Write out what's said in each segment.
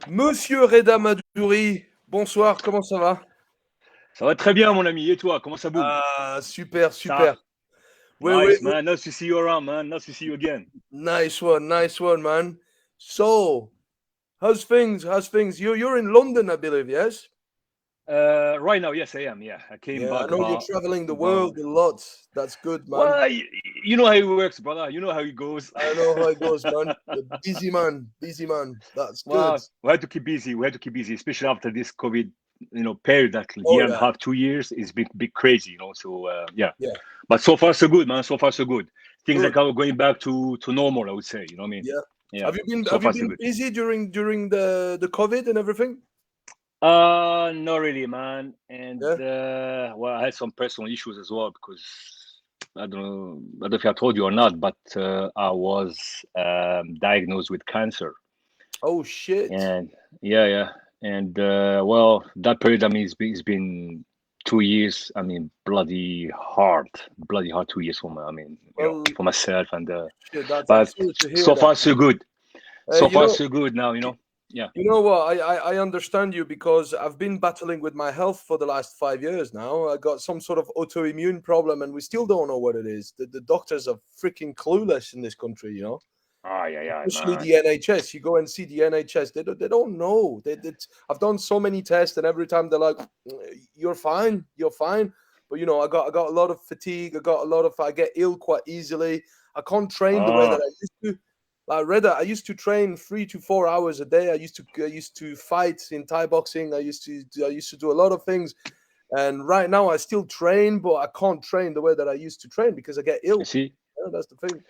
Monsieur Redah Madouri, bonsoir, comment ça va? Ça va très bien, mon ami. Et toi, comment ça boum? Ah, super, Ça, super. Oui, nice, man. Nice to see you around, man. Nice to see you again. nice one, man. So, how's things? How's things? You're in London, I believe, yes? Right now, yes, I am. Yeah, I came Yeah, I back know you're about traveling the about. world a lot. That's good, man. Well, you know how it works, brother. You know how it goes. I know how it goes, man. You're busy man, busy man. That's good. Well, we had to keep busy. We had to keep busy, especially after this COVID, period. That Oh year and a yeah, half, 2 years, it's been big crazy, So yeah, yeah, but so far so good, man. So far so good. Things are good. kind of going back to normal, I would say. You know what I mean? Yeah. Yeah. Have you been So have you far so been good. busy during the COVID and everything? Not really, man. And Yeah. well, I had some personal issues as well because I don't know if I told you or not, but I was diagnosed with cancer. Oh shit. And yeah. And well, that period, I mean, it's been 2 years. I mean, bloody hard 2 years for me. I mean, Well, for myself. And shit, that's I'm but sorry to hear so that. far so good. So You far know, so good now. Yeah. you know what? I understand you because I've been battling with my health for the last 5 years now. I got some sort of autoimmune problem, and we still don't know what it is. The doctors are freaking clueless in this country, Yeah, especially man. the NHS. You go and see the NHS; they don't know. I've done so many tests, and every time they're like, "You're fine, you're fine." But I got a lot of fatigue. I get ill quite easily. I can't train the way that Oh. I used to. I read that I used to train 3 to 4 hours a day. I used to fight in Thai boxing. I used to do a lot of things. And right now I still train, but I can't train the way that I used to train because I get You ill. see, Yeah, that's the thing.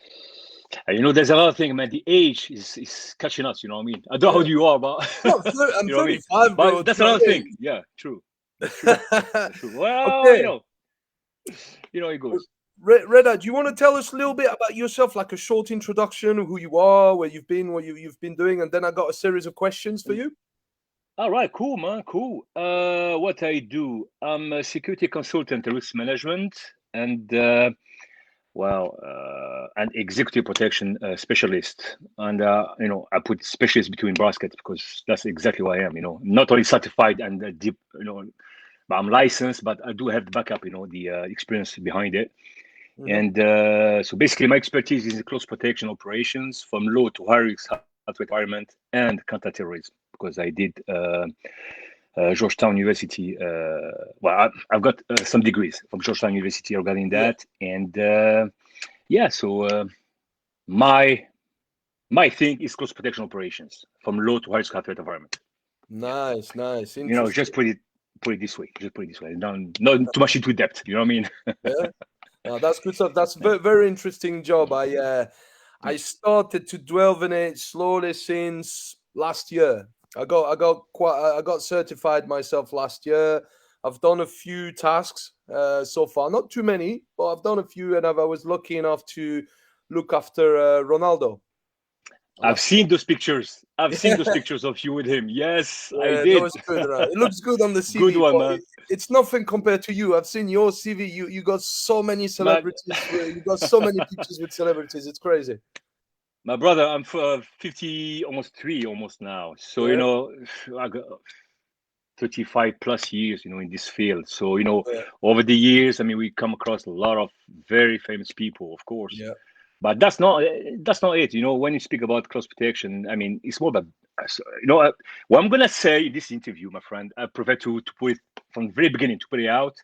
there's another thing, man. The age is catching us. You know what I mean? I don't know how Yeah. old you are, but I'm you know what I mean. 35, bro. But Do that's you know another what I thing. mean? Yeah, true. That's true. That's true. Well, Okay. how it goes. Reda, do you want to tell us a little bit about yourself, like a short introduction, who you are, where you've been, what you've been doing, and then I got a series of questions for you. All right, cool, man, cool. What I do? I'm a security consultant, risk management, and an executive protection specialist. And I put specialist between brackets because that's exactly who I am. Not only certified and deep, but I'm licensed, but I do have the backup. The experience behind it. Hmm. And so basically, my expertise is in close protection operations from low to high risk hard environment and counterterrorism because I did Georgetown University. I've got some degrees from Georgetown University regarding Yeah. that, and yeah. So my thing is close protection operations from low to high risk threat environment. Yeah, Nice, just interesting. put it this way. Just put it this way. Not too much into depth. You know what I mean? Yeah, no, that's good stuff. That's a very, very interesting job. I started to delve in it slowly since last year. I got certified myself last year. I've done a few tasks so far, not too many, but I've done a few, and I was lucky enough to look after Ronaldo I've last year. seen those pictures. I've seen those pictures of you with him. Yes, I Yeah, that did. was good, right? It looks good on the Good CV, one, but man. it's nothing compared to you. I've seen your CV. You got so many Man, celebrities. You got so many pictures with celebrities. It's crazy. my brother, I'm 50, almost three, almost now. So Yeah, I got 35 plus years, in this field. So yeah, over the years, I mean, we come across a lot of very famous people, of course. yeah. But that's not it. When you speak about cross protection, I mean, it's more about what I'm gonna say in this interview, my friend. I prefer to put it from the very beginning to put it out.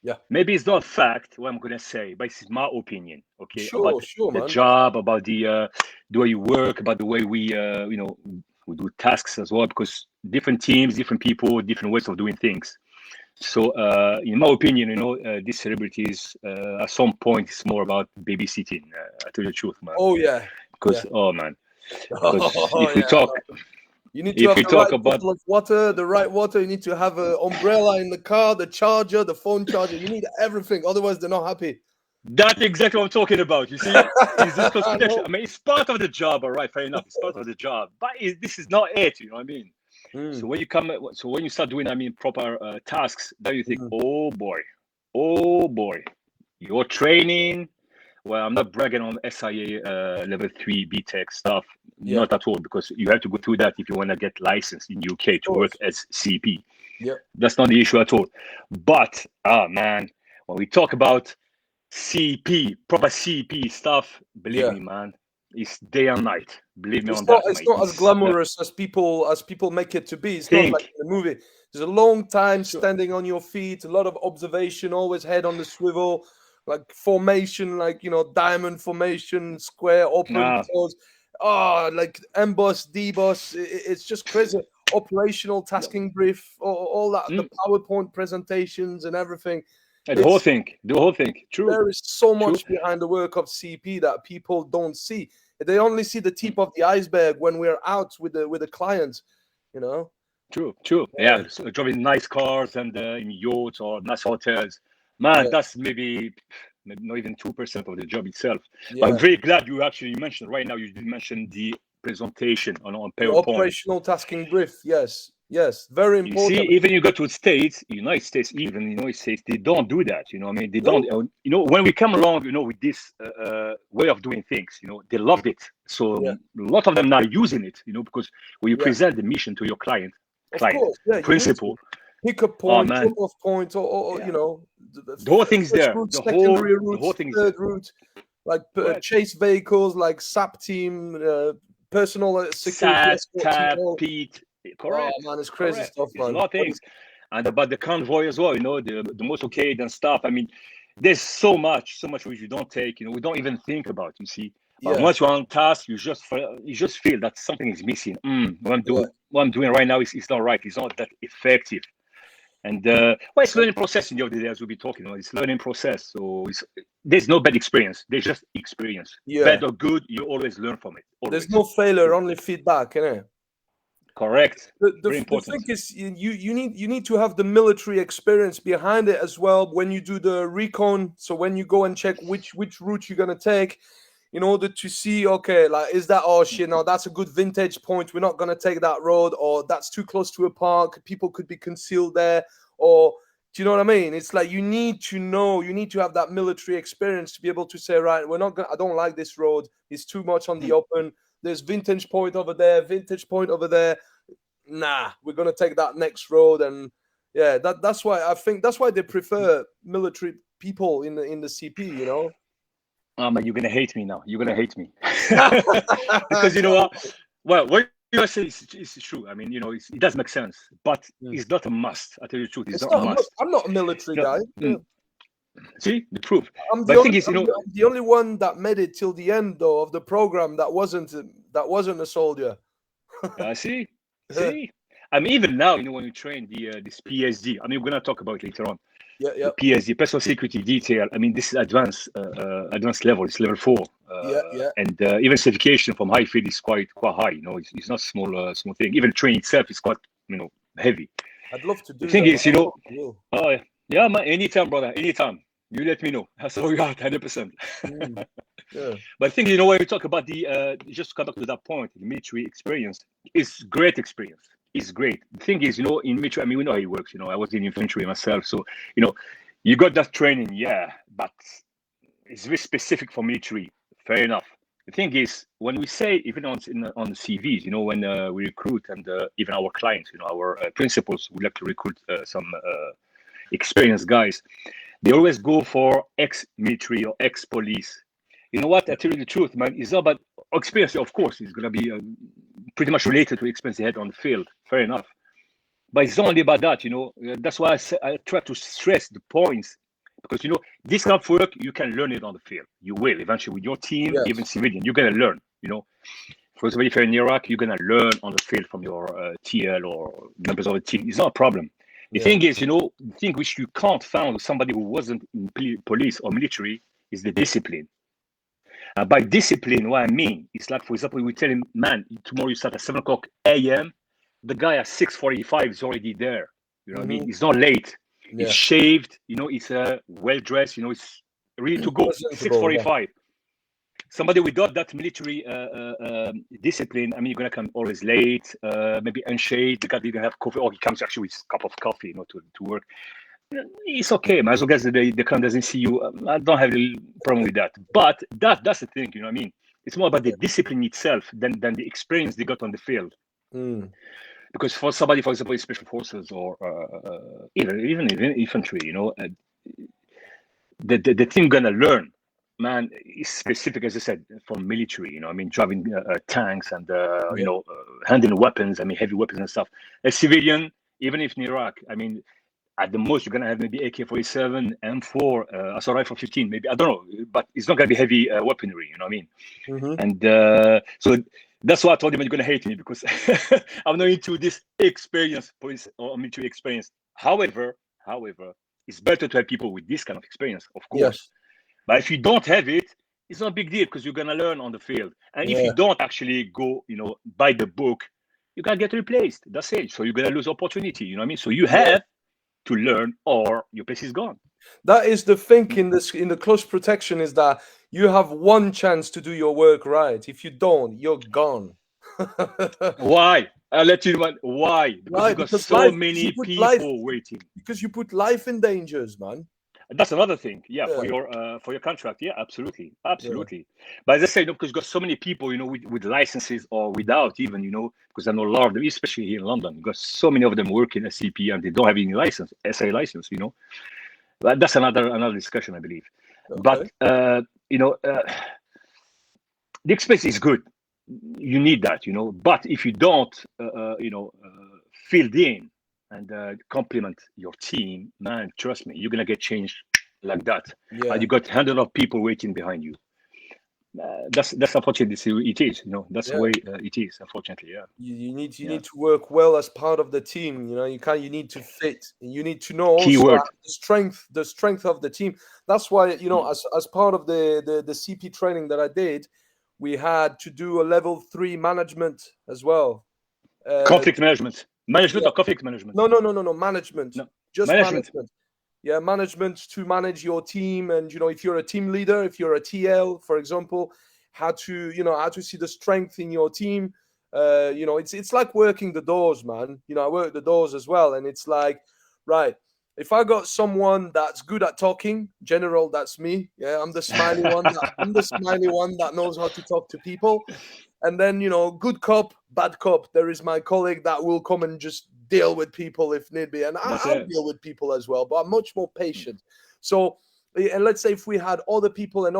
Yeah. Maybe it's not a fact what I'm gonna say, but it's my opinion, okay, about Sure, the man. job, about the way you work, about the way we do tasks as well, because different teams, different people, different ways of doing things. So, in my opinion, these celebrities, at some point, it's more about babysitting. I tell you the truth, man. Oh yeah, yeah. Because oh man, because Oh yeah. I know. You need to if have we the right talk about bottle of water, the right water. You need to have an umbrella in the car, the charger, the phone charger. You need everything. Otherwise, they're not happy. that, exactly what I'm talking about. You see, is this close I protection? know. I mean, it's part of the job, all right, fair enough. It's part of the job, but this is not it. You know what I mean? Mm, So when you start doing, I mean, proper tasks, then you think, mm. oh boy, your training. Well, I'm not bragging on SIA level 3 BTEC stuff. Yeah. Not at all, because you have to go through that if you want to get licensed in UK to work as CP. Yeah. That's not the issue at all. But man, when we talk about CP, proper CP stuff, believe me, man, it's day and night. Believe me on that, It's mate. not as glamorous as people make it to be. It's not like in the movie. There's a long time standing on your feet, a lot of observation, always head on the swivel, like formation, like diamond formation, square, open, close. Like emboss, deboss. It's just crazy. Operational tasking brief, all that, the PowerPoint presentations and everything. The whole thing. True. There is so much behind the work of CP that people don't see. They only see the tip of the iceberg when we're out with the clients, True. Yeah, so driving nice cars and in yachts or nice hotels. Man, that's maybe not even 2% of the job itself. But I'm very glad you actually mentioned right now. You did mention the presentation on PowerPoint. The operational tasking brief. Yes, very important. You see, even you go to States, United States, even States, they don't do that. I mean, they don't. When we come along, with this way of doing things, they loved it. So a lot of them are using it, because when you present the mission to your client, principal, pick a point, drop off point, or the whole thing's there. Route, the whole thing's third route, like chase vehicles, like SAP team, personal security, Pete. Correct. Oh, man, it's crazy stuff, man. A lot of things. And about the convoy as well, the motorcade and stuff. I mean, there's so much which you don't take, we don't even think about, you see. Once you're on task, you just feel that something is missing. What I'm doing right now is not right. It's not that effective. And it's learning process in the other day, as we'll be talking about. It's learning process. So there's no bad experience. There's just experience. Bad or good, you always learn from it. Always. There's no failure, only feedback, innit? Correct. The thing is, you need to have the military experience behind it as well when you do the recon. So when you go and check which route you're gonna take, in order to see, okay, like, is that, oh shit, no, that's a good vintage point, we're not gonna take that road, or that's too close to a park, people could be concealed there, or do you know what I mean? It's like you need to have that military experience to be able to say, right, I don't like this road, it's too much on the open. There's vintage point over there, Nah, we're gonna take that next road, and that's why they prefer military people in the CP, but you're gonna hate me now. You're gonna hate me because you know what? Well, what you say is true. I mean, it does make sense, but it's not a must. I tell you the truth, it's not a must. I'm not a military guy. See the proof. I'm the only one that made it till the end though of the program that wasn't a soldier. See. I mean, even now, when you train this PSD, I mean, we're gonna talk about it later on. The PSD, personal security detail. I mean, this is advanced level. It's level 4. And even certification from high field is quite high. It's not small thing. Even training itself is quite heavy. I'd love to do. The thing is, man, anytime, brother, anytime. You let me know. That's all you got, 100%. But I think, when we talk about just to come back to that point, the military experience is great experience. It's great. The thing is, in military, I mean, we know how it works. I was in infantry myself. So, you got that training, but it's very specific for military. Fair enough. The thing is, when we say, even on the CVs, when we recruit and even our clients, our principals would like to recruit some experienced guys, they always go for ex-military or ex-police. You know what? I tell you the truth, man. It's not about experience. Of course, it's going to be pretty much related to experience they had on the field. Fair enough. But it's not only about that, That's why I try to stress the points. Because, this kind of work, you can learn it on the field. You will eventually with your team, even civilian. You're going to learn, For example, if you're in Iraq, you're going to learn on the field from your TL or members of the team. It's not a problem. The thing is, the thing which you can't find with somebody who wasn't in police or military is the discipline. By discipline, what I mean, it's like, for example, we tell him, man, tomorrow you start at 7 o'clock a.m. The guy at 6:45 is already there. You know what I mean? He's not late. He's shaved. He's well dressed. He's ready to go. 6:45. Somebody without that military discipline, I mean, you're gonna come always late, maybe unshaved. The guy didn't have coffee, or he comes actually with a cup of coffee, to work. It's okay, man. As long as the client doesn't see you, I don't have a problem with that. But that's the thing, I mean. It's more about the discipline itself than the experience they got on the field. Because for somebody, for example, in special forces or even infantry, you know, the thing gonna learn, man, is specific, as I said, from military. You know, I mean, driving tanks and you know, handling weapons. I mean, heavy weapons and stuff. A civilian, even if in Iraq, I mean, at the most you're gonna have maybe AK-47, M4, assault rifle 15, maybe, I don't know, but it's not gonna be heavy weaponry. You know what I mean? And so that's why I told him you're gonna hate me, because I'm not into this experience, police or military experience. However, it's better to have people with this kind of experience, of course. Yes. But if you don't have it, it's not a big deal, because you're gonna learn on the field. And if you don't actually go, you know, buy the book, you're gonna get replaced. That's it. So you're gonna lose opportunity. You know what I mean? So you have to learn, or your place is gone. That is the thing in the close protection, is that you have one chance to do your work right. If you don't, you're gone. Why? I'll let you know why. Because you've got so many people waiting. Because you put life in dangers, man. That's another thing, for your contract, absolutely. But as I say, you know, because you've got so many people, you know, with licenses or without even, you know, because I know a lot of them, especially here in London, you've got so many of them working at CP and they don't have any license, SA license, you know. But that's another discussion, I believe. But you know, the experience is good. You need that, you know. But if you don't, you know, filled in and complement your team, man, trust me, you're gonna get changed like that. And you got hundreds of people waiting behind you. That's unfortunately it is, you know. That's the way it is, unfortunately. You need to work well as part of the team. You know, you need to fit. You need to know also the strength of the team. That's why, you know, as part of the CP training that I did, we had to do a level 3 management as well. Conflict management. Or conflict management? No, management. No. Just management. Yeah, management, to manage your team. And, you know, if you're a team leader, if you're a TL, for example, how to see the strength in your team. You know, it's like working the doors, man. You know, I work the doors as well. And it's like, right, if I got someone that's good at talking, general, that's me. Yeah, I'm the smiley one. I'm the smiley one that knows how to talk to people. And then, you know, good cop, bad cop. There is my colleague that will come and just deal with people if need be. And I deal with people as well, but I'm much more patient. So, and let's say if we had other people, and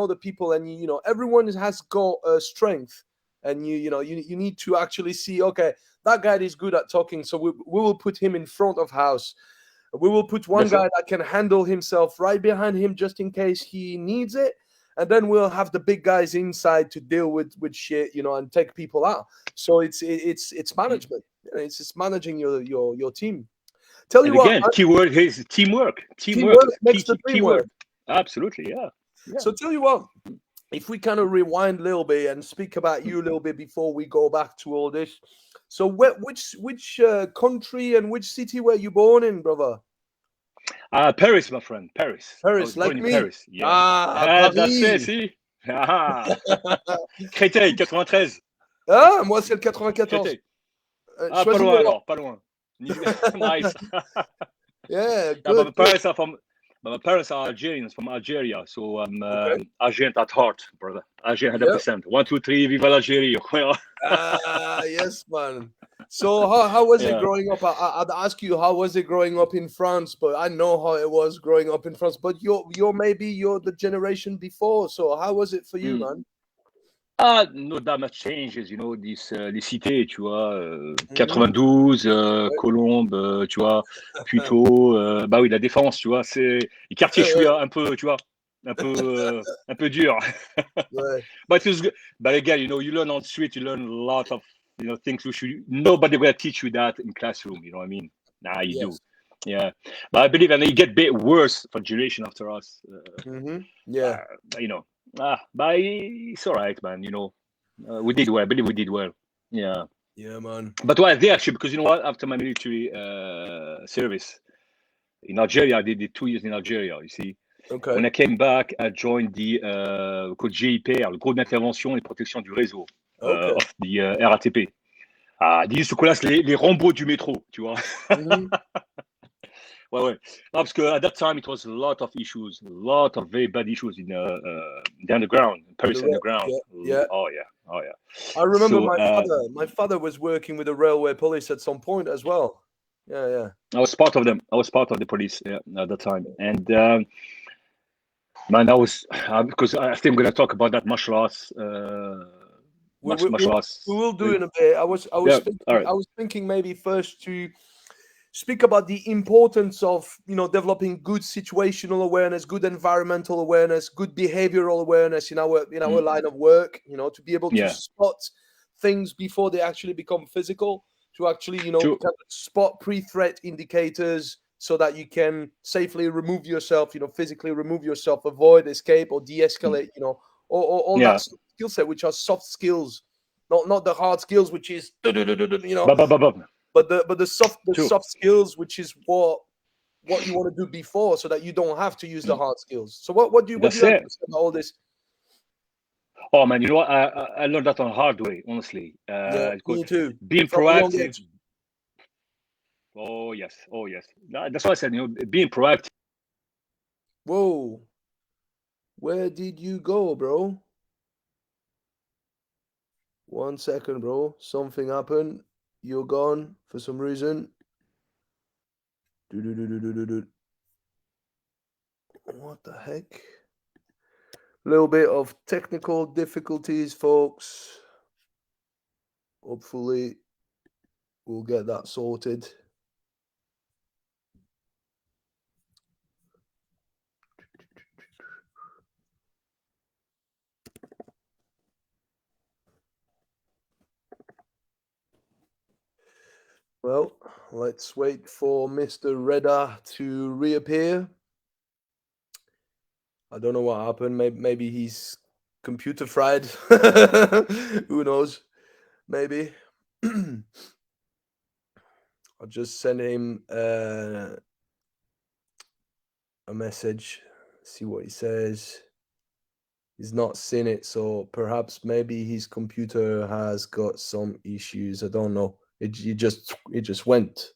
you know, everyone has got a strength, and you need to actually see, okay, that guy is good at talking, so we will put him in front of house. We will put one guy that can handle himself right behind him just in case he needs it. And then we'll have the big guys inside to deal with shit, you know, and take people out. So it's management. It's managing your team. Tell you again, what, keyword here is teamwork. Teamwork makes the dream work. Absolutely, yeah. So tell you what, if we kind of rewind a little bit and speak about you a little bit before we go back to all this. So which country and which city were you born in, brother? Paris, my friend. Paris, like me. Paris. Yeah. That's it, see. Créteil, 93. Ah, moi c'est le 94. Pas loin alors, pas loin. Nice. Yeah, good. My parents are Algerians, from Algeria, so I'm Algerian at heart, brother. Algerian 100%. 1, 2, 3, viva l'Algérie. Yes, man. So how was it growing up? I'd ask you, how was it growing up in France? But I know how it was growing up in France. But you're the generation before. So how was it for you, man? Not that much changes, you know, les cités, tu vois, 92, Colombes, tu vois, Puteaux, bah oui, la Défense, tu vois, c'est les quartiers, je suis un peu, tu vois, un peu dur. But it was good. But again, you know, you learn on the street, you learn a lot of, you know, things nobody will teach you that in classroom, you know what I mean? Nah, you do. Yeah. But I believe, and it get a bit worse for generation after us. You know. But it's all right, man. You know, we did well. I believe we did well. Yeah, man. But why they actually? Because you know what? After my military service in Algeria, I did 2 years in Algeria. You see. Okay. When I came back, I joined the called GIPR, le groupe d'intervention et protection du réseau of the RATP. They used to call us les Rambo du métro, tu vois. Well, because at that time it was a lot of issues, a lot of very bad issues in the underground, Paris underground. Yeah, yeah. Oh yeah, oh yeah. I remember So my father was working with the railway police at some point as well. Yeah, yeah. I was part of them. I was part of the police at that time, and man, that was because I think I'm going to talk about that martial arts. We, we, we Martial arts. we will do in a bit. Yeah. All right. I was thinking maybe first to speak about the importance of developing good situational awareness, good environmental awareness, good behavioral awareness in our line of work. To be able to Yeah. spot things before they actually become physical, to actually True. kind of spot pre-threat indicators so that you can safely remove yourself, physically remove yourself, avoid, escape, or de-escalate. All Yeah. that skill set, which are soft skills, not the hard skills, which is But, but. but the soft True. skills, which is what you want to do before, so that you don't have to use the hard skills. So what do you have That's to it. say about all this? Oh man, you know what? I learned that on hard way, honestly. Yeah, me too. Being From a young proactive. age. Oh yes, oh yes. That's why I said, being proactive. Whoa, where did you go, bro? 1 second, bro. Something happened. You're gone for some reason. What the heck? Little bit of technical difficulties, folks. Hopefully, we'll get that sorted. Well, let's wait for Mr. Redah to reappear. I don't know what happened. Maybe he's computer fried. Who knows? Maybe. I'll just send him a message, see what he says. He's not seen it, so perhaps maybe his computer has got some issues. I don't know. It just went.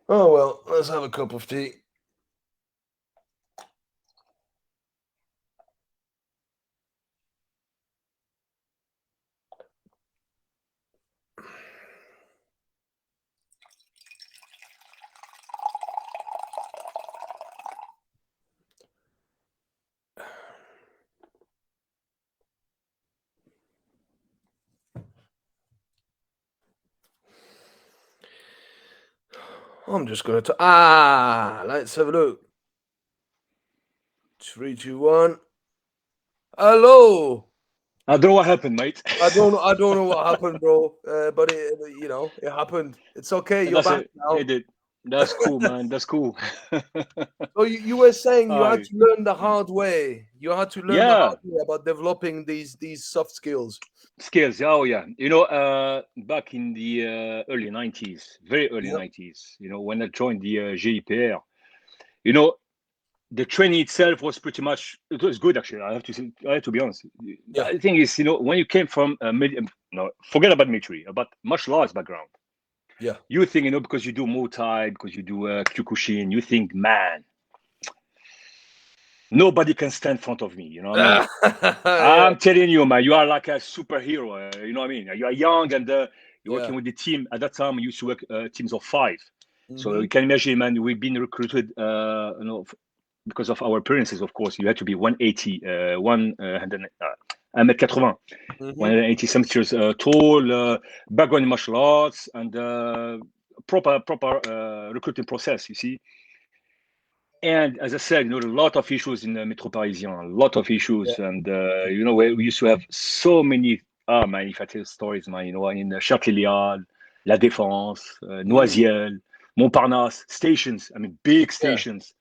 Oh well, let's have a cup of tea. I'm just going to... let's have a look. 3, 2, 1. Hello. I don't know what happened, mate. I don't know what happened, bro. But it happened. It's okay. You're That's back it. now. It did. That's cool, man. That's cool. So you were saying you had Aye. to learn the hard way. You had to learn the Yeah. hard way about developing these soft skills. Skills. Oh yeah. Back in the early 90s, very early Yep. 90s, when I joined the GIPR, the training itself was pretty much, it was good actually. I have to be honest. Yeah. The thing is, when you came from forget about military, about martial arts background. Yeah. You think, because you do Muay Thai, because you do Kyokushin, you think, man, nobody can stand in front of me. You know what I mean? Yeah. I'm telling you, man, you are like a superhero. You know what I mean? You are young and you're working with the team. At that time, we used to work teams of 5. So you can imagine, man, we've been recruited, because of our appearances, of course. You had to be 180, 180 centimeters tall, background in martial arts, and proper recruiting process, you see. And as I said, a lot of issues in the Métro Parisien, a lot of issues. Yeah. And, we used to have so many, man, if I tell stories, man, in Châtelet-Léal, La Défense, Noisiel, Montparnasse, stations, big stations.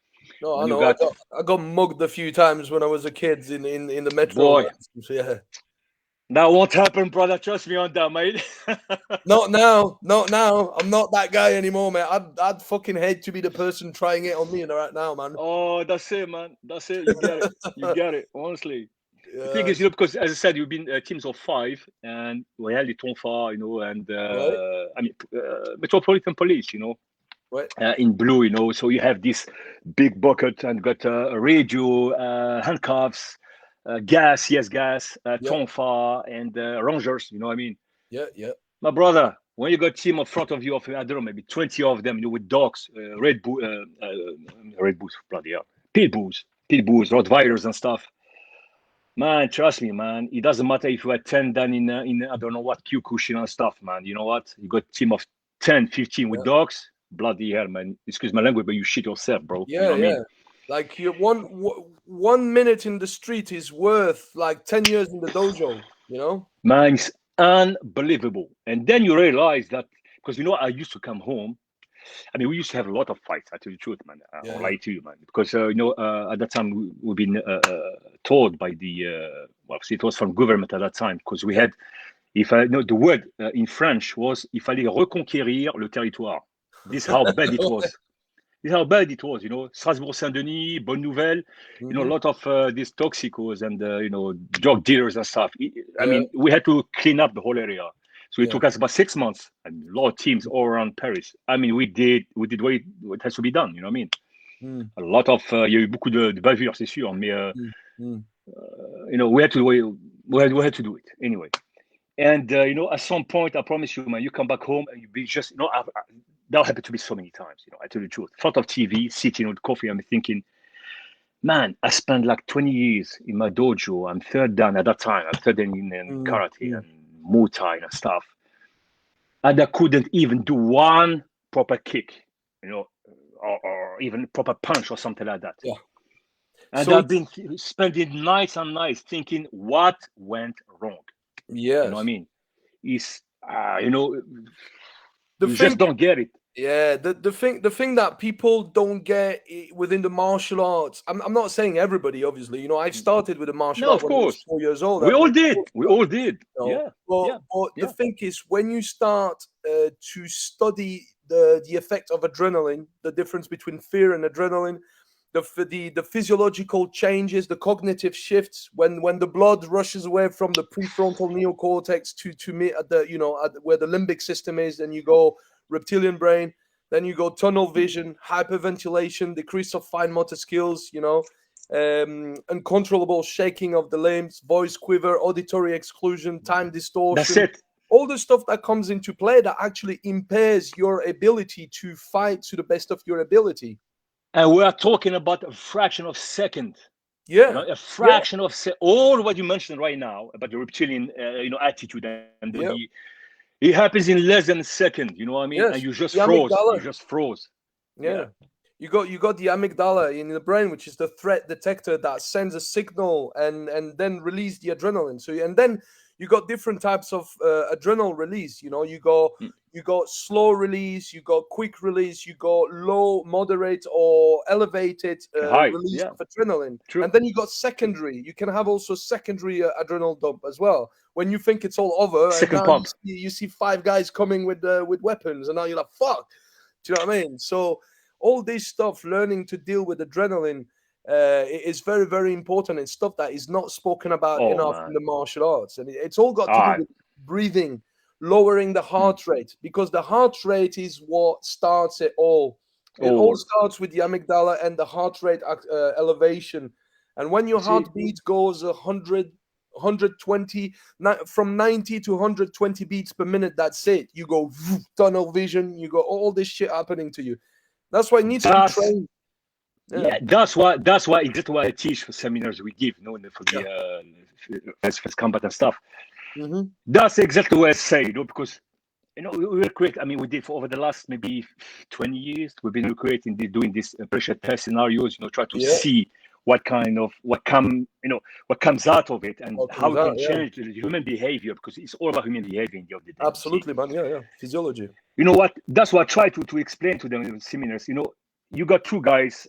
No, When I you know. got, I got mugged a few times when I was a kid in the metro boy, lines. So, yeah. that won't happen, brother. Trust me on that, mate. Not now. I'm not that guy anymore, mate. I'd fucking hate to be the person trying it on me right now, man. Oh, that's it, man. That's it. You get it. You get it. Honestly. The thing is, because as I said, you've been teams of 5, and we had the Tonfa, and right, Metropolitan Police, right, in blue, so you have this big bucket and got a radio, handcuffs, gas, yes, gas, yeah, Tonfa, and Rangers, you know what I mean? yeah, yeah, My brother, when you got a team in front of you of, I don't know, maybe 20 of them, with dogs, Red Bulls, bloody hell, Pitbulls, Rottweilers and stuff. Man, trust me, man. It doesn't matter if you had 10 done in I don't know what Kyokushin and stuff, man. You know what? You got a team of 10, 15 with yeah, dogs. Bloody hell, man. Excuse my language, but you shit yourself, bro. You yeah, know what I yeah. mean? Like you 1 minute in the street is worth like 10 years in the dojo. You know? Man, it's unbelievable. And then you realize that, because I used to come home. I mean, we used to have a lot of fights. I tell you the truth, man. I won't Yeah, lie to you, man. Because at that time we've been told by the it was from government at that time, because we had, if I know the word in French was, il fallait reconquérir le territoire. This is how bad it was. This is how bad it was. Strasbourg, Saint-Denis, Bonne Nouvelle. A hmm, lot of these toxicos and drug dealers and stuff. I yeah, mean, we had to clean up the whole area. So it yeah, took us about 6 months, and a lot of teams all around Paris. I mean, we did what has to be done. You know what I mean? mm, A lot of il y a eu beaucoup de bavures, c'est sûr, mais mm, mm. we had to do it anyway. And at some point, I promise you, man, you come back home and you be just, that happened to me so many times. I tell you the truth. In front of TV, sitting with coffee, I'm thinking, man, I spent like 20 years in my dojo. I'm third dan at that time. I'm third dan in Mm, karate mm. and Muay Thai and stuff. And I couldn't even do one proper kick, or even proper punch or something like that. Yeah. And So I've it's been spending nights and nights thinking, what went wrong? You know what I yes. mean? It's, The you just thing, don't get it. yeah, the thing that people don't get within the martial arts. I'm not saying everybody, obviously. I started with a martial No, art of when I was course. 4 years old. We I've all been did. We all did. know. Yeah. But, Yeah. but the Yeah. thing is, when you start to study the effect of adrenaline, the difference between fear and adrenaline, the physiological changes, the cognitive shifts when the blood rushes away from the prefrontal neocortex to me at the where the limbic system is, and you go reptilian brain, then you go tunnel vision, hyperventilation, decrease of fine motor skills, uncontrollable shaking of the limbs, voice quiver, auditory exclusion, time That's distortion, it. all the stuff that comes into play that actually impairs your ability to fight to the best of your ability. And we are talking about a fraction of second. Yeah, A yeah, fraction of all what you mentioned right now about the reptilian, attitude and yeah, it happens in less than a second. You know what I mean? And yes. you just The froze. You amygdala. just froze. Yeah. Yeah. You got the amygdala in the brain, which is the threat detector that sends a signal and then release the adrenaline. And then you got different types of adrenal release. Mm. You got slow release, you got quick release, you got low, moderate, or elevated Hi. release Yeah. of adrenaline, True. and then you got secondary. You can have also secondary adrenal dump as well. When you think it's all over, and Second now pump. you see 5 guys coming with weapons, and now you're like, fuck. Do you know what I mean? So all this stuff, learning to deal with adrenaline, is very, very important. It's stuff that is not spoken about Oh enough in man. the martial arts, and it's all got to do All right. with breathing, lowering the Mm. heart rate, because the heart rate is what starts it all. It all All. starts with the amygdala and the heart rate elevation. And when your See, heartbeat goes 100, 120, from 90 to 120 beats per minute, that's it. You go tunnel vision, you go all this shit happening to you. That's why it needs to be that's trained. Yeah, yeah. That's why exactly what I teach for seminars we give. For yeah. the first combat and stuff. Mm-hmm. That's exactly what I say. Because we were creating. I mean, we did for over the last maybe 20 years. We've been creating, doing these pressure test scenarios. Try to Yeah, see what comes out of it and what how comes we out. can Yeah, change the human behavior, because it's all about human behavior in the end of the day. See, absolutely, man. Yeah, yeah. Physiology. you know what? That's what I try to explain to them in the seminars. You got two guys,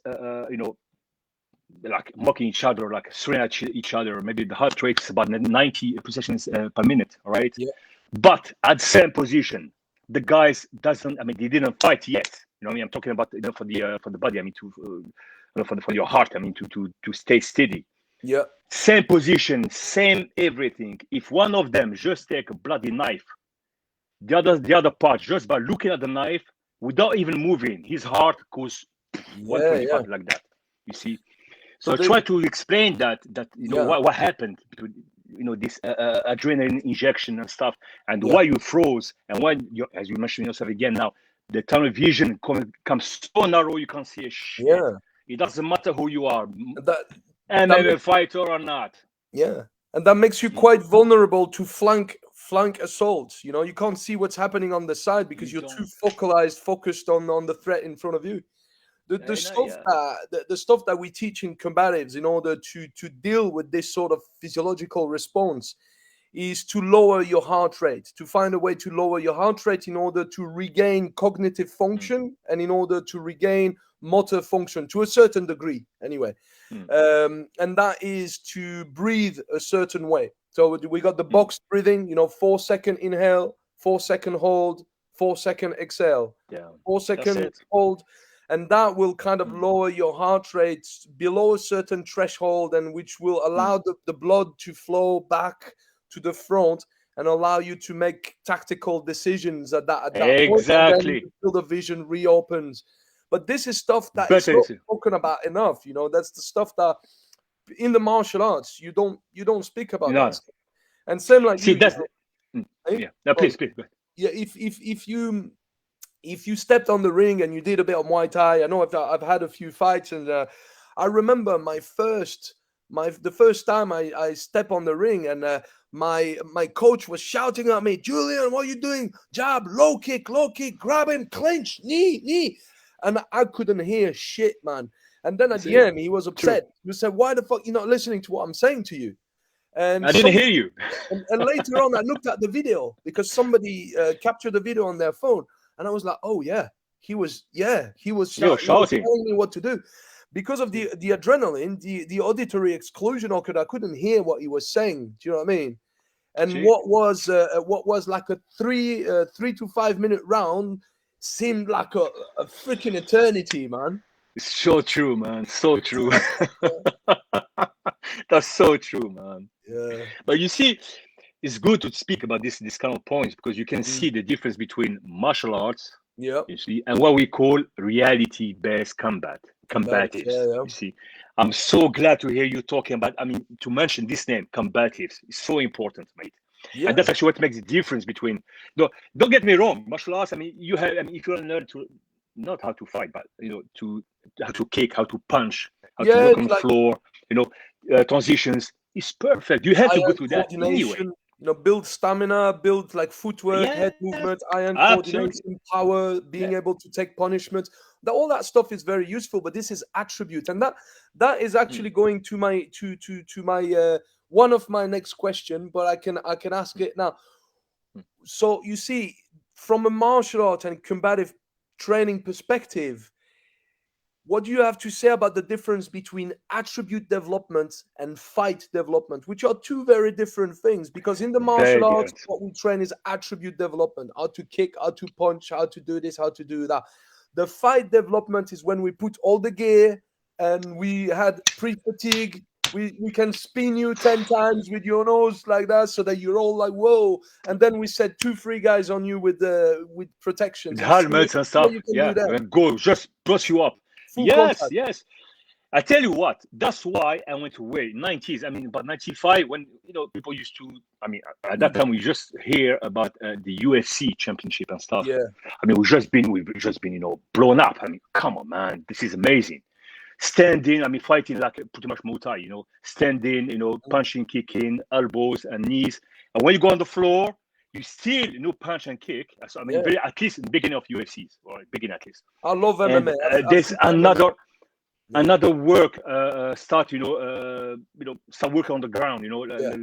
like mocking each other, like swearing at each other. Maybe the heart rate is about 90 pulsations per minute, all right? Yeah, But at the same position, the guys doesn't. I mean, they didn't fight yet. You know what I mean? I'm talking about for the body. I mean, for your heart. I mean, to stay steady. Yeah. Same position, same everything. If one of them just take a bloody knife, the other part, just by looking at the knife without even moving, his heart goes Yeah. 125 like that. You see. So So I they, try to explain that yeah. what happened between this adrenaline injection and stuff, and Yeah. why you froze, and why you, as you mentioned yourself again now, the tunnel vision comes so narrow you can't see a shit. Yeah. It doesn't matter who you are, That that MMA makes, fighter or not. yeah, and that makes you See, quite vulnerable to flank assaults. You know, you can't see what's happening on the side because you you're too don't. focused on the threat in front of you. The I know, stuff yeah. the stuff that we teach in combatives in order to deal with this sort of physiological response is to lower your heart rate, to find a way to lower your heart rate in order to regain cognitive Mm, function and in order to regain motor function to a certain degree, anyway. mm, And that is to breathe a certain way. So we got the mm. box breathing, 4-second inhale, 4-second hold, 4-second exhale, Yeah, four that's second it. hold, and that will kind of Mm, lower your heart rate below a certain threshold, and which will mm. allow the blood to flow back to the front and allow you to make tactical decisions at that point, and then Exactly. until the vision reopens. But this is stuff that is Better not is it. spoken about enough. That's the stuff that in the martial arts you don't speak about that No, stuff. And same like see, you, that's eh? yeah. No, Well, please, please. yeah. If you stepped on the ring and you did a bit of Muay Thai, I know I've had a few fights, and I remember the first time I step on the ring, and my coach was shouting at me, Julian, what are you doing? Jab, low kick, grab him, clinch, knee, and I couldn't hear shit, man. And then at the See, end, he was true. upset. He said, "Why the fuck you not listening to what I'm saying to you?" And I didn't some hear you. and later on, I looked at the video because somebody captured the video on their phone, and I was like, "Oh yeah, he was You're he was shouting. telling me what to do." Because of See, the adrenaline, the auditory exclusion occurred. I couldn't hear what he was saying. Do you know what I mean? And see, what was like a 3 to 5 minute round seemed like a freaking eternity, man. it's so true, man. So true. That's so true, man. Yeah. But you see, it's good to speak about this kind of points because you can Mm. see the difference between martial arts, Yeah. you see, and what we call reality-based Combatives. combatives. Yeah. You see, I'm so glad to hear you talking about. I mean, to mention this name, combatives, is so important, mate. Yeah. And that's actually what makes the difference between. No, don't get me wrong, martial arts. I mean, if you want to learn to not how to fight, but to how to kick, how to punch, how to Yeah. work on It's the like floor, transitions. It's perfect. You have to go eye-hand through that anyway. coordination, build stamina, build like footwork, head Yes, movement, eye-hand absolutely. coordination, power, being Yeah. able to take punishment. All that stuff is very useful, but this is attribute, and that is actually Mm, going to my one of my next question, but I can ask it now. mm. So you see, from a martial art and combative training perspective, what do you have to say about the difference between attribute development and fight development, which are two very different things? Because in the Very martial arts, different. what we train is attribute development: how to kick, how to punch, how to do this, how to do that. The fight development is when we put all the gear and we had pre-fatigue. We can spin you 10 times with your nose like that so that you're all like, whoa. And then we set 2, 3 guys on you with protections With and see helmets and what stuff. you can do Yeah, there. and go just bust you up. Full Yes, contact. yes. I tell you what, that's why I went away 90s. I mean, about 95 when people used to. I mean, at that time we just hear about the UFC championship and stuff. Yeah. I mean, we've just been blown up. I mean, come on, man, this is amazing. Standing, I mean, fighting like pretty much Muay Thai. Standing, punching, kicking, elbows and knees. And when you go on the floor, you still punch and kick. So I mean, Yeah. very at least in the beginning of UFCs, or beginning at least. I love And MMA. I've there's seen MMA. another Yeah. work start start working on the ground. Yeah.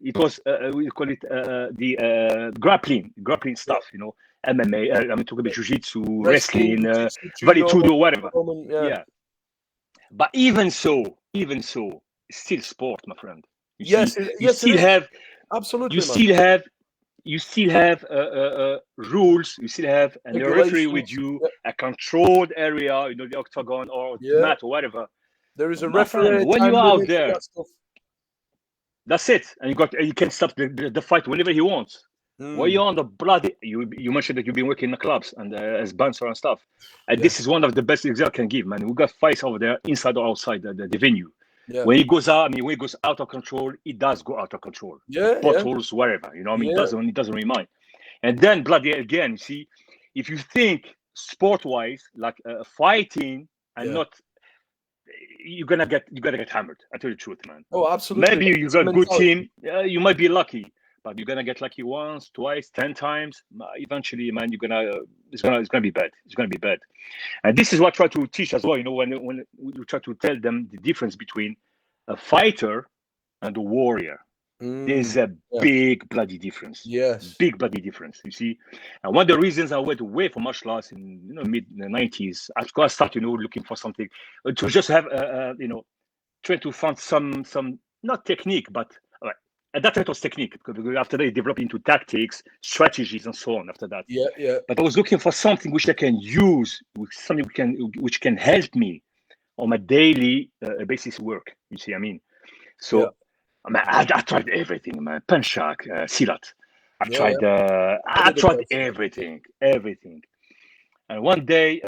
It was we call it the grappling Yeah. stuff. MMA. I'm talking about jiu-jitsu, Wrestling, wrestling, jiu-jitsu, vale judo, tudo, whatever. Roman, yeah. Yeah, but even so, it's still sport, my friend. You Yes, see, you yes, it still is. have you Absolutely, man. still have you still have rules. You still have a referee with Regulations. you, Yeah. a controlled area, the octagon or Yeah. mat or whatever. There is a My friend, referee, when time you're out limit, and there, that stuff. that's it. And you can stop the fight whenever he wants. While you're on the bloody, you mentioned that you've been working in the clubs and as bouncer and stuff. And this is one of the best examples I can give, man. We got fights over there, inside or outside the venue. Yeah. When he goes out, when he goes out of control, it does go out of control. Yeah, Bottles, wherever, it doesn't really mind. And then bloody again, you see, if you think sport-wise, like fighting and not, you're gonna get hammered. I tell you the truth, man. Oh, absolutely. Maybe you got a good team, you might be lucky, but you're gonna get lucky once, twice, 10 times. Eventually, man, it's gonna be bad. It's gonna be bad. And this is what I try to teach as well. When we try to tell them the difference between a fighter and a warrior. There's a big bloody difference. Yes. Big bloody difference. You see, and one of the reasons I went away from martial arts in mid 90s, I started looking for something to just have trying to find some not technique, but at that time it was technique, because after that it developed into tactics, strategies, and so on. After that, But I was looking for something which I can use, something which can help me on my daily basis work. You see, what I mean, so. I tried everything, man. Penchak, Silat. I tried everything. And one day,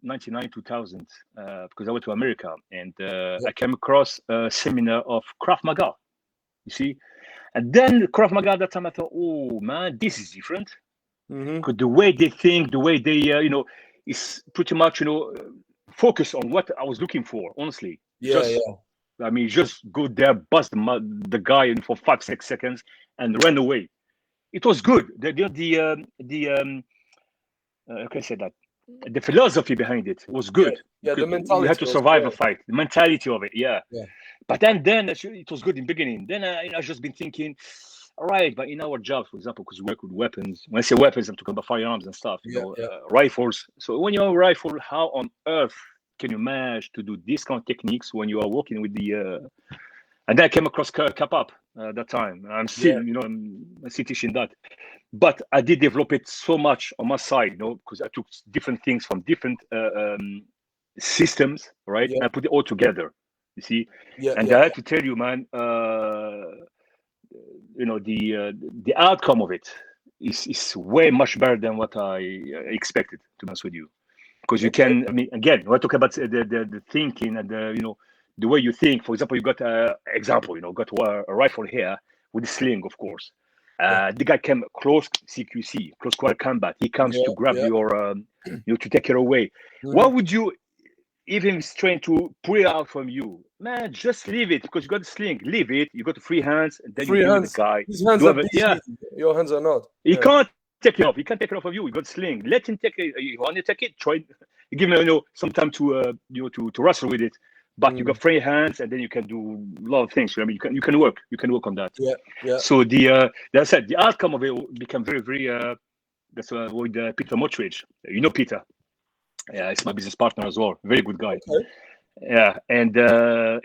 99, 2000, because I went to America, and I came across a seminar of Krav Maga. You see, and then Krav Maga at that time, I thought, oh man, this is different. Because the way they think, the way they, is pretty much, focus on what I was looking for. Honestly, just go there, bust the guy for 5-6 seconds, and run away. It was good. How can I say that? The philosophy behind it was good. The mentality. You had to survive a fight. The mentality of it, But then it was good in the beginning. Then I just been thinking, all right, but in our jobs, for example, because we work with weapons. When I say weapons, I'm talking about firearms and stuff. Rifles. So when you're a rifle, how on earth can you manage to do these kind of techniques when you are working with the and then I came across Kapap at that time. I'm still I'm still teaching that, but I did develop it so much on my side, because I took different things from different systems, right, and I put it all together, you see. I have to tell you, man, the outcome of it is way much better than what I expected, to be honest with you. Because you can, again, we're talking about the thinking and the way you think. For example, you got got a rifle here with a sling, of course. The guy came close CQC, close quarter combat. He comes to grab your, to take it away. Why would you even strain to pull it out from you? Man, just leave it, because you got a sling. Leave it. You got the free hands, and then you do the guy. His hands are busy. Your hands are not. He can't take it off. He can't take it off of you. You got sling. Let him take it. You want to take it? Try. Give him, some time to to wrestle with it. But you got free hands, and then you can do a lot of things. You can work. You can work on that. So that's said, the outcome of it became very, very. That's with Peter Mottridge. Peter. Yeah, he's my business partner as well. Very good guy. Okay. Yeah, and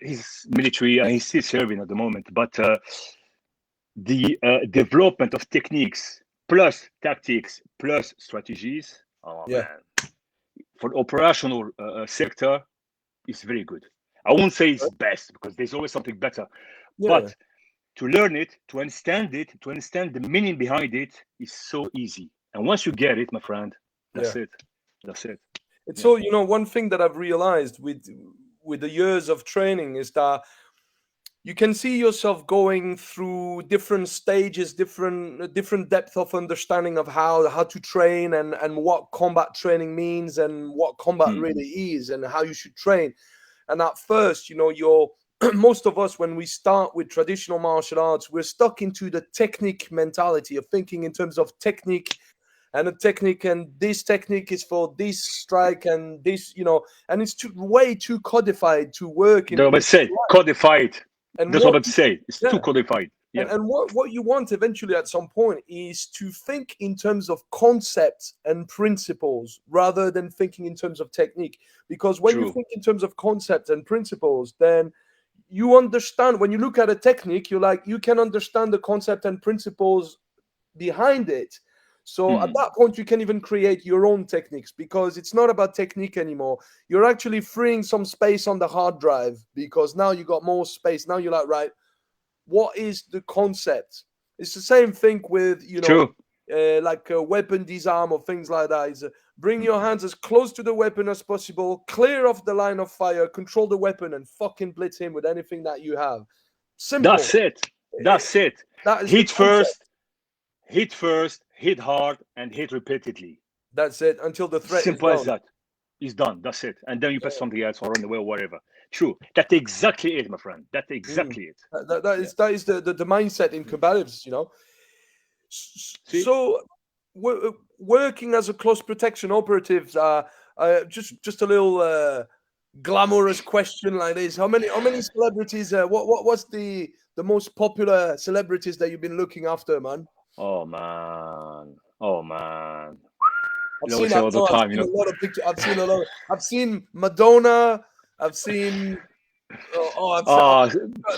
he's military and he's still serving at the moment. But the development of techniques plus tactics plus strategies, man, for the operational sector, is very good. I won't say it's best, because there's always something better. But to learn it, to understand it, to understand the meaning behind it is so easy. And once you get it, my friend, that's it. That's it. It's all, one thing that I've realized with the years of training is that you can see yourself going through different stages, different depth of understanding of how to train and what combat training means and what combat really is and how you should train. And at first, most of us, when we start with traditional martial arts, we're stuck into the technique mentality of thinking in terms of technique. And a technique, and this technique is for this strike, and this, and it's way too codified to work in. Codified. And that's what I'm saying. It's too codified. Yeah. And what you want eventually at some point is to think in terms of concepts and principles rather than thinking in terms of technique. Because when you think in terms of concepts and principles, then you understand. When you look at a technique, you can understand the concept and principles behind it. So at that point, you can even create your own techniques, because it's not about technique anymore. You're actually freeing some space on the hard drive, because now you got more space. Now you're like, right, what is the concept? It's the same thing with, True. like a weapon disarm or things like that. Is bring your hands as close to the weapon as possible, clear off the line of fire, control the weapon, and fucking blitz him with anything that you have. Simple. That's it. That's it. That is Hit first, hit hard, and hit repeatedly. That's it. Until the threat Simple is as done. that. It's done. That's it. And then you press something else or run away or whatever. True. That's exactly it, my friend. That's exactly it. That is the mindset in combatives, So, working as a close protection operative, just a little glamorous question like this: How many celebrities? What's the most popular celebrities that you've been looking after, man? Oh man. I've seen a lot of pictures. I've seen Madonna. I've seen.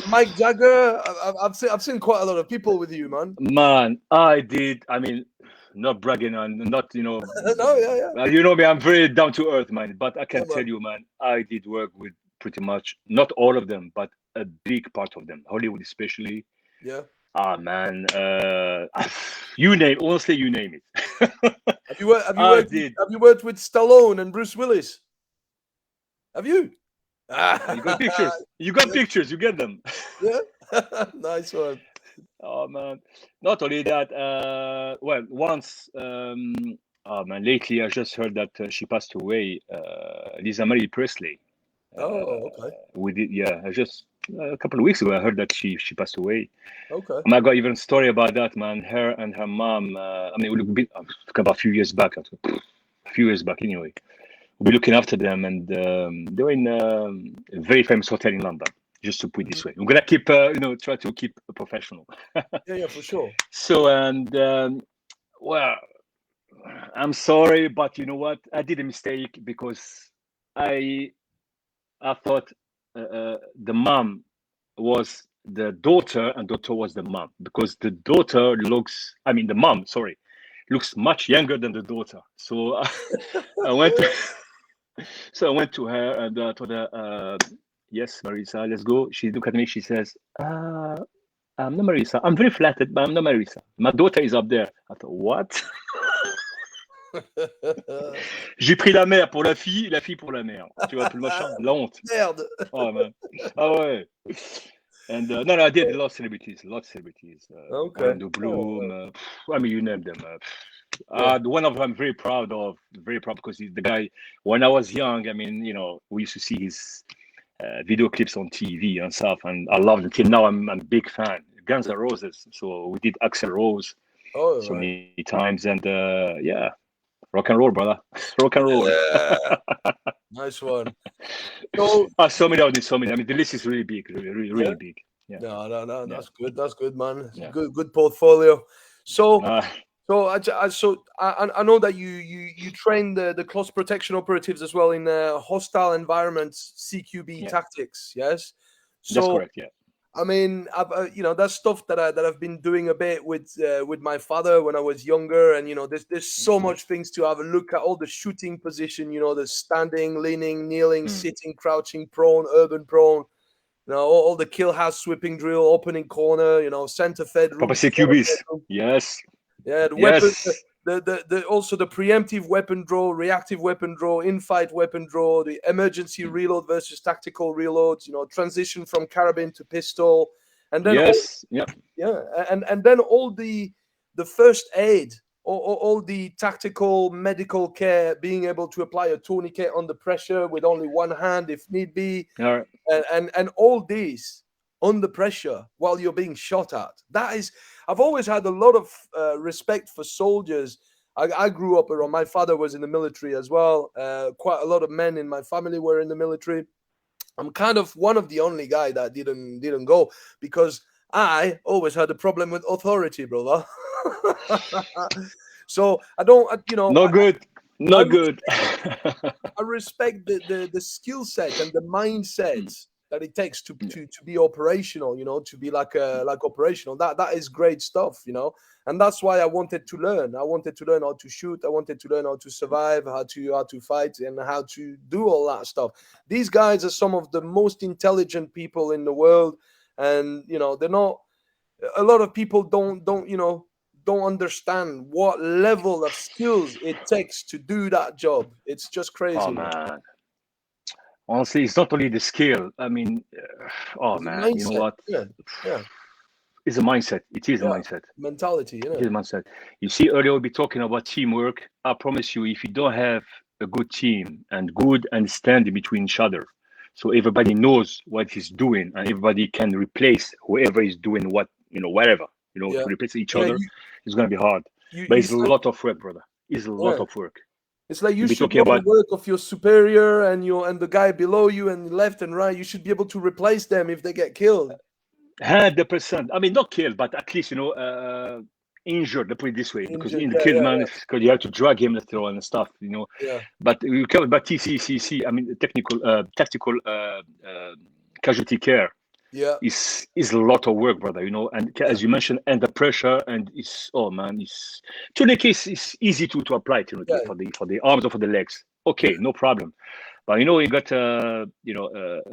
Mike Jagger. I've seen quite a lot of people with you, man. Man, I did. I mean, not bragging and not, No, yeah. You know me, I'm very down to earth, man. But I can tell you, man, I did work with pretty much not all of them, but a big part of them. Hollywood, especially. Yeah. Ah, man. You name. Honestly, you name it. Have you worked with Stallone and Bruce Willis? Have you? You got pictures. You got pictures. You get them. Yeah. Nice one. Oh man. Not only that. Well, once. Oh man. Lately, I just heard that she passed away. Lisa Marie Presley. Oh, okay. We did. Yeah. I just a couple of weeks ago, I heard that she passed away. Okay. And I got even a story about that, man. Her and her mom. I mean, I'm talking about a few years back. Anyway. We'll be looking after them, and they were in a very famous hotel in London. Just to put it this way, we're gonna keep, try to keep professional. Yeah, for sure. So, and well, I'm sorry, but you know what? I did a mistake because I thought the mom was the daughter and daughter was the mom, because the daughter looks, the mom, sorry, looks much younger than the daughter. So I went to her and told her, yes, Marisa, let's go. She looked at me, she says, I'm not Marisa. I'm very flattered, but I'm not Marisa. My daughter is up there. I thought, what? J'ai pris la mère pour la fille pour la mère. Tu vois, tout le machin, la honte. Merde. Oh, man. Ah ouais. And no, I did a lot of celebrities. Okay. Orlando Bloom. You name them. One of them I'm very proud of, because he's the guy. When I was young, we used to see his video clips on TV and stuff, and I loved it. Till now, I'm a big fan. Guns N' Roses. So we did Axl Rose many times, and yeah, rock and roll, brother. Rock and roll. Yeah. Nice one. So many. The list is really big, really big. Yeah. No. That's good. That's good, man. Yeah. Good portfolio. So I know that you train the close protection operatives as well in hostile environments, CQB tactics. Yes. So, that's correct. Yeah. That's stuff that I've been doing a bit with my father when I was younger, and there's so much things to have a look at. All the shooting position, the standing, leaning, kneeling, sitting, crouching, prone, urban prone. All the kill house sweeping drill, opening corner, center fed room. Proper CQBs. Yes. Yeah, the weapons, the also the preemptive weapon draw, reactive weapon draw, in-fight weapon draw, the emergency reload versus tactical reloads, transition from carabine to pistol, and then and then all the first aid, all the tactical medical care, being able to apply a tourniquet under pressure with only one hand if need be, and all these under pressure while you're being shot at. I've always had a lot of respect for soldiers. I grew up around, my father was in the military as well. Quite a lot of men in my family were in the military. I'm kind of one of the only guy that didn't go, because I always had a problem with authority, brother. So I don't, No good. I respect the skill set and the mindset that it takes to be operational, to be like operational. That is great stuff, and that's why I wanted to learn. I wanted to learn how to shoot. I wanted to learn how to survive, how to fight, and how to do all that stuff. These guys are some of the most intelligent people in the world, and they're not. A lot of people don't understand what level of skills it takes to do that job. It's just crazy, Oh man. man, honestly, it's not only the skill. I mean, oh It's a man, you know mindset. what? Yeah, It's a mindset. It is a yeah. mindset. Mentality, It is a mindset. You see, earlier we'll be talking about teamwork. I promise you, if you don't have a good team and good understanding between each other, so everybody knows what he's doing and everybody can replace whoever is doing what, whatever, Yeah, to replace each yeah. other, it's going to be hard. But it's a It's like, lot of work, brother. It's a lot yeah. of work. It's like you You'll be should talking know the about work of your superior and the guy below you and left and right. You should be able to replace them if they get killed. 100%. I mean, not killed, but at least, injured, let's put it this way, because Injured. in the Yeah, killed yeah, man, because you have to drag him later on and stuff. yeah, But you can, but TCCC, I mean, tactical casualty care yeah, is a lot of work, brother. And yeah, as you mentioned, under pressure, and it's oh man, it's to the case it's easy to apply it, yeah, for the arms or for the legs. yeah. Okay, no problem. But you got a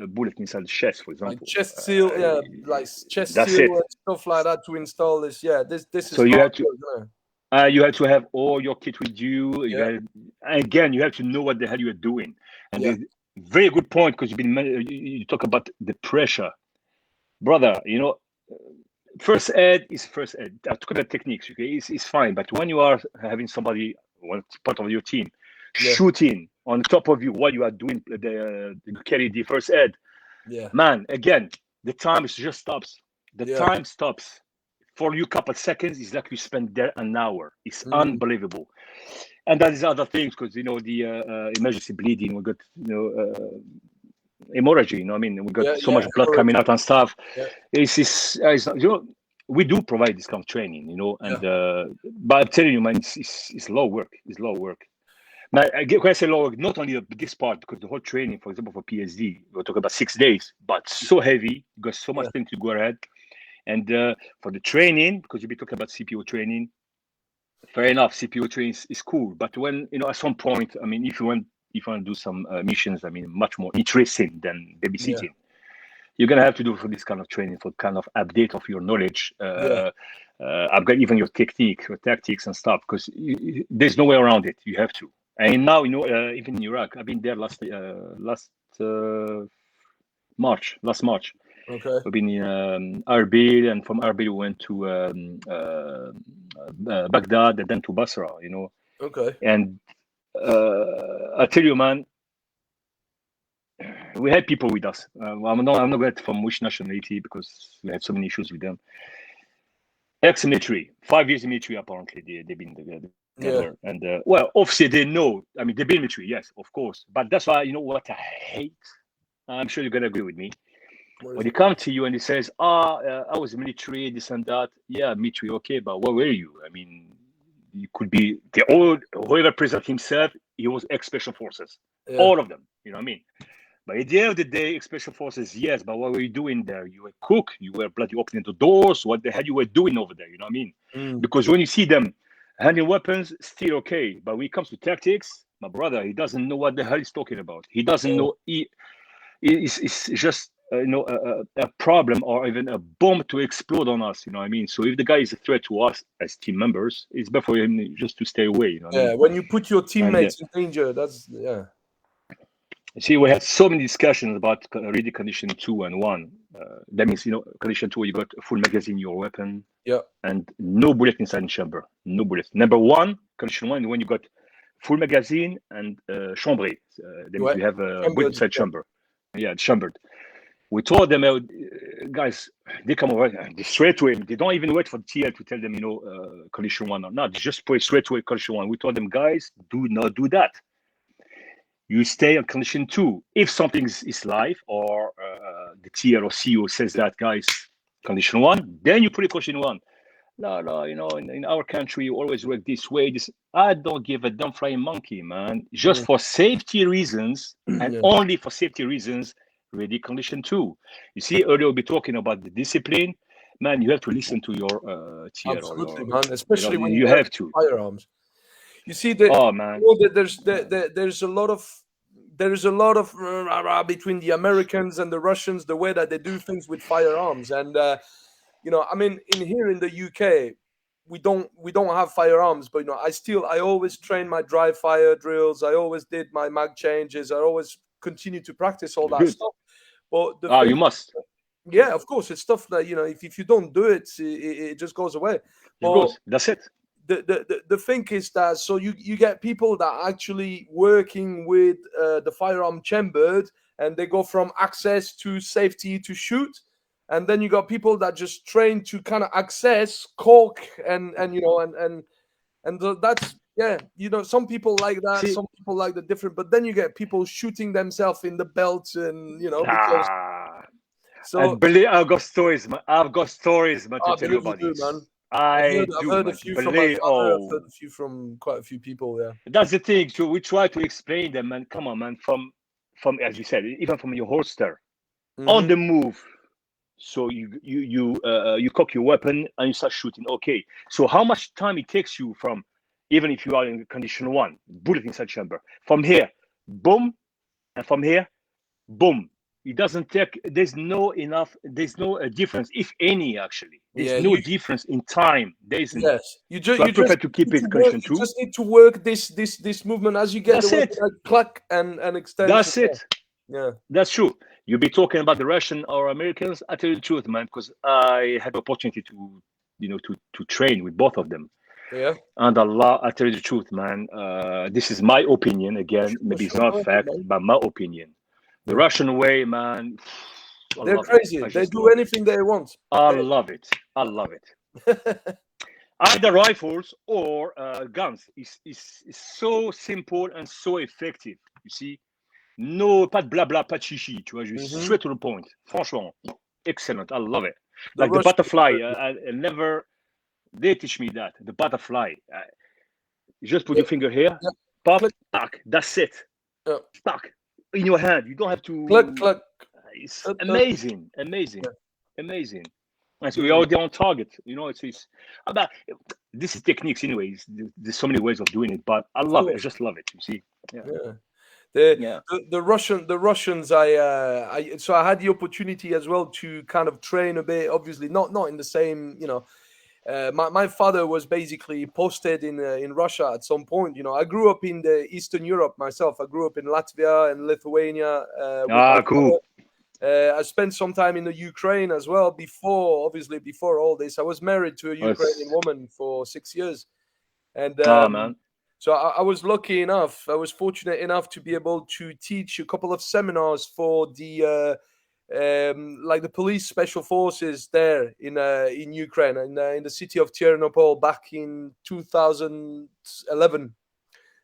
bullet inside the chest, for Like example. chest seal, yeah, like chest That's seal it. and stuff like that to install this. Yeah, this is So you hard have to work. you have to have all your kit with you. Yeah, Again, you have to know what the hell you are doing. And yeah, the very good point, because you talk about the pressure, brother. First aid is first aid. I talk about techniques. Okay, it's fine. But when you are having somebody, one part of your team, yeah, shooting on top of you while you are doing you carry the first aid, yeah, man. Again, the time just stops. The yeah. time stops for you. Couple seconds is like you spend there an hour. It's Mm, unbelievable. And that is other things, because the emergency bleeding. We got hemorrhage. I mean, we got yeah, so yeah. much blood coming out and stuff. Yeah, It's we do provide this kind of training, yeah, and but I'm telling you, man, it's low work. It's low work. Now, when I say low work, not only this part, because the whole training, for example, for PSD, we're talking about 6 days, but so heavy, you got so much yeah, things to go ahead. And for the training, because you'll be talking about CPO training, fair enough, CPO training is cool. But when, at some point, I mean, if you want to do some missions, I mean, much more interesting than yeah, babysitting, you're gonna have to do for this kind of training, for kind of update of your knowledge, yeah, upgrade even your technique, your tactics and stuff, because there's no way around it. You have to. And now, even in Iraq, I've been there last March. okay, We've been in Erbil, and from Erbil we went to Baghdad, and then to Basra. okay. And I tell you, man, we had people with us. I'm not going to from which nationality, because we had so many issues with them. Ex-military, 5 years in military apparently. They've been together. Yeah, And well, obviously they know. I mean, they've been military, yes, of course. But that's why, what I hate. I'm sure you're gonna agree with me. what When is they it? come to you and he says, I was military, this and that. Yeah, military, okay, but what were you? I mean, you could be whoever present himself, he was ex-special forces. Yeah, All of them, you know what I mean? But at the end of the day, special forces, yes, but what were you doing there? You were cook, you were bloody opening the doors. What the hell you were doing over there? You know what I mean? mm, Because when you see them handling weapons, still okay. But when it comes to tactics, my brother, he doesn't know what the hell he's talking about. He doesn't yeah, know. It's just a problem, or even a bomb to explode on us. You know what I mean? So if the guy is a threat to us as team members, it's better for him just to stay away. You know what I yeah. mean? When you put your And teammates in danger, that's yeah, see, we had so many discussions about really condition 2 and 1. That means, condition 2, you got a full magazine in your weapon yeah, and no bullet inside the chamber. No bullet. Number 1, condition 1, when you got full magazine and chambré. That means right. you have a bullet Chambered, inside yeah, chamber. Yeah, chambered. We told them, guys, they come over straight to him. They don't even wait for the TL to tell them, condition 1 or not. They just put it straight to condition 1. We told them, guys, do not do that. You stay on condition 2. If something is live, or the TL or CEO says that, guys, condition 1, then you put it condition 1. No, in our country, you always work this way. I don't give a damn flying monkey, man. Just mm, for safety reasons, and yeah, only for safety reasons, ready condition too. You see, earlier we'll be talking about the discipline. Man, you have to listen to your tier or Absolutely, your, man. Especially when you you have have to. firearms. You see that, Oh man, there's a lot of between the Americans and the Russians, the way that they do things with firearms. And I mean, in here in the UK, we don't have firearms, but I always train my dry fire drills. I always did my mag changes. I always continue to practice all that good. stuff. But the Ah, thing, you must. yeah, of course, it's stuff that if you don't do it, it just goes away. It But goes. That's it. the thing is that, so you get people that are actually working with the firearm chambered, and they go from access to safety to shoot, and then you got people that just train to kind of access cork and that's, yeah, some people like that, See, some people like the different, but then you get people shooting themselves in the belt, and because ah, I so. believe I've got stories. I've got stories, man, to I tell you believe you about do, man. this. I I've do, heard a man. few from my Believe. father. I've Oh, heard a few from quite a few people. Yeah. that's the thing. So we try to explain them, man. Come on, man. From as you said, even from your holster, on Hmm. the move. So you cock your weapon and you start shooting. Okay. So how much time it takes you from, even if you are in condition one, bullet inside chamber, from here, boom, and from here, boom. It doesn't take. There's no difference, if any. Actually, there's Yeah. no difference in time. There isn't. Yes. So I You prefer just to keep need to it work. condition You two. just need to work this movement as you get the That's weapon, it. like clack and extension. That's it. Yeah. That's true. You'll be talking about the Russian or Americans. I tell you the truth, man, because I had the opportunity to, to train with both of them. Yeah. And Allah, I tell you the truth, man. This is my opinion. Again, Sure. maybe it's Sure. not Go ahead, fact, man. but my opinion. The Yeah. Russian way, man. I They're love it. crazy. I They just do love it. anything they want. I love it. I love it. Either rifles or guns is so simple and so effective. You see, no, pas de blabla, pas de chichi. Tu vois, just Hmm. straight to the point. Franchement, excellent. I love it. The Like the Russians. butterfly. I never. They teach me that the butterfly. Just put Yeah. your finger here, Yeah. pop, Click. tack. That's it. Yeah. Tack in your hand. You don't have Click. to. Click. It's amazing, amazing, Yeah. amazing. And so we Mm. are there on target. It's about this is techniques anyways. There's so many ways of doing it, but I Of love it. I course. just love it. You see? Yeah. Yeah. The, Yeah. the Russians, so I had the opportunity as well to kind of train a bit. Obviously, not in the same, my father was basically posted in Russia at some point. I grew up in the Eastern Europe myself. I grew up in Latvia and Lithuania with my Ah, cool. father. I spent some time in the Ukraine as well before all this. I was married to a Ukrainian That's, woman for 6 years, and man. so I was lucky enough. I was fortunate enough to be able to teach a couple of seminars for the like the police special forces there in Ukraine, in the city of Ternopil back in 2011.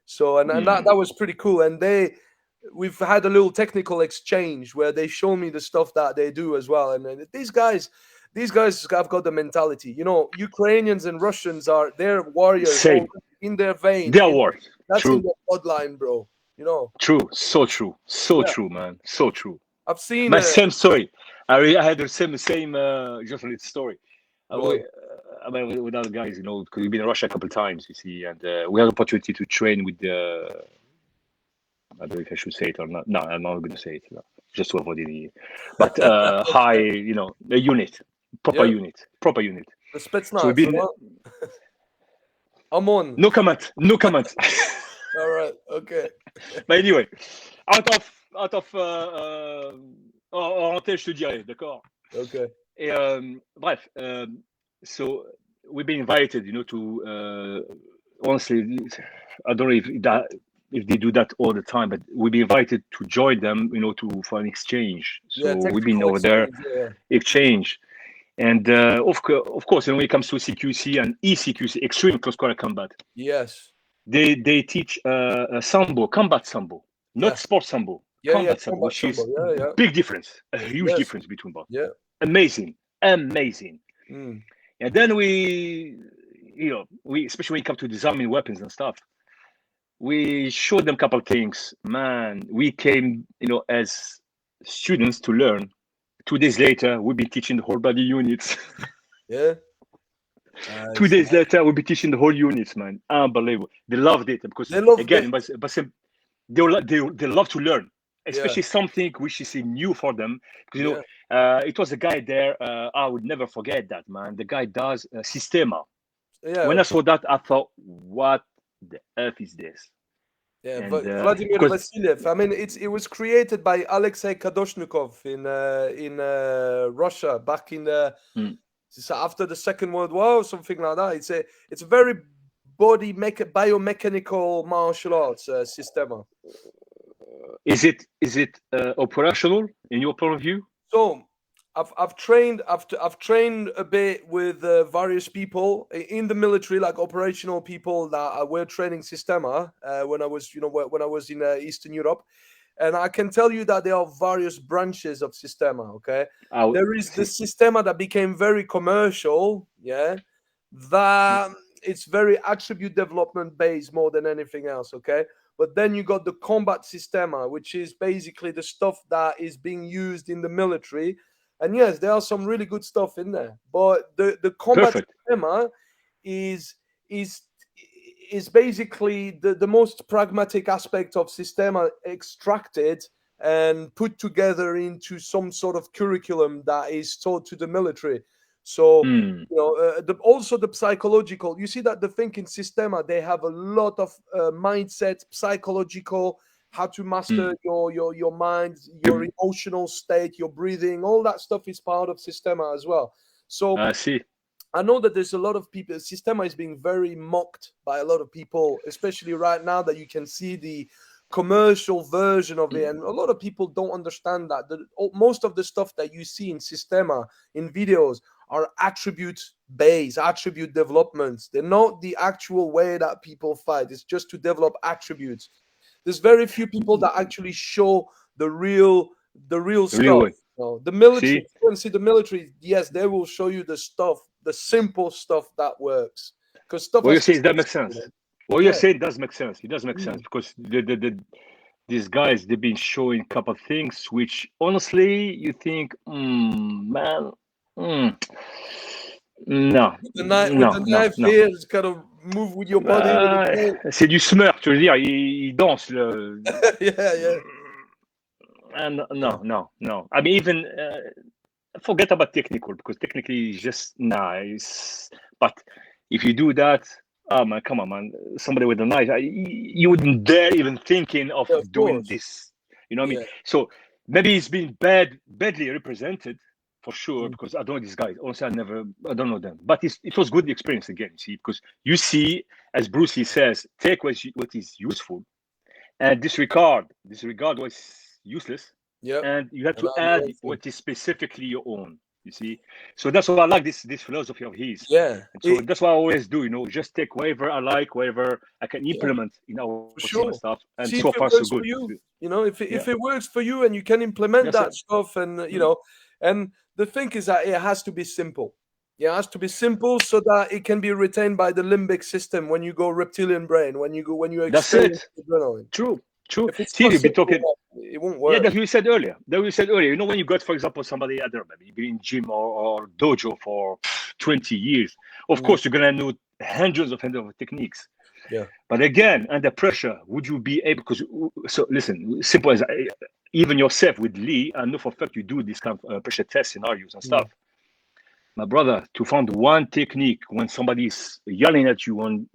So and that was pretty cool. And we've had a little technical exchange where they show me the stuff that they do as well. And these guys have got the mentality. Ukrainians and Russians they're warriors all Same. in their vein. Their word. That's in True. their bloodline, bro. True. So true. So Yeah. true, man. So true. I've seen My same story. I had the same just a little story. go on. I mean, with other guys, because we've been in Russia a couple of times, you see, and we had the opportunity to train with the. I don't know if I should say it or not. No, I'm not going to say it. No, just to avoid any. But high, a unit, Yeah, proper unit. the So we've Spetsnaz. been. I'm on. No comment. No comment. All right. Okay. But anyway, out of en tête, je te dirais, d'accord. Okay. Et bref, so we've been invited, to honestly, I don't know if they do that all the time, but we've been invited to join them, for an exchange. So Yeah, we've been technical over there, exchange. exchange, and of course, when it comes to CQC and ECQC, extreme close quarter combat, Yes. they teach sambo, combat sambo, not Yeah. sport sambo, Yeah. combat sambo, Combat which is symbol. Yeah. big difference, a huge Yes. difference between both. Yeah. Amazing. Mm. And then we especially when it comes to disarming weapons and stuff, we showed them a couple of things. Man, we came, as students to learn. 2 days later, we'll be teaching the whole body units. Yeah. 2 days later, we'll be teaching the whole units, man. Unbelievable. They loved it because, They love again, it. but they love to learn, especially Yeah. something which is new for them. Because, you know, it was a guy there, I would never forget that, man. The guy does Sistema. Yeah. When I saw that, I thought, what the F is this? Yeah, And Vladimir because Vasiliev. I mean, it was created by Alexei Kadoshnikov in Russia back in the Mm. after the Second World War or something like that. It's a very biomechanical martial arts system. Is it operational in your point of view? So I've trained a bit with various people in the military, like operational people that were training Sistema when I was in Eastern Europe, and I can tell you that there are various branches of Sistema. Okay, there is the Sistema that became very commercial. Yeah, that it's very attribute development based more than anything else. Okay. But then you got the combat Sistema, which is basically the stuff that is being used in the military. And yes, there are some really good stuff in there. But the combat Sistema is basically the most pragmatic aspect of Sistema extracted and put together into some sort of curriculum that is taught to the military. So you know, also the psychological. You see that the thinking Sistema, they have a lot of mindset, psychological, how to master your mind, your emotional state, your breathing. All that stuff is part of Sistema as well. So I see. I know that there's a lot of people. Sistema is being very mocked by a lot of people, especially right now that you can see the commercial version of it, and a lot of people don't understand that most of the stuff that you see in Sistema in videos are attribute based, attribute developments. They're not the actual way that people fight. It's just to develop attributes. There's very few people that actually show the real stuff. The military, you can see the military, yes, they will show you the stuff, the simple stuff that works. Because stuff what you're saying that makes sense. What you're saying does make sense. It does make sense because these guys, they've been showing a couple of things which honestly you think, man, no. With the knife here, just kind of move with your body. C'est du smurf, tu veux dire, il danse. Yeah. And no. I mean, even forget about technical, because technically it's just nice. But if you do that, oh man, come on, man! Somebody with a knife, you wouldn't dare even thinking of doing this. You know what I mean? So maybe it's been badly represented for sure, because I don't know these guys. Honestly, I don't know them. But it was good experience again, see, because you see, as Bruce Lee says, take what is useful, and disregard what's useless. And you have to add what is specifically your own. You see, so that's why I like this philosophy of his. Yeah. And so that's what I always do. You know, just take whatever I like, whatever I can implement in our stuff. And see so if it far, works so good. For you. You know, if it works for you and you can implement that stuff, and you know, and the thing is that it has to be simple. It has to be simple so that it can be retained by the limbic system when you go reptilian brain, when you experience adrenaline. True. If it's See, you've been talking. It won't work. Yeah, that we said earlier. You know, when you got, for example, somebody, I don't know, maybe you've been in gym or dojo for 20 years, of course, you're gonna know hundreds of techniques. Yeah. But again, under pressure, would you be able? Because so listen, simple as even yourself with Lee, I know for a fact you do this kind of pressure test scenarios and stuff. My brother, to find one technique when somebody's yelling at you on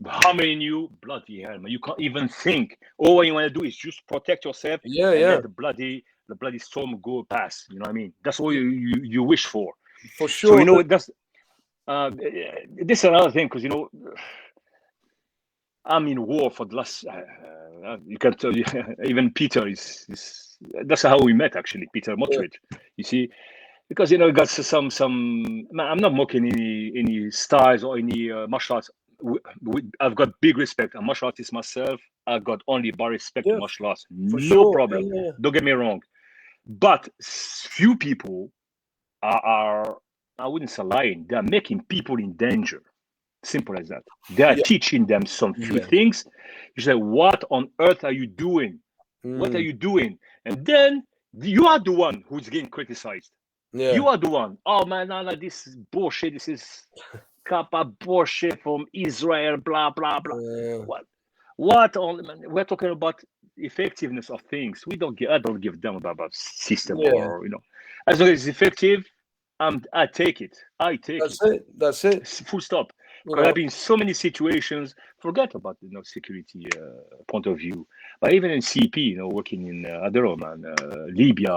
hammering you, bloody hell, man! You can't even think. All what you want to do is just protect yourself. Let the bloody storm go past. You know what I mean? That's all you wish for. For sure. So you know that's this is another thing, because you know I'm in war for the last. You can tell even Peter is. That's how we met, actually, Peter Mottridge. You see. Because you know, got some. I'm not mocking any styles or any martial arts. I've got big respect. I'm a martial artist myself. I've got only bar respect for martial arts. No problem. Don't get me wrong. But few people are I wouldn't say lying. They are making people in danger. Simple as that. They are teaching them some few things. You say, what on earth are you doing? What are you doing? And then You are the one who's getting criticized. Yeah. You are the one. Oh man, no, this is bullshit. This is kappa bullshit from Israel. Blah blah blah. Yeah. What? Man, we're talking about effectiveness of things. I don't give them about system Yeah. or as long as it's effective. I take it. That's it. That's it. Full stop. You Because know. I've been in so many situations. Forget about security point of view, but even in CP, working in I don't know, man, Libya,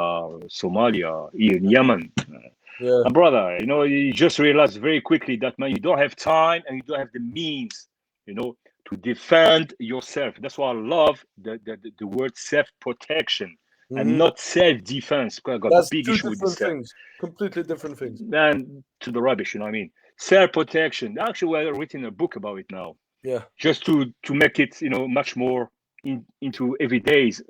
Somalia, even Yemen. Yeah. My brother, you just realize very quickly that man, you don't have time and you don't have the means, to defend yourself. That's why I love the word self-protection and not self-defense. Because I got a That's big two issue with this different things. Completely different things. man to the rubbish. You know what I mean? Self-protection. Actually, we're writing a book about it now, Yeah. just to make it much more into everyday's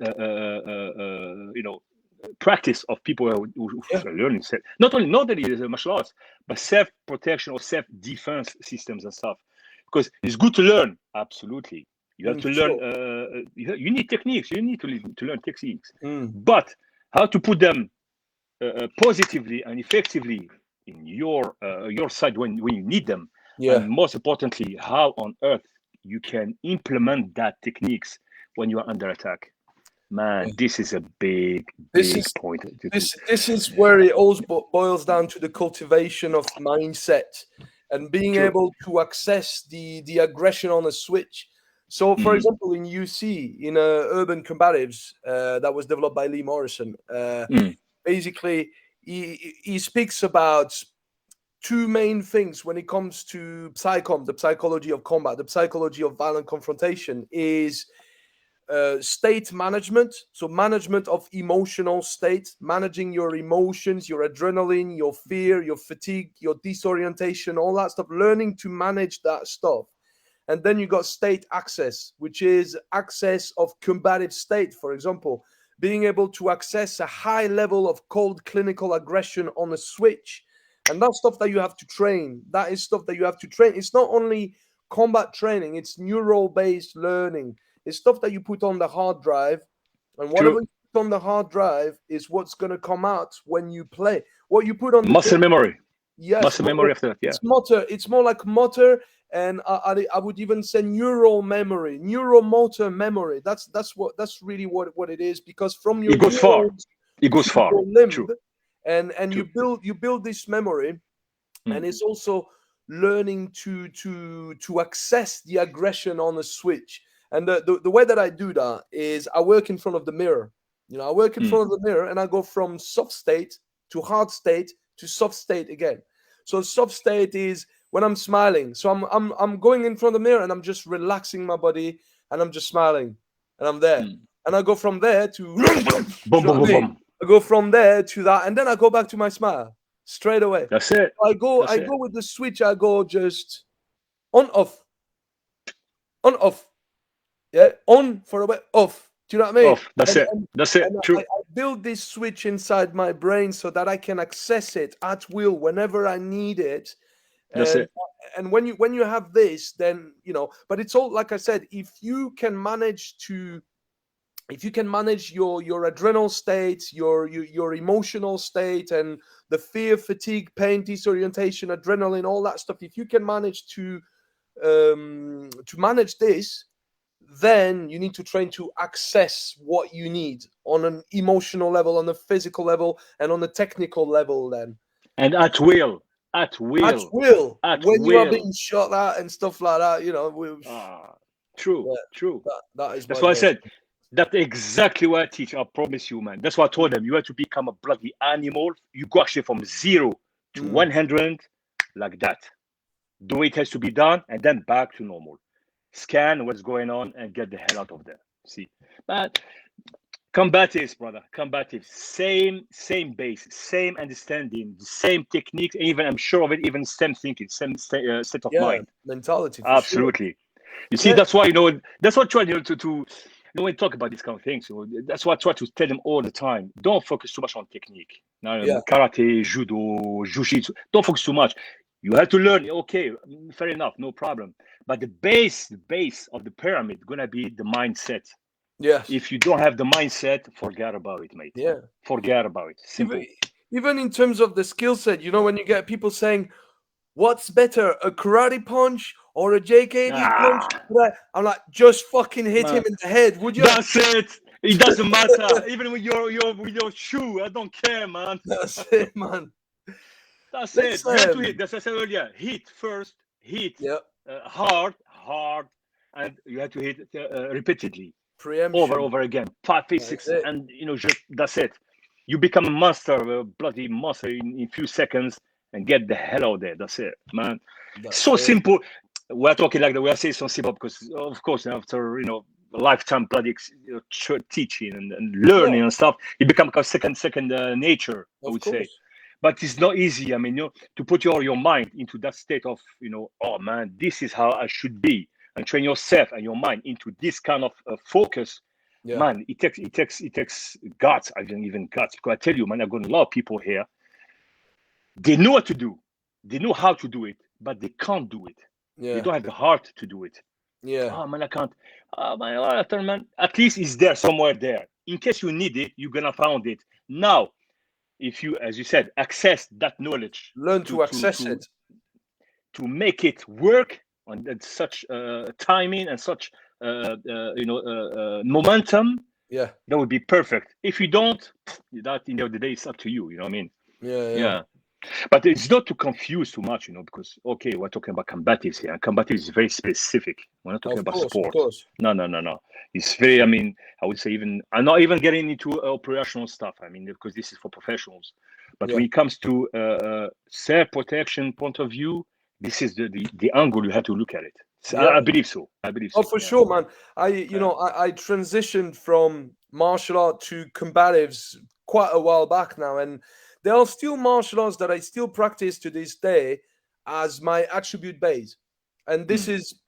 practice of people who are learning not only is martial arts, but self-protection or self-defense systems and stuff. Because it's good to learn, absolutely. You have to learn. Sure. You need techniques. You need to learn techniques, Mm. but how to put them positively and effectively in your side when you need them, Yeah. and most importantly, how on earth you can implement that techniques when you are under attack. Man, this is a big point. This is where it all boils down to the cultivation of mindset and being True. able to access the aggression on a switch. So, for example, in UC, in Urban Combatives, that was developed by Lee Morrison, basically, he speaks about two main things when it comes to psychom, the psychology of combat, the psychology of violent confrontation is state management. So management of emotional state, managing your emotions, your adrenaline, your fear, your fatigue, your disorientation, all that stuff, learning to manage that stuff. And then you got state access, which is access of combative state. For example, being able to access a high level of cold clinical aggression on a switch. And that's stuff that you have to train. That is stuff that you have to train. It's not only combat training, it's neural based learning. It's stuff that you put on the hard drive. And whatever you put on the hard drive is what's going to come out when you play. What you put on the muscle memory. Yes, muscle memory after that. Yeah, it's motor. It's more like motor, and I would even say neural memory, neuromotor memory. That's really what it is, because from your it goes far. neurons It goes to far. your limb, True. and True. you build this memory, and it's also learning to access the aggression on a switch. And the way that I do that is I work in front of the mirror. I work in front of the mirror, and I go from soft state to hard state to soft state again. So soft state is when I'm smiling. So I'm going in front of the mirror and I'm just relaxing my body and I'm just smiling and I'm there. And I go from there to I go from there to that, and then I go back to my smile straight away. That's it. I go with the switch. I go just on off, yeah, on for a bit, off. Do you know what I mean? Off. That's it. That's it. True. I build this switch inside my brain so that I can access it at will whenever I need it. That's it. And when you have this, then but it's all, like I said, if you can manage your adrenal state, your emotional state, and the fear, fatigue, pain, disorientation, adrenaline, all that stuff, if you can manage to manage this, then you need to train to access what you need on an emotional level, on a physical level, and on a technical level. Then and at will. You are being shot at and stuff like that, True. Yeah, True. That's why I said that's exactly what I teach. I promise you, man. That's why I told them you have to become a bloody animal. You go actually from 0 to 100 like that. The way it has to be done, and then back to normal. Scan what's going on and get the hell out of there. See, but combatives, brother, combatives, same base, same understanding, same techniques, even I'm sure of it, even same thinking, same state of mind, mentality. Absolutely. Sure. You see, that's why that's what I try to when we talk about these kind of things. That's what I try to tell them all the time. Don't focus too much on technique. Karate, judo, jiu-jitsu. Don't focus too much. You have to learn. Okay, fair enough, no problem. But the base of the pyramid gonna be the mindset. Yes. If you don't have the mindset, forget about it, mate. Yeah. Forget about it. Simple. Even in terms of the skill set, you know, when you get people saying, "What's better, a karate punch or a JKD punch?" Ah, I'm like, just fucking hit him man. in the head, would you? That's it. It doesn't matter. Even with your shoe, I don't care, man. That's it, man. That's it. Let's You have to hit. That's what I said earlier. Hit first. Hit yeah, hard, and you have to hit repeatedly, preemption. over again, 5, 6, That's 6, it. and just that's it. You become a monster, a bloody monster in few seconds, and get the hell out there. That's it, man. That's So it. simple. We're talking like that. We are saying so simple because, of course, after a lifetime bloody teaching and learning and stuff, it becomes a second nature, I Of would say. course. But it's not easy. I mean, to put your mind into that state of, oh man, this is how I should be, and train yourself and your mind into this kind of focus. Yeah. Man, it takes guts. I don't even guts, because I tell you, man, I've got a lot of people here. They know what to do, they know how to do it, but they can't do it. They Yeah. don't have the heart to do it. Yeah. Oh man, I can't. Oh man, at least it's there somewhere there. In case you need it, you're gonna find it. Now, if you, as you said, access that knowledge Learn to access it. to make it work on such timing and such momentum, Yeah. that would be perfect. If you don't, that in the end of the day, it's up to you. You know what I mean? Yeah. But it's not to confuse too much, because we're talking about combatives here, and combatives is very specific. We're not talking about sport. Of course. No. It's very, I would say, even I'm not even getting into operational stuff. I mean, because this is for professionals. But when it comes to self-protection point of view, this is the angle you have to look at it. So I believe so. Oh, for sure, man. I transitioned from martial art to combatives quite a while back now, and there are still martial arts that I still practice to this day as my attribute base, and this is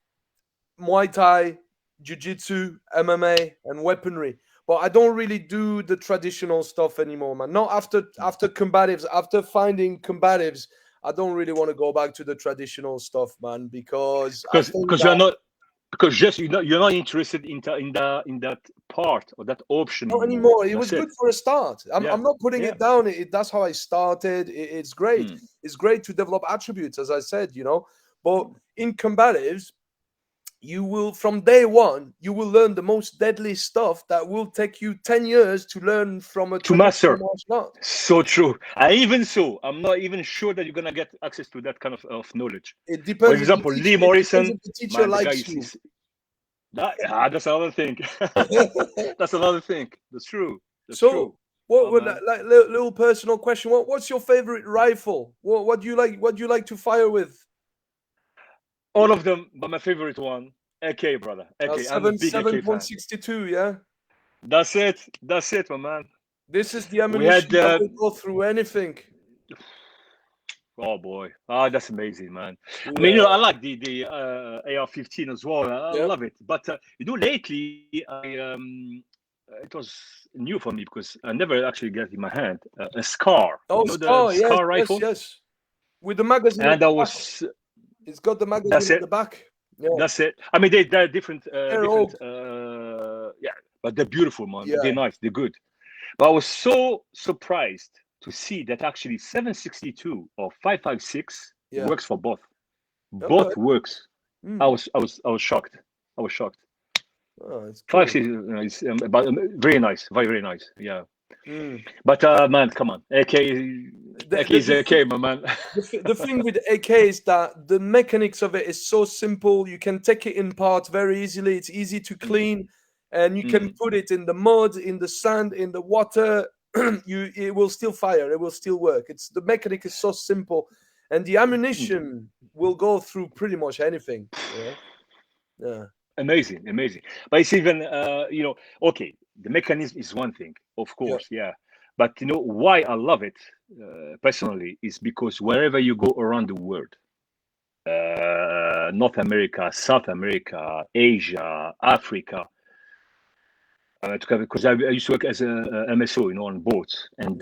Muay Thai, Jiu-Jitsu, MMA, and weaponry. But I don't really do the traditional stuff anymore, man. Not after combatives. After finding combatives, I don't really want to go back to the traditional stuff, man, because I think because you're not, because just you're not interested in that part or that option not anymore. anymore. It was good for a start. I'm not putting it down. That's how I started. It's great. It's great to develop attributes, as I said, But in combatives, you will, from day one, you will learn the most deadly stuff that will take you 10 years to learn from a to master. martial art. So true. I'm not even sure that you're gonna get access to that kind of knowledge. It depends. For example, Lee Morrison, if the teacher likes you. That's another thing. That's another thing. That's true. That's so, true. what would like little personal question? What's your favorite rifle? What do you like? What do you like to fire with? All of them, but my favorite one, AK, brother. AK. I'm a big AK fan. 7.62, yeah. That's it, my man. This is the ammunition that will go through anything. Oh boy, that's amazing, man. Yeah. I mean, I like the AR-15 as well. I love it. But lately, it was new for me because I never actually got in my hand a SCAR. Oh, SCAR, the SCAR rifle? Yes. With the magazine. And that was. It's got the magazine at the back. Yeah. That's it. I mean, they're different. But they're beautiful, man. Yeah. They're nice. They're good. But I was so surprised to see that actually 7.62 or 5.56 works for both. Both works. I was shocked. I was shocked. Oh, it's cool. 5.6 is very nice. Very nice. Yeah. But man, come on, AK is AK, my man. The thing with AK is that the mechanics of it is so simple. You can take it in parts very easily. It's easy to clean, and you can put it in the mud, in the sand, in the water. It will still fire. It will still work. The mechanic is so simple, and the ammunition will go through pretty much anything. Yeah. Amazing. But it's even okay. The mechanism is one thing, of course, but why I love it personally is because wherever you go around the world, North America, South America, Asia, Africa, because I used to work as a MSO, on boats, and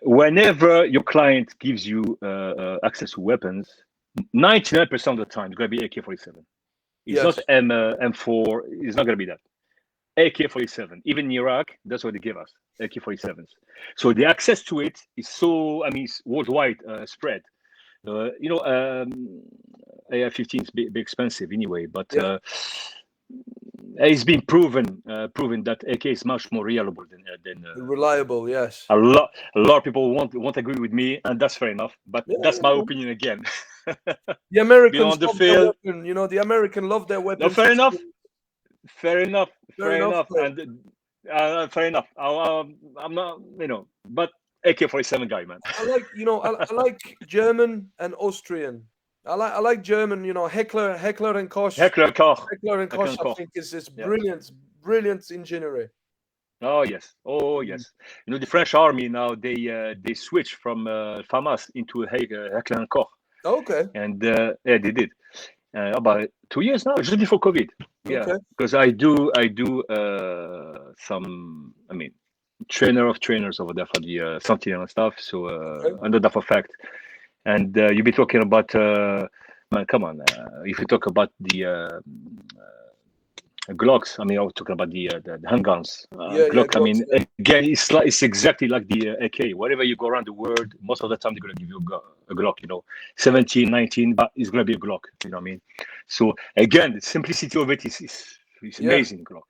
whenever your client gives you access to weapons, 99% of the time it's going to be AK-47. It's not M4. It's not going to be that. AK-47. Even in Iraq, that's what they give us, AK-47s. So the access to it is so, I mean, it's worldwide spread. AR-15 is big expensive anyway, but it's been proven that AK is much more reliable than reliable. Yes. a lot of people won't agree with me, and that's fair enough. But that's my opinion again. The Americans on the love field, their weapon. You know, the American love their no, weapons. fair enough. Fair enough. Mate. And fair enough. I'm not, but AK-47 guy, man. I like, I like German and Austrian. I like German. You know, Heckler and Koch. Heckler Koch. Heckler and Koch, I think is brilliant engineering. Oh yes, yes. You know, the French army now they switched from FAMAS into Heckler and Koch. Okay. And they did about 2 years now, just before COVID. Yeah, because I do some, I mean, trainer of trainers over there for the Sentinel and stuff. So I know that for a fact. And you'll be talking about, man, come on, if you talk about the Glocks, I mean, I was talking about the handguns. Glock, I mean, again, it's exactly like the AK. Wherever you go around the world, most of the time they're going to give you a Glock, 17, 19, but it's going to be a Glock, you know what I mean? So again, the simplicity of it is amazing, Glock.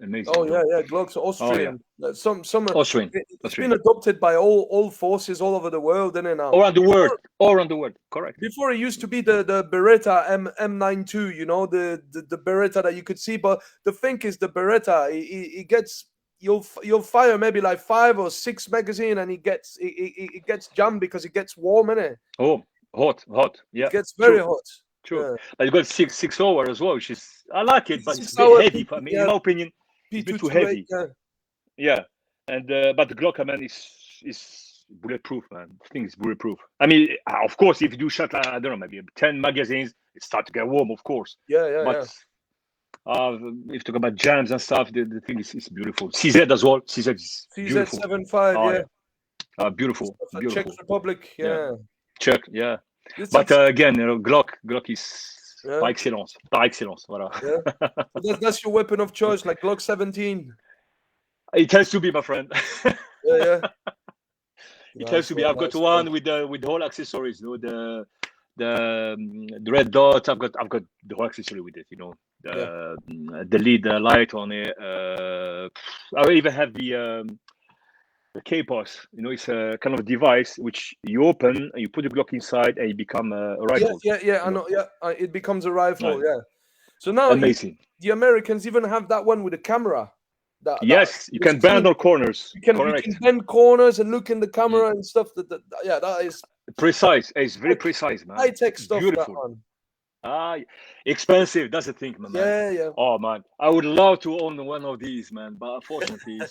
Amazing. Oh yeah, Glocks Austrian. Oh, yeah. Some Austrian. It's been adopted by all forces all over the world, isn't it now? All around the world, correct. Before it used to be the Beretta M92, the Beretta that you could see, but the thing is the Beretta, it gets you'll fire maybe like 5 or 6 magazine and it gets jammed because it gets warm, innit? Oh, hot, yeah. It gets very hot. True. Yeah. But you got 6 hour as well, which is, I like it, but it's a bit heavy. I mean, in my opinion, it's a bit too heavy. Yeah. And but the Glock, man, is bulletproof, man. The thing is bulletproof. I mean, of course, if you do shot, I don't know, maybe 10 magazines, it starts to get warm, of course. But if you talk about jams and stuff, the thing is beautiful. CZ as well. CZ is beautiful. CZ75, beautiful. Czech Republic, Czech, yeah. But again, Glock is par excellence. Voilà. Yeah. That's your weapon of choice, like Glock 17. It has to be, my friend. Yeah. It has to be. I've got one with whole accessories, the red dot. I've got the whole accessory with it, the lead light on it. I even have the K-Pos, it's a kind of a device which you open and you put the Glock inside and you become a rifle. Yeah, I know. Yeah, it becomes a rifle. Yeah. So now amazing. The Americans even have that one with a camera. Yes, you can bend on corners. You can bend corners and look in the camera and stuff. That is precise. It's very precise, man. High-tech stuff. Beautiful. Expensive. That's the thing, man. Yeah. Oh man, I would love to own one of these, man, but unfortunately.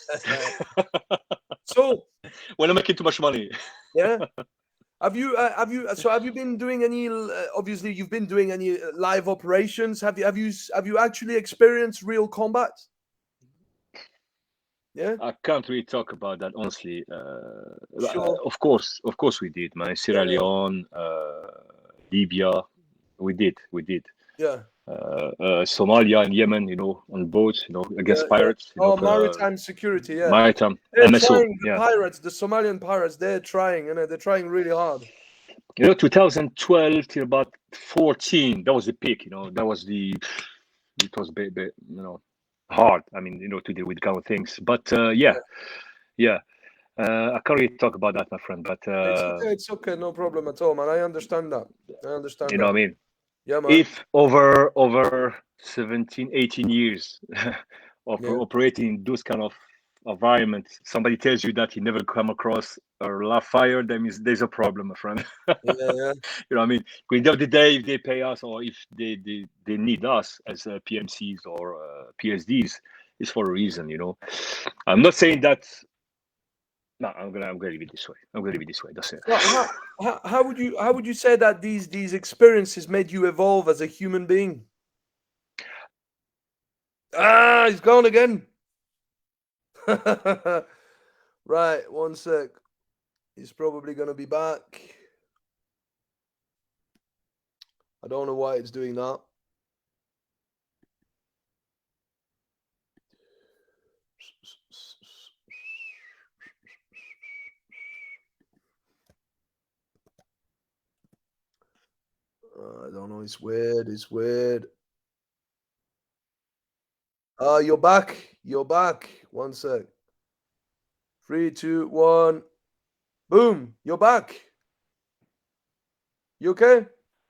So when I'm making too much money. Yeah. Have you been doing any? Obviously, you've been doing any live operations. Have you actually experienced real combat? Yeah. I can't really talk about that honestly. Sure. Of course we did, man. Sierra Leone, Libya, we did. Yeah. Somalia and Yemen, on boats, against pirates. Maritime security, yeah. Maritime. They're trying, the pirates, the Somalian pirates, they're trying, they're trying really hard. 2012 till about 14, that was the peak, it was a bit, hard. I mean, to deal with kind of things. But I can't really talk about that, my friend. But it's okay, no problem at all, man. I understand that. You know what I mean? Yeah, man. If over 17, 18 years of operating in those kind of environments, somebody tells you that you never come across a live fire, that means there's a problem, my friend. Yeah. You know what I mean? At the end of the day, if they pay us or if they need us as PMCs or PSDs, it's for a reason, I'm not saying that. No, I'm gonna leave it this way. That's it. Well, how would you say that these experiences made you evolve as a human being? He's gone again. Right, one sec. He's probably gonna be back. I don't know why it's doing that. I don't know. It's weird. It's weird. You're back. You're back. One sec. 3, 2, 1. Boom. You're back. You okay?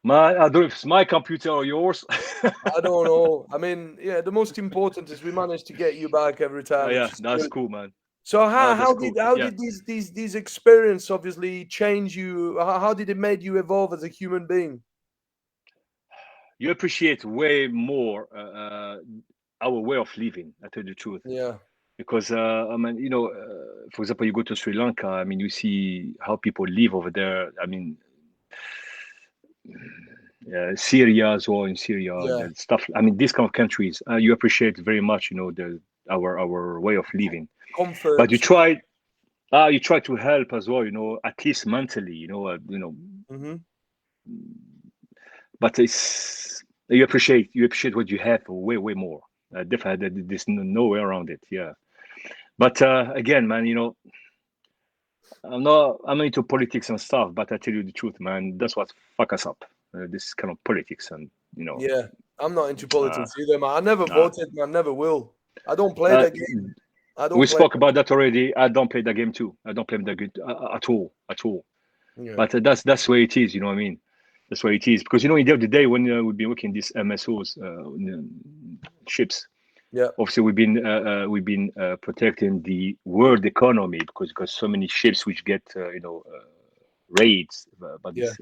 I don't know if it's my computer or yours. I don't know. I mean, yeah, the most important is we managed to get you back every time, which Yeah, is that's good. cool, man. So That's how cool. did how Yeah. did these experience obviously change you? How did it made you evolve as a human being? You appreciate way more our way of living, I tell you the truth. Yeah, Because, I mean, for example, you go to Sri Lanka, I mean, you see how people live over there. I mean, Syria as well, in Syria yeah, and stuff. I mean, these kind of countries, you appreciate very much, our way of living. But comfort. you try to help as well, at least mentally, Mm-hmm. but you appreciate what you have way way more. Definitely, there's no way around it. Yeah, but again, man, I'm into politics and stuff, but I tell you the truth, man, that's what fuck us up. This kind of politics, and Yeah, I'm not into uh, politics either, man. I never uh, voted, man. Never will. I don't play uh, that game. I we don't play. spoke about that already. I don't play that game too. I don't play that game at all, at all. Yeah, But that's where it is. You know what I mean? That's where it is because in the end of the day, when we've been working these MSOs, ships, yeah, obviously we've been protecting the world economy because so many ships which get raids by yeah, this.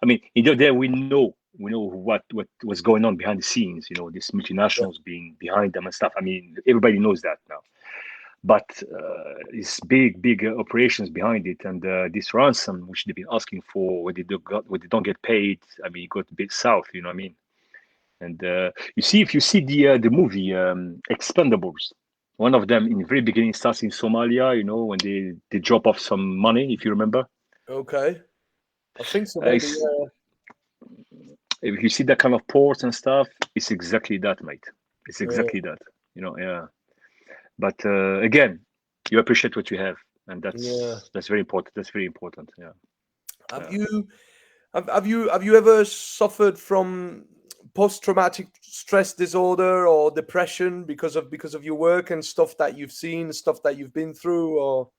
I mean, in the day we know what was going on behind the scenes. These yeah, multinationals being behind them and stuff. I mean, everybody knows that now. But it's big operations behind it, and this ransom which they've been asking for, when they don't get paid. I mean, it got a bit south. You know what I mean? And if you see the movie Expendables, one of them in the very beginning starts in Somalia. When they drop off some money, if you remember. okay. I think so, maybe. It's, if you see that kind of port and stuff, it's exactly that, mate. It's Yeah, exactly that. Yeah. But again, you appreciate what you have, and yeah. that's very important. That's very important. Yeah. Have Yeah. you have you ever suffered from post-traumatic stress disorder or depression because of your work and stuff that you've seen, stuff that you've been through, or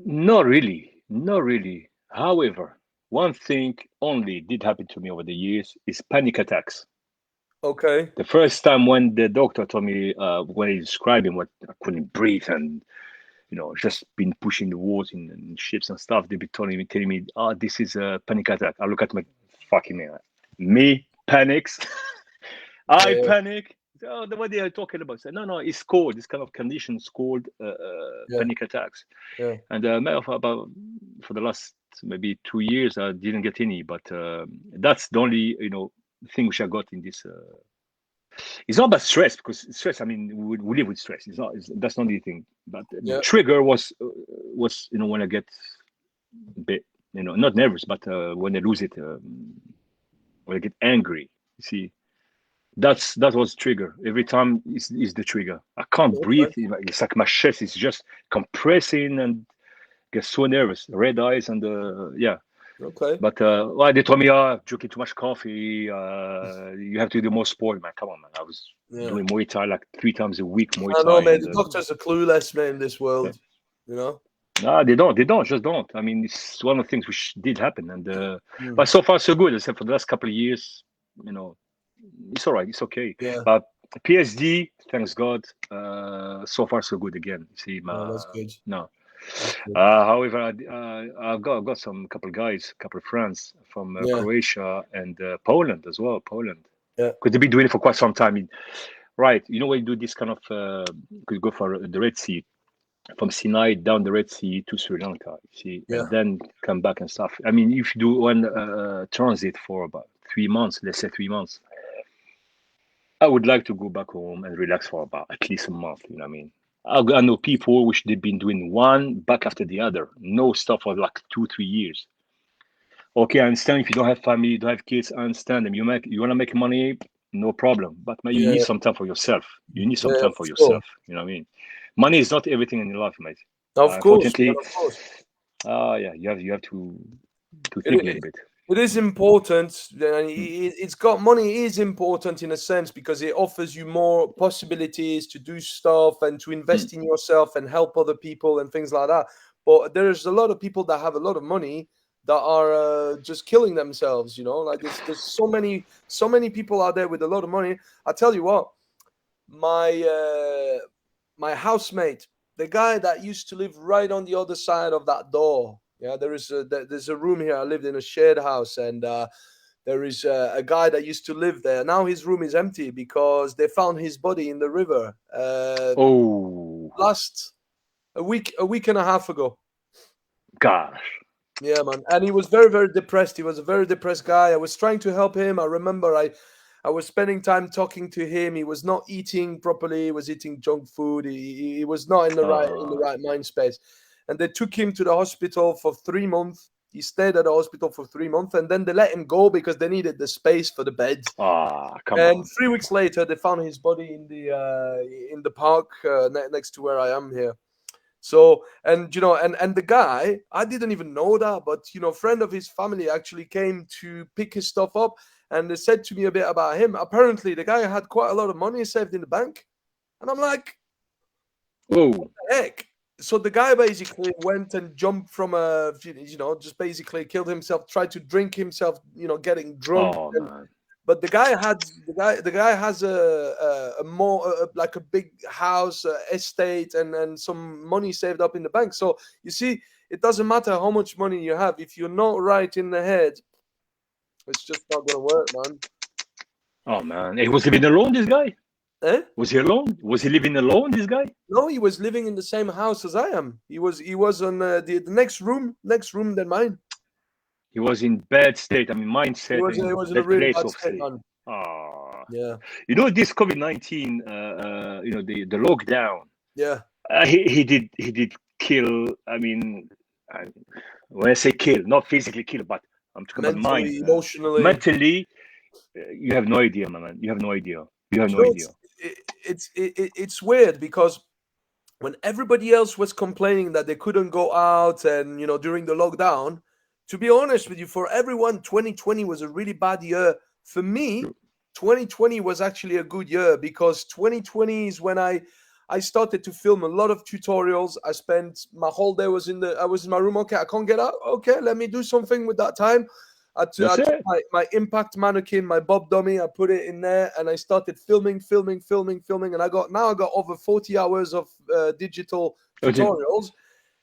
Not really. Not really. However, one thing only did happen to me over the years is panic attacks. okay, The first time when the doctor told me, when he described him, what I couldn't breathe and just been pushing the walls in ships and stuff, they be telling me, "Oh, this is a panic attack." I look at my fucking me panics. I yeah, panic. Oh, what they are talking about? So, no, it's called this kind of condition is called yeah, panic attacks. yeah, And matter of about for the last maybe 2 years, I didn't get any. But that's the only thing which I got in this. It's not about stress because stress. I mean, we live with stress. That's not the thing. But the yeah, trigger was when I get a bit not nervous, but when I lose it, when I get angry. You see, that was the trigger. Every time is the trigger. I can't breathe. okay, It's like my chest is just compressing and get so nervous, red eyes, and yeah. okay, But well, they told me, drinking too much coffee, you have to do more sport, man. Come on, man. I was yeah. doing Muay Thai like 3 times a week, Muay I know, Thai, man. and The doctors are clueless, man, in this yeah. world. You know. No, just don't. I mean, it's one of the things which did happen, and Mm, but so far so good. Except for the last couple of years, you know, it's all right, it's okay. yeah. But PSD, thanks God, so far so good again. See, No, that's good. no. That's good. However, I've got some couple of guys, couple of friends from Yeah, Croatia and Poland as well. Poland, yeah, because they've been doing it for quite some time. Right, when you do this kind of, could go for the Red Sea, from Sinai down the Red Sea to Sri Lanka, see, yeah. and then come back and stuff. I mean, if you do one transit for about 3 months, let's say 3 months, I would like to go back home and relax for about at least a month. You know what I mean? I know people which they've been doing one back after the other, no stuff for like 2 3 years. Okay, I understand if you don't have family, you don't have kids. I understand them. You want to make money, no problem. But man, you Yeah, need some time for yourself. You need some yeah, time for for sure. yourself. You know what I mean? Money is not everything in your life, mate. Of course, man, Unfortunately, of course. yeah, you have to It, think a it, little bit. It is important. And Mm. it's got money is important in a sense because it offers you more possibilities to do stuff and to invest in yourself and help other people and things like that. But there's a lot of people that have a lot of money that are just killing themselves. You know, like there's so many people out there with a lot of money. I tell you what, my housemate, the guy that used to live right on the other side of that door. Yeah, there's a room here. I lived in a shared house, and there is a guy that used to live there. Now his room is empty because they found his body in the river Oh last a week and a half ago. gosh. Yeah, man. And he was very, very depressed. He was a very depressed guy. I was trying to help him. I remember I was spending time talking to him. He was not eating properly. He was eating junk food. He was not in the right mind space. And they took him to the hospital for 3 months. He stayed at the hospital for 3 months, and then they let him go because they needed the space for the bed. Come And on. 3 weeks later, they found his body in the park next to where I am here. So, and you know, and the guy, I didn't even know that, but you know, friend of his family actually came to pick his stuff up, and they said to me a bit about him. Apparently, the guy had quite a lot of money saved in the bank, and I'm like, Oh. what the heck? So the guy basically went and jumped from a, you know, just basically killed himself, tried to drink himself, you know, getting drunk. Oh And man. but the guy has a more like a big house, estate, and some money saved up in the bank. So you see, it doesn't matter how much money you have if you're not right in the head, it's just not gonna work, man. Oh man. He was living alone, this guy? Eh? Was he alone? Was he living alone, this guy? No, he was living in the same house as I am. He was on the next room than mine. He was in bad state. I mean, mindset He in was in a bad really place bad of state, sleep. man. Ah, Yeah, you know this COVID-19. You know the lockdown. yeah. He did kill. I mean, when I say kill, not physically kill, but I'm talking about mind, Mentally, emotionally. mentally. You have no idea, my man. You have no idea. You have You no know, idea. it's weird because when everybody else was complaining that they couldn't go out and you know during the lockdown, to be honest with you, for everyone 2020 was a really bad year. For me, 2020 was actually a good year because 2020 is when I started to film a lot of tutorials. I spent my whole day I was in my room. Okay, I can't get out. Okay, let me do something with that time. I That's took it. my impact mannequin, my Bob dummy, I put it in there, and I started filming, and I got over 40 hours of digital Okay. tutorials,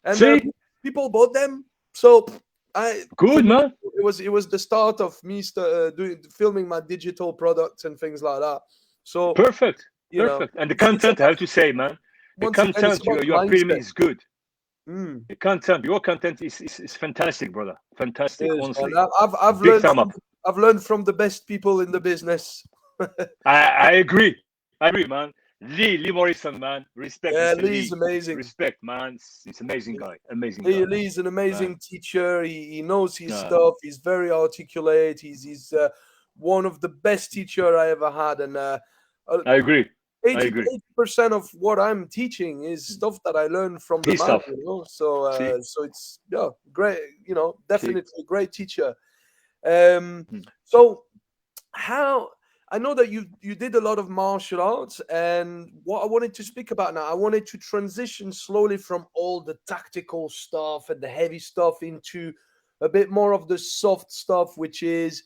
and See, people bought them. So for good me, man. it was the start of me doing filming my digital products and things like that. So Perfect. you know, Perfect. And the it's content, I about, have to say, man, the once again, it's content about you are filming mindset. is good. Mm, The content, your content is fantastic, brother. it Fantastic, is, man. honestly. I've Big thumb up. I've learned from the best people in the business. I agree. I agree, man. Lee Morrison, man. Respect, Yeah, Mr. Lee's Lee. amazing. Respect, man. It's amazing guy. Amazing guy, Lee's an man. amazing teacher. He knows his Uh, stuff. He's very articulate. He's one of the best teacher I ever had. And uh, I agree. I 80 agree. percent of what I'm teaching is stuff that I learned from the His man. stuff. You know, so See, so it's yeah, great. You know, see. definitely a great teacher. Hmm. So how I know that you did a lot of martial arts, and what I wanted to speak about now, I wanted to transition slowly from all the tactical stuff and the heavy stuff into a bit more of the soft stuff, which is,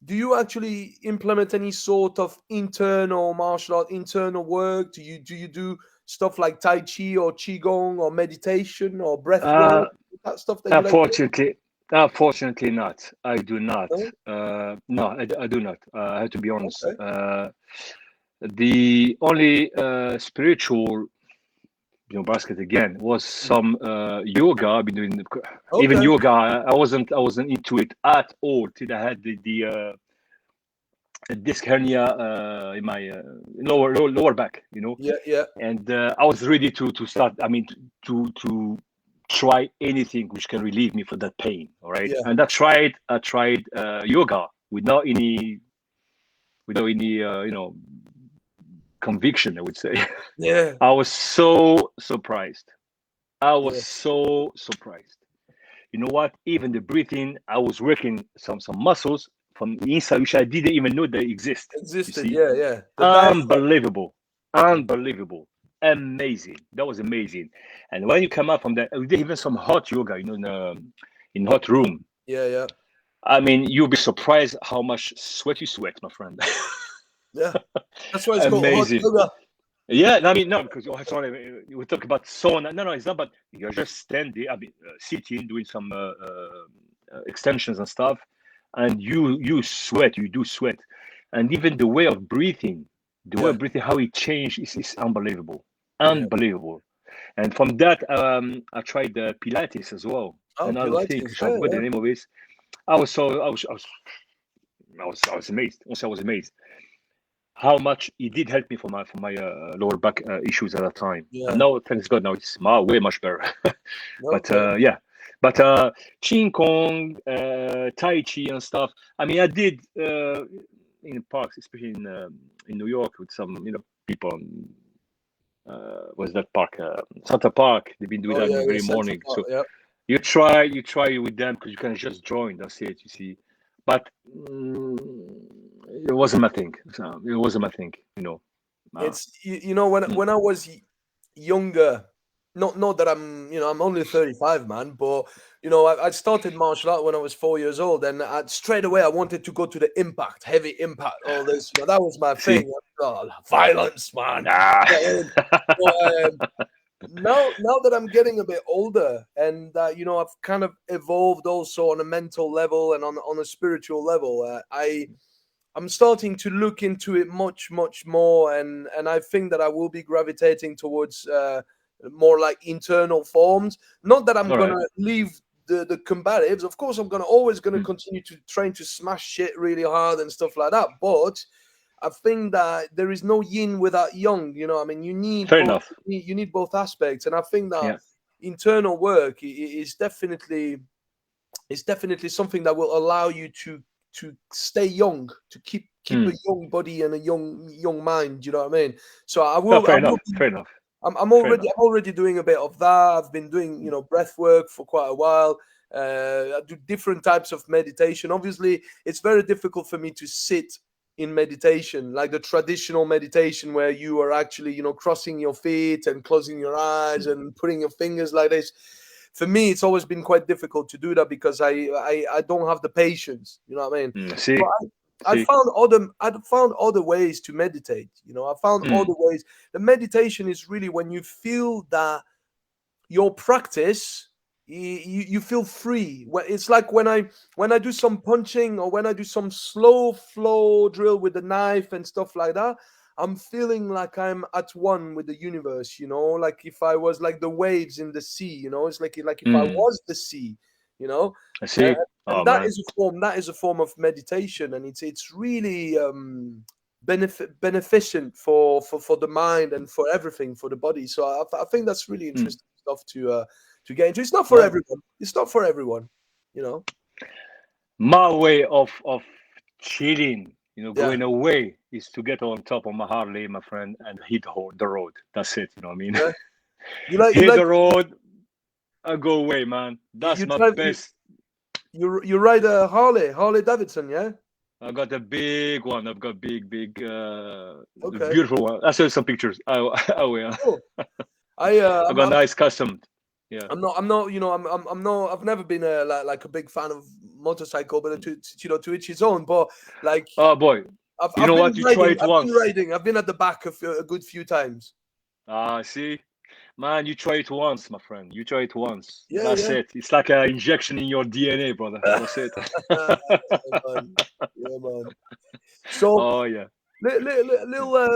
do you actually implement any sort of internal martial art, internal work? Do you do stuff like Tai Chi or Qigong or meditation or breath Uh, work? That stuff that you like to unfortunately, unfortunately not. I do not. do? No, I do not. I have to be honest. Okay. The only spiritual, basket again was some yoga. I've been doing even Okay. yoga. I wasn't into it at all till I had the disc hernia in my lower back. Yeah, yeah, And I was ready to start. I mean, to try anything which can relieve me from that pain. All right, yeah, and I tried yoga without any conviction, I would say. yeah, I was so surprised. I was yeah. so surprised. you know what? Even the breathing, I was working some muscles from the inside, which I didn't even know they exist. You Existed, see, yeah. The diaphragm. unbelievable, unbelievable, amazing. That was amazing. And when you come up from that, we did even some hot yoga, you know, in hot room. Yeah. I mean, you'll be surprised how much sweat you sweat, my friend. Yeah. That's why it's called hot Amazing. yoga. Yeah, I mean, no, because sorry, we talk about sauna. No, it's not. But you're just standing. I mean, sitting, doing some extensions and stuff, and you sweat. You do sweat, and even the way of breathing, how it changed is unbelievable, Yeah. unbelievable. And from that, I tried Pilates as well. Oh, Another thing, Pilates. which I forgot the name of it. I was amazed. Also, I was amazed how much it did help me for my lower back issues at that time. And Yeah. now, thanks God, now it's way much better. But Okay. yeah, but Qing Kong, Tai Chi and stuff. I mean, I did in parks, especially in New York, with some people. Was that park Santa Park? They've been doing that in the very morning. So Yeah. you try with them because you can just join. That's it. You see, but it wasn't my thing. So it wasn't my thing. It's when I was younger, not that I'm only 35, man, but I started martial art when I was 4 years old, and straight away I wanted to go to the impact, heavy impact, all this. That was my See? thing. Violence, man. Now that I'm getting a bit older, and I've kind of evolved also on a mental level and on a spiritual level, I'm starting to look into it much more, and I think that I will be gravitating towards more like internal forms. Not that I'm All gonna right. leave the combatives. Of course, I'm always gonna continue to train to smash shit really hard and stuff like that. But I think that there is no yin without yang. I mean, you need Fair both. enough. You need both aspects, and I think that Yeah. internal work is definitely something that will allow you to stay young, to keep a young body and a young mind. You know what I mean? So Fair enough. Fair enough. I'm Fair enough. already doing a bit of that. I've been doing breath work for quite a while. I do different types of meditation. Obviously, it's very difficult for me to sit in meditation, like the traditional meditation where you are actually crossing your feet and closing your eyes and putting your fingers like this. For me, it's always been quite difficult to do that because I don't have the patience. You know what I mean? See. But I found other ways to meditate. I found other ways. The meditation is really when you feel that your practice, you feel free. It's like when I do some punching or when I do some slow flow drill with the knife and stuff like that. I'm feeling like I'm at one with the universe, like if I was like the waves in the sea, it's like if I was the sea, I see. and that is a form of meditation, and it's really beneficent for the mind and for everything, for the body. So I think that's really interesting stuff to get into. It's not for everyone. It's not for everyone, My way of chilling, going Yeah. away is to get on top of my Harley, my friend, and hit the road. That's it. You know what I mean? Yeah. You Hit like the road, I go away, man. That's you my drive best. you ride a Harley Davidson, yeah? I got a big one. I've got big, Okay. beautiful one. I saw some pictures. I will. Cool. I got nice custom. Yeah. I'm not, I'm not, I've never been like a big fan of motorcycle, but to each his own. But like, Oh boy, I've you know been what? You riding, try it I've once. been riding. I've been at the back a good few times. See, man, you try it once, my friend. You try it once. Yeah, That's yeah. it. It's like an injection in your DNA, brother. That's it. Yeah, man. So, Oh yeah. little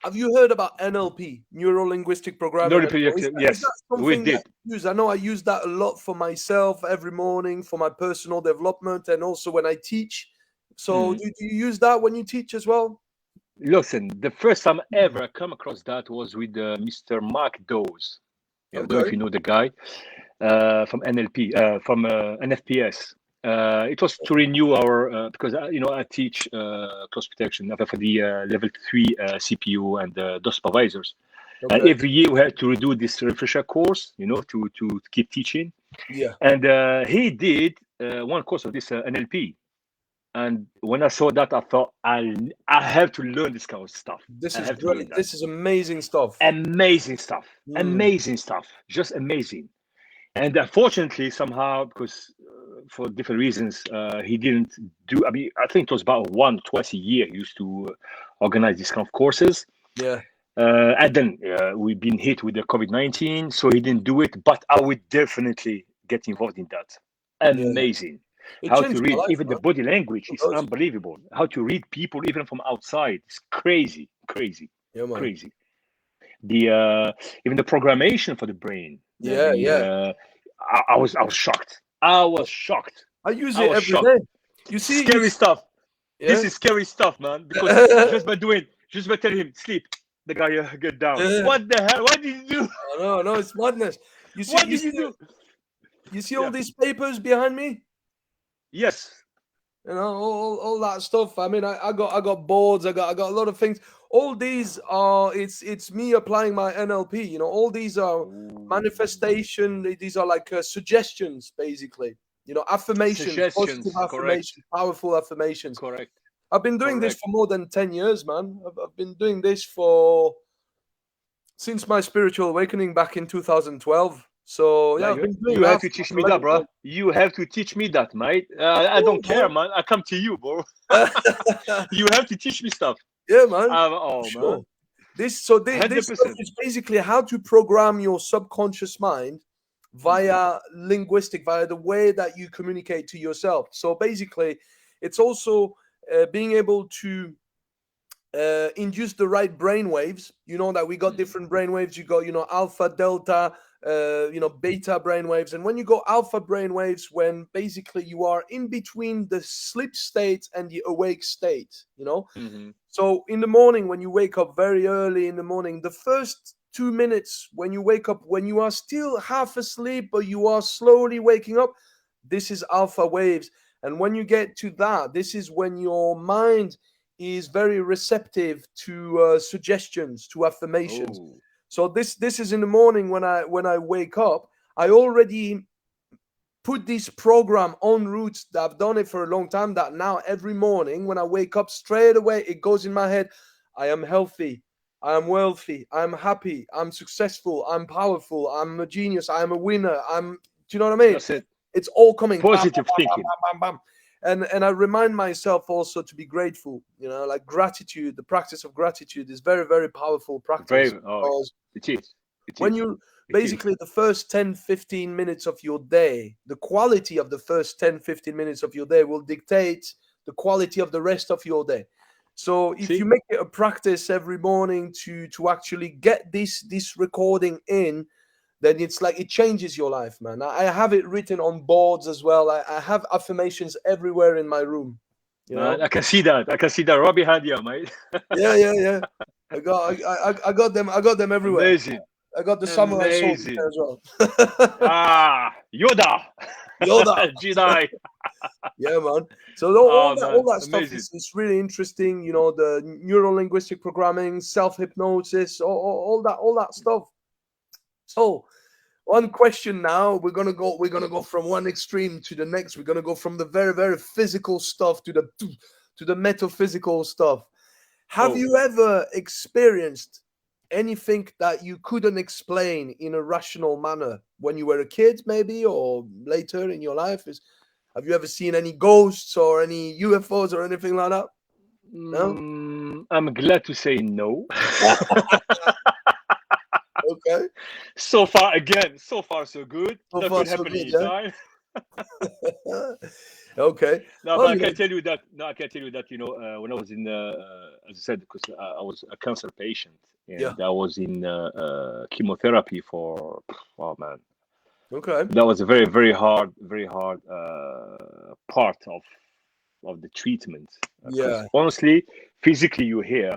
have you heard about NLP, neuro linguistic programming? Is Yes, that we something that did. you use? I know I use that a lot for myself every morning for my personal development and also when I teach. So do you use that when you teach as well? Listen, the first time ever I come across that was with Mr. Mark Dawes. I don't know if you know the guy from NLP, from NFPS. It was to renew our because I teach close protection for the level 3 CPU and those supervisors. And every year we had to redo this refresher course, to keep teaching. Yeah. And he did one course of this NLP. And when I saw that, I thought I have to learn this kind of stuff. This I is have to learn great. that. This is amazing stuff. Amazing stuff. Mm. Amazing stuff. Just amazing. And unfortunately, somehow, because for different reasons, he didn't do. I mean, I think it was about twice a year he used to organize these kind of courses. Yeah. And then we've been hit with the COVID-19, so he didn't do it. But I would definitely get involved in that. Yeah. Amazing. It How to changed my read, life, even the man. body language It is does. unbelievable. How to read people even from outside. It's crazy, crazy, Yeah, man. crazy. The even the programmation for the brain. Yeah, yeah. I was shocked. I was shocked. I use I it was every shocked. day. You see, Scary stuff. This yeah. is scary stuff, man. Because just by telling him sleep, the guy get down. Yeah. What the hell? What did you do? No, it's madness. You see, What did you do? you see all Yeah. these papers behind me? Yes. You know, all that stuff. I mean, I got boards. I got a lot of things. All these are it's me applying my NLP. You know, all these are manifestation. These are like suggestions, basically. You know, affirmations, positive Suggestions. Correct. affirmations, powerful affirmations. Correct. I've been doing this Correct. for more than 10 years, man. I've been doing this since my spiritual awakening back in 2012. So yeah, Like I've been doing you have that to for teach me 11 that, bro. You have to teach me that, mate. I years. don't care, man. I come to you, bro. You have to teach me stuff. Yeah, man. Oh man, Sure. This stuff 100%. is basically how to program your subconscious mind via the way that you communicate to yourself. So basically, it's also being able to induce the right brain waves. You know that we got different brain waves. You got, alpha, delta, beta brain waves. And when you go alpha brain waves, when basically you are in between the sleep state and the awake state, Mm-hmm. So in the morning, when you wake up very early in the morning, the first 2 minutes when you wake up, when you are still half asleep, but you are slowly waking up, this is alpha waves. And when you get to that, this is when your mind is very receptive to suggestions, to affirmations. Oh, So this is in the morning when I wake up. I already put this program on route. I've done it for a long time, that now every morning when I wake up, straight away it goes in my head. I am healthy, I am wealthy, I'm happy, I'm successful, I'm powerful, I'm a genius, I'm a winner, do you know what I mean? that's it. It's all coming bam, Positive bam, bam, thinking. bam, bam, bam. And I remind myself also to be grateful. Like gratitude, the practice of gratitude is very, very powerful practice, Very. Oh, because it is. It when is. you It is. basically the first 10-15 minutes of your day, the quality of the first 10-15 minutes of your day will dictate the quality of the rest of your day. So if you See, make it a practice every morning to actually get this recording in, then it's like it changes your life, man. I have it written on boards as well. I have affirmations everywhere in my room, you know. man, I can see that. I can see that right behind you, mate. Yeah. I got them. I got them everywhere. Amazing. I got the samurai sword there Amazing. as well. Yoda. Yoda. Jedi. Yeah, man. So all Oh that man, stuff amazing. is really interesting. The neuro linguistic programming, self hypnosis, all that stuff. So one question now, we're gonna go from one extreme to the next. We're gonna go from the very, very physical stuff to the metaphysical stuff. Have Oh, you ever experienced anything that you couldn't explain in a rational manner when you were a kid, maybe, or later in your life? Have you ever seen any ghosts or any UFOs or anything like that? No? I'm glad to say no. Okay. So far, again, so far so good. So That far, could so happen good, yeah? anytime. Okay. No, but Well, I can tell you that. No, I can tell you that. When I was in, as I said, because I was a cancer patient yeah. and I was in chemotherapy for. Oh man, Okay. that was a very, very hard part of the treatment. Because Yeah. honestly, physically you're here,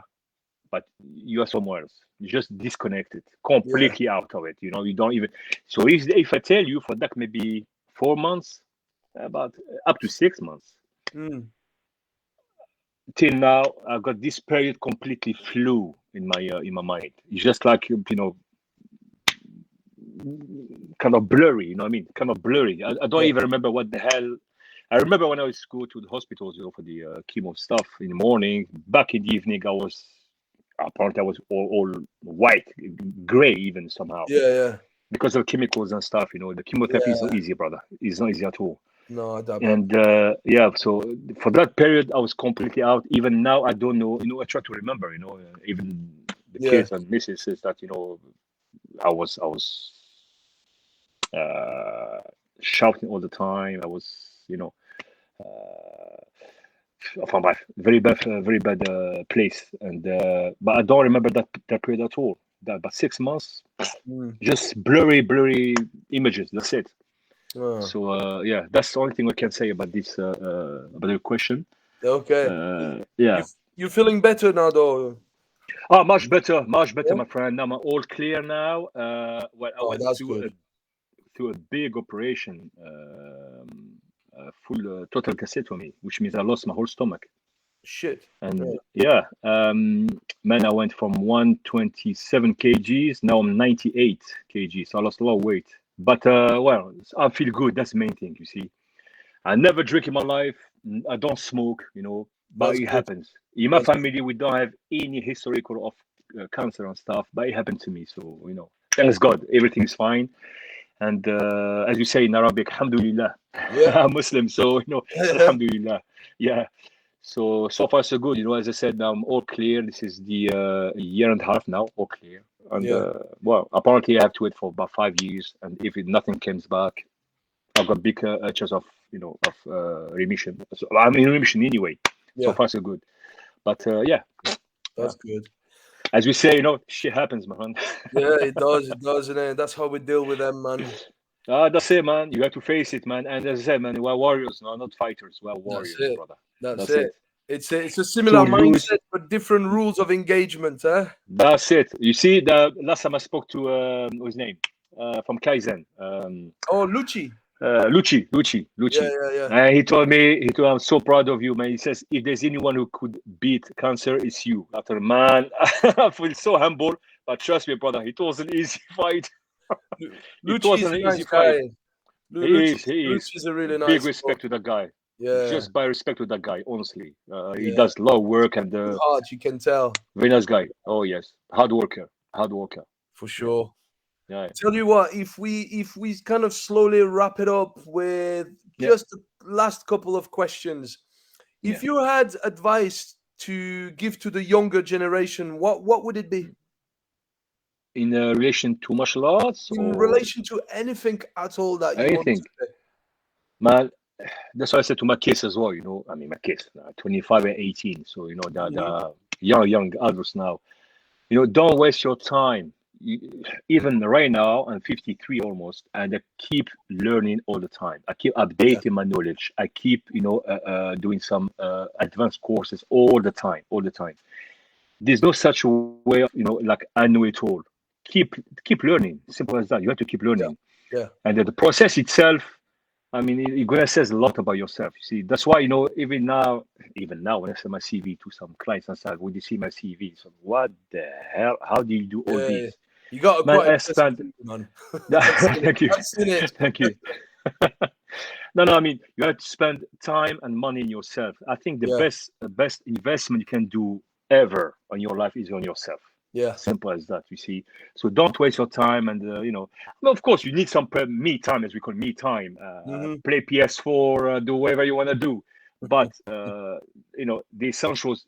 but you are somewhere else. You just disconnected, Yeah. completely out of it. You don't even. So if I tell you for that maybe 4 months, about up to 6 months, Mm. till now, I got this period completely flew in my mind. It's just like kind of blurry. You know what I mean? Kind of blurry. I don't even remember what the hell. I remember when I used to go to the hospitals, for the chemo stuff in the morning. Back in the evening, apparently I was all white, gray even somehow. Yeah. Because of chemicals and stuff. The chemotherapy is not easy, brother. It's not easy at all. No, I doubt. And so for that period, I was completely out. Even now, I don't know. I try to remember. Even the kids and missus is that I was shouting all the time. I was from my very bad place, and but I don't remember that period at all. About 6 months, just blurry images. That's it. So that's the only thing we can say about this about the question. Okay. You feeling better now, though? Oh, much better, my friend. Now I'm all clear now. I went through a big operation, full total gastrectomy, which means I lost my whole stomach. Shit. And man, I went from 127 kgs. Now I'm 98 kgs. So I lost a lot of weight. But I feel good. That's the main thing. You see, I never drink in my life. I don't smoke. But it happens. In my family, we don't have any historical of cancer and stuff. But it happened to me. So thanks God, everything is fine. And as you say in Arabic, alhamdulillah. I'm Muslim, so alhamdulillah. Yeah. So far so good. As I said, now I'm all clear. This is the year and a half now, all clear. And apparently I have to wait for about 5 years. And if nothing comes back, I've got big chance of remission. So I'm in remission anyway. So far so good. But that's good. As we say, shit happens, man. Yeah, it does, and that's how we deal with them, man. That's it, man. You have to face it, man. And as I said, man, we're warriors, no, not fighters. We're warriors, brother. That's it. It's a similar mindset, but different rules of engagement, huh? That's it. You see, the last time I spoke to what's his name from Kaizen. Lucci. Lucci. Yeah. And he told me, I'm so proud of you, man. He says, if there's anyone who could beat cancer, it's you. After man, I feel so humble, but trust me, brother, it was an easy fight. Lucci is a nice guy. Lucci is a really nice. Big respect to that guy. Yeah. Just by respect to that guy, honestly. He does a lot of work and hard, you can tell. Very nice guy. Oh yes, hard worker. For sure. Yeah. Tell you what, if we kind of slowly wrap it up with just the last couple of questions, if you had advice to give to the younger generation, what would it be? In relation to martial arts? In relation to anything at all that you want to say? Man, that's what I said to my kids as well, I mean, my kids, 25 and 18. So, the young adults now, don't waste your time. Even right now, I'm 53 almost, and I keep learning all the time. I keep updating my knowledge. I keep, doing some advanced courses all the time. There's no such way of, like I know it all. Keep learning. Simple as that. You have to keep learning. Yeah. And the process itself, I mean, it gonna says a lot about yourself. You see, that's why even now, when I send my CV to some clients and say, "Would you see my CV?" So, what the hell? How do you do all these? You got a quite man. Thank you. Thank you. No, I mean, you have to spend time and money in yourself. I think the best investment you can do ever on your life is on yourself. Yeah. Simple as that, you see. So don't waste your time. And, of course, you need some me time, as we call me time. Play PS4, do whatever you want to do. But, the essentials,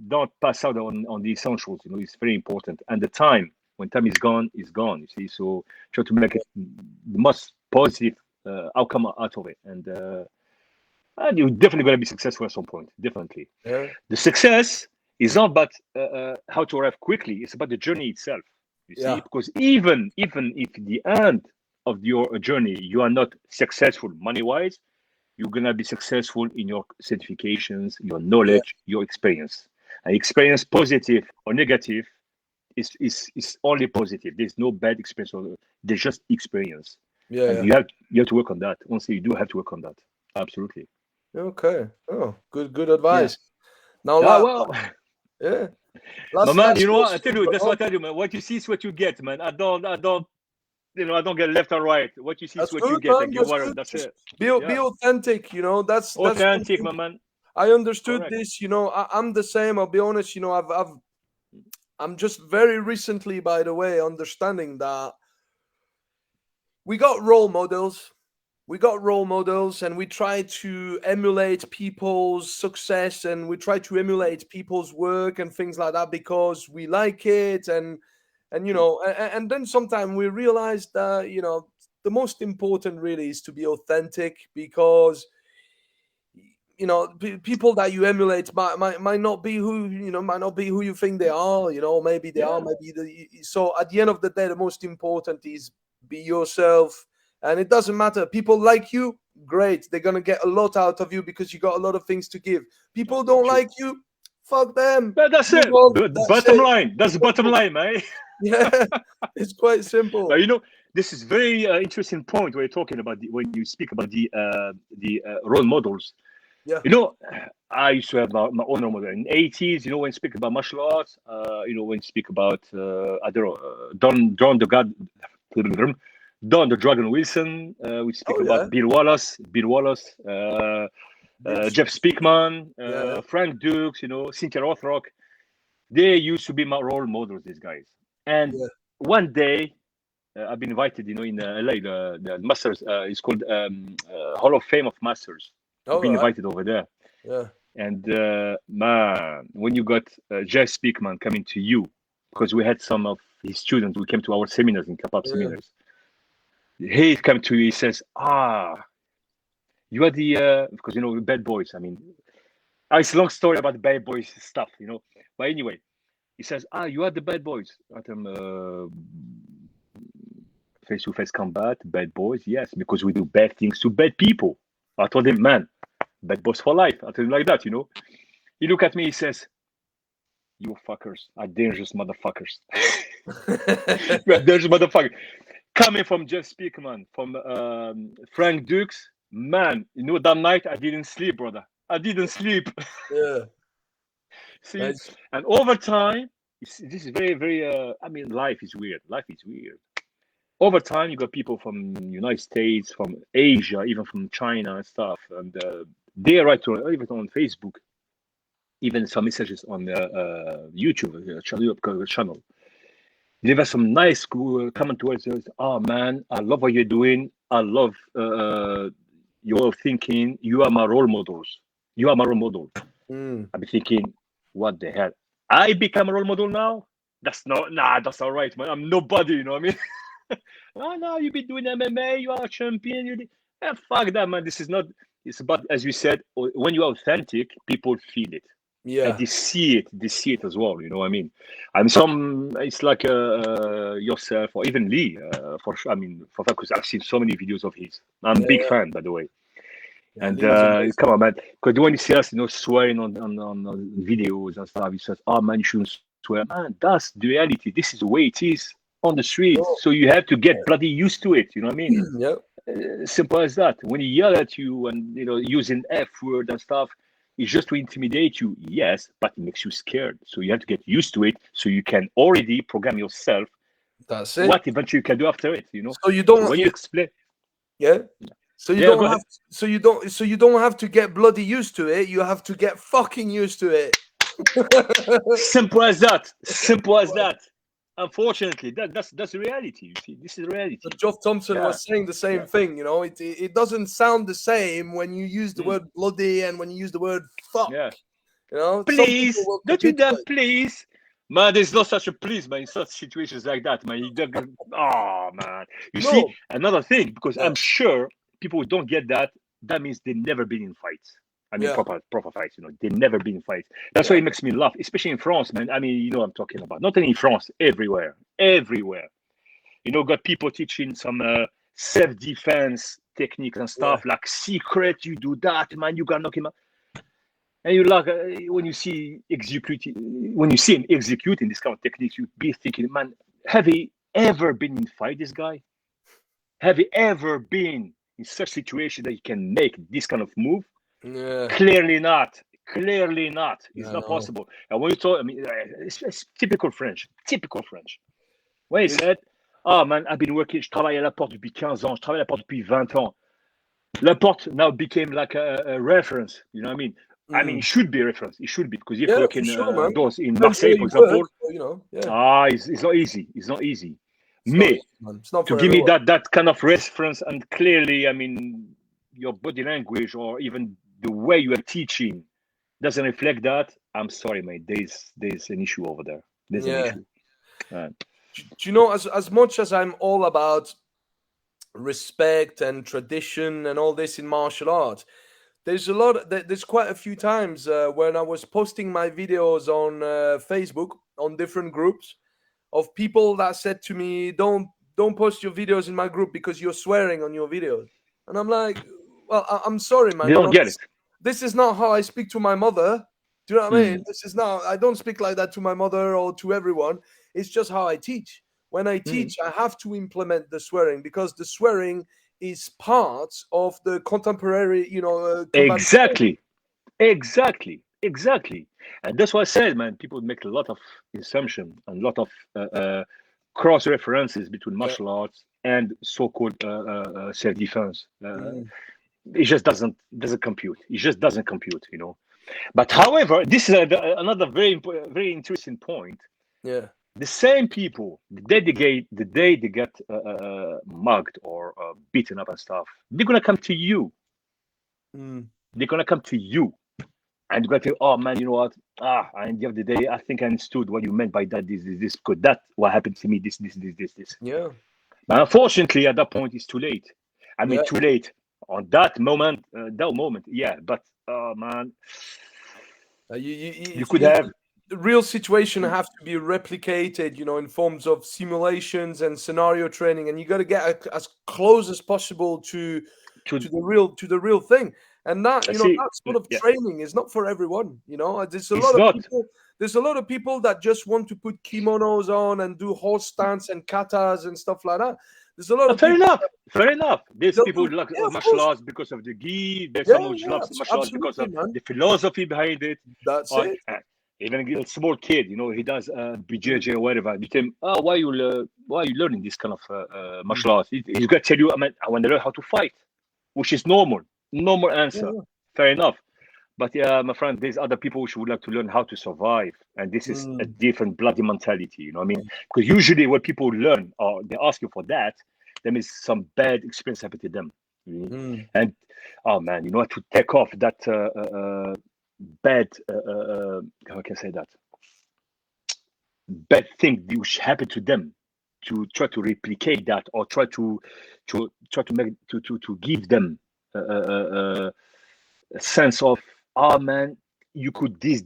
don't pass out on the essentials. It's very important. And the time, when time is gone, you see. So try to make it the most positive outcome out of it. And you're definitely going to be successful at some point. Definitely. Yeah. The success is not about how to arrive quickly. It's about the journey itself. You see, because even if the end of your journey you are not successful money-wise, you're gonna be successful in your certifications, your knowledge, your experience. And experience, positive or negative, is only positive. There's no bad experience. There's just experience. And you have to work on that. Honestly, you do have to work on that. Absolutely. Okay. Oh, good advice. Now, Man, you know what? I tell you, that's what I tell you, man. What you see is what you get, man. I don't I don't get left or right. What you see is That's what you good, get, man. and you That's whatever. good. That's Just it. be Yeah, authentic. That's authentic, something my man. I understood Correct. this. I'm the same. I'll be honest. I'm just very recently, by the way, understanding that we got role models. We got role models, and we try to emulate people's success, and we try to emulate people's work and things like that because we like it, and then sometimes we realize that the most important really is to be authentic because people that you emulate might not be who you think they are. Maybe they are, Yeah. maybe so at the end of the day, the most important is be yourself, and it doesn't matter. People like you, great, they're gonna get a lot out of you because you got a lot of things to give. People don't True. like you, fuck them, But that's move it. on. The That's bottom it. line. That's the bottom Simple. line, man. Yeah, it's quite simple. But this is very interesting point where you're talking about when you speak about the role models. Yeah. You know, I used to have my own role model in '80s. When you speak about martial arts, when you speak about I don't know, Don the Dragon Wilson. We speak Oh yeah. about Bill Wallace, Bill's. Jeff Speakman, Yeah. Frank Dukes. Cynthia Rothrock. They used to be my role models. These guys. And Yeah. one day, I've been invited, in LA, the Masters. It's called Hall of Fame of Masters. I've All been right. invited over there. Yeah. And man, when you got Jeff Speakman coming to you, because we had some of his students who came to our seminars in Kapap Yeah. seminars, he came to you, he says, you are the, because bad boys. I mean, it's a long story about the bad boys stuff, But anyway, he says, you are the bad boys. I tell him, face-to-face combat, bad boys, yes, because we do bad things to bad people. I told him, man, bad boys for life. I told him like that, He looked at me, he says, you fuckers are dangerous motherfuckers. Dangerous motherfuckers. Coming from Jeff Speakman, from Frank Dukes, man, that night I didn't sleep, brother. I didn't sleep. Yeah. See, Nice. and over time, this is very, very, life is weird. Life is weird. Over time, you got people from United States, from Asia, even from China and stuff, and they write to even on Facebook, even some messages on YouTube channel. There were some nice comment towards us. Oh man, I love what you're doing. I love your thinking. You are my role models. You are my role model. I've been thinking, what the hell? I become a role model now? That's all right, man. I'm nobody, you know what I mean? Oh no, you've been doing MMA, you are a champion. Fuck that, man. This is not. It's about, as you said, when you're authentic, people feel it. Yeah. And they see it as well. You know what I mean? And it's like yourself or even Lee, for sure. I mean, because I've seen so many videos of his. I'm a big fan, by the way. Yeah, And Lee's amazing. come on, man. Because when you see us, swearing on videos and stuff, he says, "Oh man, you shouldn't swear." Man, that's the reality. This is the way it is on the streets. Oh. So you have to get bloody used to it. You know what I mean? Yep. Simple as that. When he yell at you and using F word and stuff, it's just to intimidate you. Yes, but it makes you scared. So you have to get used to it. So you can already program yourself. That's it. What eventually you can do after it. So you don't. When you explain. Yeah. So you don't have. So you don't have to get bloody used to it. You have to get fucking used to it. Simple as that. Simple as that. Unfortunately, that's the reality. You see, this is the reality. But Geoff Thompson was saying the same thing. It doesn't sound the same when you use the word bloody and when you use the word fuck. Yeah. Please, don't you dare, please. Man, there's no such a please, man, in such situations like that, man. Oh, man. You see, another thing, because I'm sure people who don't get that, that means they've never been in fights. I mean, proper fights, they've never been in fights. That's why it makes me laugh, especially in France, man. I mean, you know what I'm talking about. Not only in France, everywhere. Got people teaching some self-defense techniques and stuff, like secret, you do that, man, you gotta knock him out. And you like when you see him executing this kind of techniques, you be thinking, man, have he ever been in fight, this guy? Have he ever been in such situation that he can make this kind of move? Yeah. Clearly not. It's not possible. And when you talk, I mean, it's typical French. When he said, Ah man, I've been working, je travaille à la porte depuis 15 ans, je travaille à la porte depuis 20 ans. La porte now became like a reference, you know what I mean? I mean, it should be a reference. It should be, because if Yeah, you work for in sure, man. doors in Depends Marseille, where for you work, example, but, you know, yeah, it's not easy. It's not easy. it's not Mais easy, man. It's not to for give me everyone. that kind of reference, and clearly, I mean, your body language or even the way you are teaching doesn't reflect that, I'm sorry, mate. There's an issue over there. There's an Yeah. issue. Uh, Do you know, as much as I'm all about respect and tradition and all this in martial arts, there's quite a few times when I was posting my videos on Facebook on different groups of people that said to me, don't post your videos in my group because you're swearing on your videos. And I'm like, well, I'm sorry, they man. You don't know, get it. this is not how I speak to my mother. Do you know what I mean? Mm, This is not, I don't speak like that to my mother or to everyone. It's just how I teach. When I mm. teach, I have to implement the swearing because the swearing is part of the contemporary, combative. Exactly. Exactly. And that's what I said, man. People make a lot of assumption and a lot of cross references between Yeah. martial arts and so-called self-defense. Mm. It just doesn't compute. It just doesn't compute, you know. But however, this is another very interesting point. Yeah. The same people, the day they get mugged or beaten up and stuff, they're gonna come to you. Mm. They're gonna come to you, and you're gonna think, "Oh man, you know what? At the end of the day, I think I understood what you meant by that. This, because that what happened to me. This." Yeah. But unfortunately, at that point, it's too late. I mean, Yeah. too late on that moment. Yeah. But man, you could have. The real situation have to be replicated, in forms of simulations and scenario training, and you got to get as close as possible to To the real thing. And that, see, that sort of yeah, training is not for everyone. There's a it's lot of not. people. There's a lot of people that just want to put kimonos on and do horse stance and katas and stuff like that. There's a lot of Fair people. enough. Fair enough. There's They'll people do, who like yeah, of martial course, arts because of the gi. There's yeah, someone who yeah, loves martial arts because absolutely, of man. the philosophy behind it. That's Or it. even a small kid, he does BJJ or whatever. You tell him, "Oh, why are you learning this kind of Mm. martial arts?" He's gonna tell you, "I mean, I want to learn how to fight," which is normal Yeah, answer. Fair enough. But yeah, my friend, there's other people who would like to learn how to survive, and this yeah. is a different bloody mentality. You know what I mean? Because usually when people learn or they ask you for that, there is some bad experience happened to them. Mm. And oh man, to take off that bad, how can I say that? Bad thing which happened to them, to try to replicate that, or try to make to give them a sense of, oh man, you could this,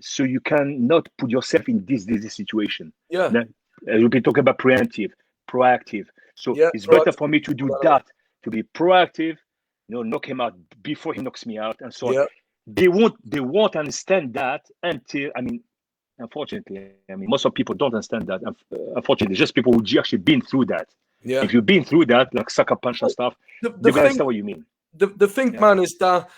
so you can not put yourself in this situation. Yeah, Then you'll be talking about preemptive, proactive. So yeah, it's better for proactive. me to do Right away. that, to be proactive, knock him out before he knocks me out, and so on. Yeah. They won't understand that until, I mean, unfortunately, I mean, most of people don't understand that. Unfortunately, just people who actually been through that. Yeah. If you've been through that, like sucker punch and stuff, The they're gonna thing, understand what you mean. the thing, Yeah. man, is that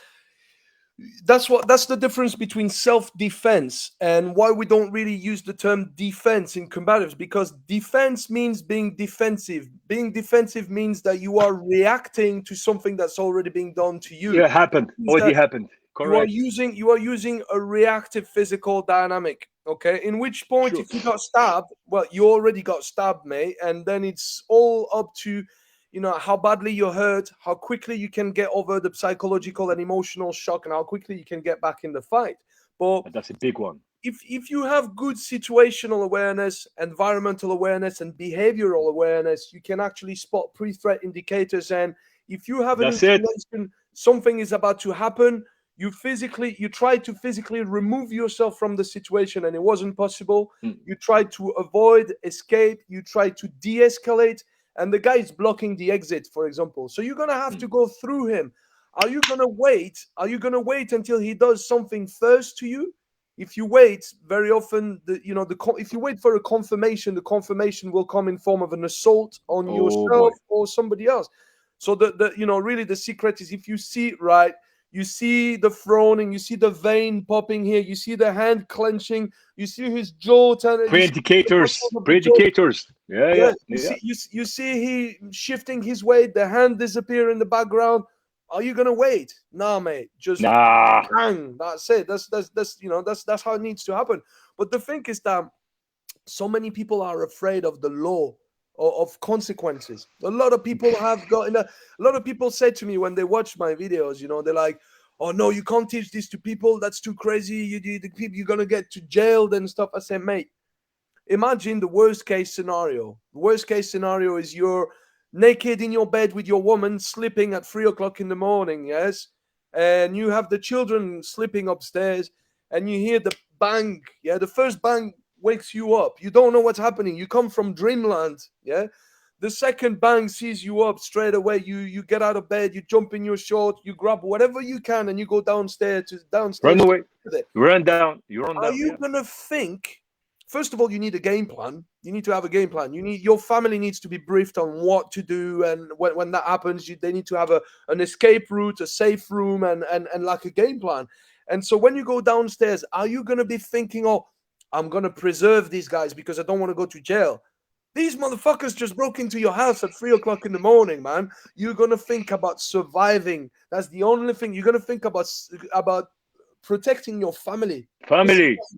that's the difference between self-defense and why we don't really use the term defense in combatives, because defense means being defensive. Being defensive means that you are reacting to something that's already being done to you. Yeah, happened. Means Already that happened. Correct. you are using a reactive physical dynamic. Okay, in which point, Sure. if you got stabbed, well, you already got stabbed, mate, and then it's all up to how badly you're hurt, how quickly you can get over the psychological and emotional shock, and how quickly you can get back in the fight. But And that's a big one. if you have good situational awareness, environmental awareness, and behavioral awareness, you can actually spot pre-threat indicators. And if you have an That's it. inclination something is about to happen, you try to physically remove yourself from the situation, and it wasn't possible. Mm. You try to avoid, escape, you try to de-escalate, and the guy is blocking the exit, for example. So you're gonna have to go through him. Are you gonna wait? Are you gonna wait until he does something first to you? If you wait, very often, if you wait for a confirmation, the confirmation will come in form of an assault on Oh boy. yourself or somebody else. So really the secret is, if you see it right, You see the frowning, you see the vein popping here, you see the hand clenching, you see his jaw turning, you see the muscles of the jaw. Pre-indicators. Yeah. You see he shifting his weight, the hand disappear in the background. Are you gonna wait? Nah, mate. Just bang. That's it. That's how it needs to happen. But the thing is that so many people are afraid of the law or of consequences. A lot of people have gotten a lot of people say to me when they watch my videos, they're like, "Oh no, you can't teach this to people. That's too crazy. You're gonna get to jailed and stuff." I say, mate, imagine the worst case scenario. The worst case scenario is you're naked in your bed with your woman sleeping at 3 o'clock in the morning, yes, and you have the children sleeping upstairs, and you hear the bang, yeah, the first bang wakes you up. You don't know what's happening. You come from dreamland, yeah. The second bang sees you up straight away. You get out of bed, you jump in your short, you grab whatever you can, and you go downstairs. Run away. You run down. Are you gonna think? First of all, you need a game plan. You need to have a game plan. Your family needs to be briefed on what to do, and when that happens, they need to have an escape route, a safe room, and like a game plan. And so when you go downstairs, are you gonna be thinking, "Oh, I'm gonna preserve these guys because I don't want to go to jail"? These motherfuckers just broke into your house at 3 o'clock in the morning, man. You're gonna think about surviving. That's the only thing you're gonna think about protecting your family.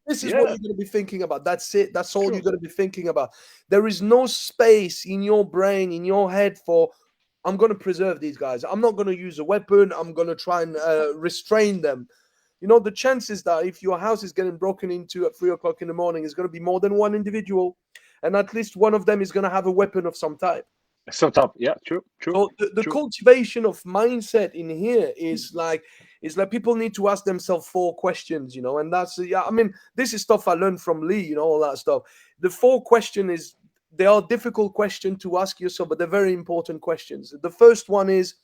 This is what you're going to be thinking about. That's it. That's all you're going to be thinking about. There is no space in your brain, in your head for, I'm going to preserve these guys. I'm not going to use a weapon. I'm going to try and restrain them. The chances that if your house is getting broken into at 3 o'clock in the morning is going to be more than one individual, and at least one of them is going to have a weapon of some type. Yeah, true. So the cultivation of mindset in here is like people need to ask themselves 4 questions, and that's, I mean, this is stuff I learned from Lee, all that stuff. The 4 question is, they are difficult questions to ask yourself, but they're very important questions. The first one is,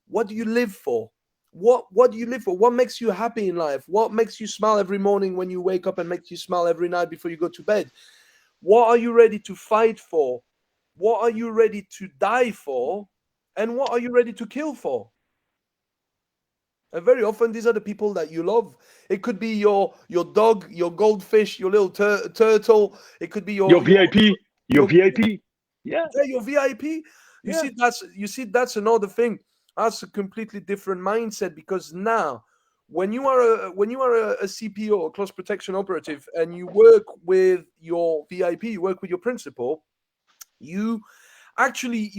what do you live for? What do you live for? What makes you happy in life? What makes you smile every morning when you wake up and makes you smile every night before you go to bed? What are you ready to fight for? What are you ready to die for? And what are you ready to kill for? And very often, these are the people that you love. It could be your dog, your goldfish, your little turtle. It could be your VIP. Your VIP. Yeah, your VIP. You see, that's another thing. That's a completely different mindset, because now, when you are a CPO, a close protection operative, and you work with your VIP, you work with your principal, you actually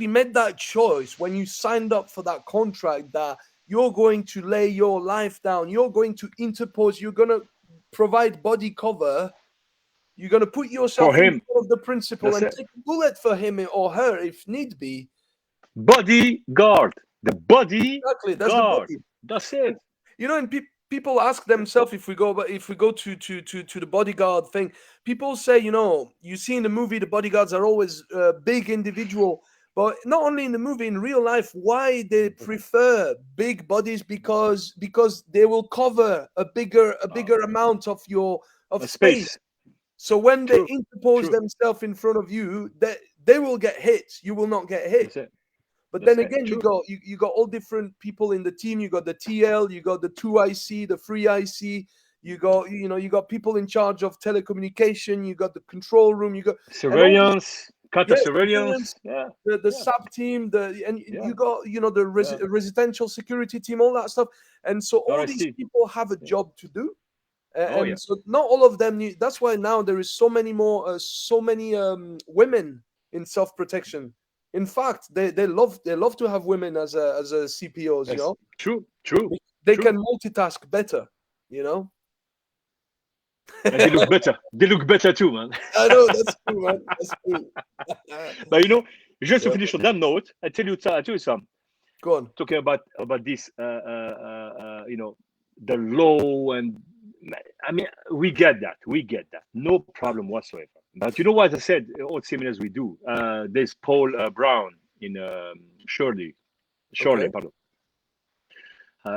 made that choice when you signed up for that contract, that you're going to lay your life down, you're going to interpose, you're going to provide body cover, you're going to put yourself in front of the principal and take a bullet for him or her if need be. Bodyguard. The body. Exactly, that's guard. the body. That's it. And people ask themselves, if we go to the bodyguard thing, people say, you see in the movie the bodyguards are always big individual, but not only in the movie, in real life, why they prefer big bodies? Because they will cover a bigger amount of space. So when they interpose themselves in front of you, they will get hit. You will not get hit. But then again, you got all different people in the team. You got the TL, you got the 2IC, the 3IC. You got people in charge of telecommunication. You got the control room. You got surveillance, counter surveillance. The sub team. You got the residential security team, all that stuff. And so all these people have a job to do. So not all of them need. That's why now there is so many more, women in self-protection. In fact, they love to have women as a CPOs. Yes. True. They can multitask better. And they look better. They look better too, man. I know, that's true, man. That's true. But just to finish on that note, I tell you something. Go on. Talking about this, the law, and I mean, we get that. No problem whatsoever. But what I said, all seminars we do. There's Paul Brown in Shirley, pardon.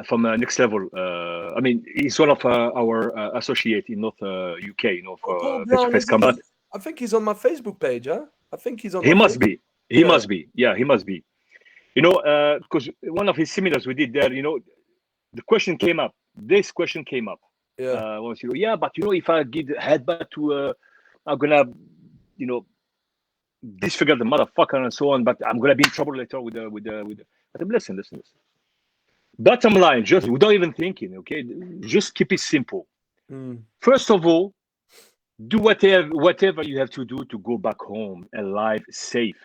From Next Level. I mean, he's one of our associates in North UK, for face-to-face combat. I think he's on my Facebook page, huh? I think he's on. He must be. He must be. Yeah, he must be. Because one of his seminars we did there, the question came up. This question came up. Yeah. Yeah, but if I give the headbutt to, I'm gonna, you know, disfigure the motherfucker and so on. But I'm gonna be in trouble later with the. But listen. Bottom line, just without even thinking, okay, just keep it simple. First of all, do whatever you have to do to go back home alive, safe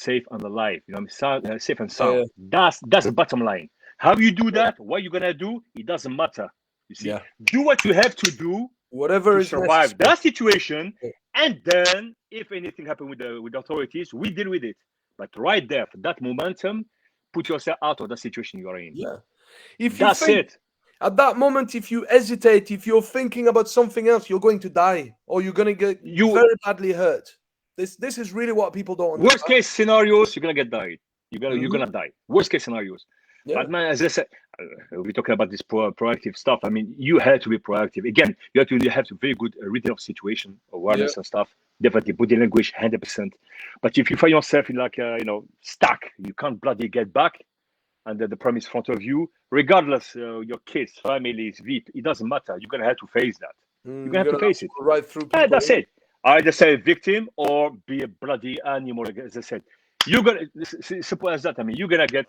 and alive. Safe and sound. That's the bottom line. How you do that, what you're gonna do, it doesn't matter. You see, do what you have to do, whatever to is survive necessary. that situation, and then if anything happens with the authorities, we deal with it. But right there, for that momentum, put yourself out of the situation you are in. Yeah. If you That's think, it. at that moment, if you hesitate, if you're thinking about something else, you're going to die, or you're going to get very badly hurt. This is really what people don't understand. Worst case scenarios, you're gonna get died. You're gonna die. Worst case scenarios. Yeah. But man, as I said, we're talking about this proactive stuff. I mean, you have to be proactive. Again, you have to very good reading of situation awareness and stuff. Definitely body language, 100%. But if you find yourself in like stuck, you can't bloody get back, and the problem is in front of you, regardless your kids, families, VIP, it doesn't matter. You're gonna have to face that. You're gonna have to face it. Right through people. That's it. Either say victim or be a bloody animal, as I said. You're gonna, simple as that. I mean, you're gonna get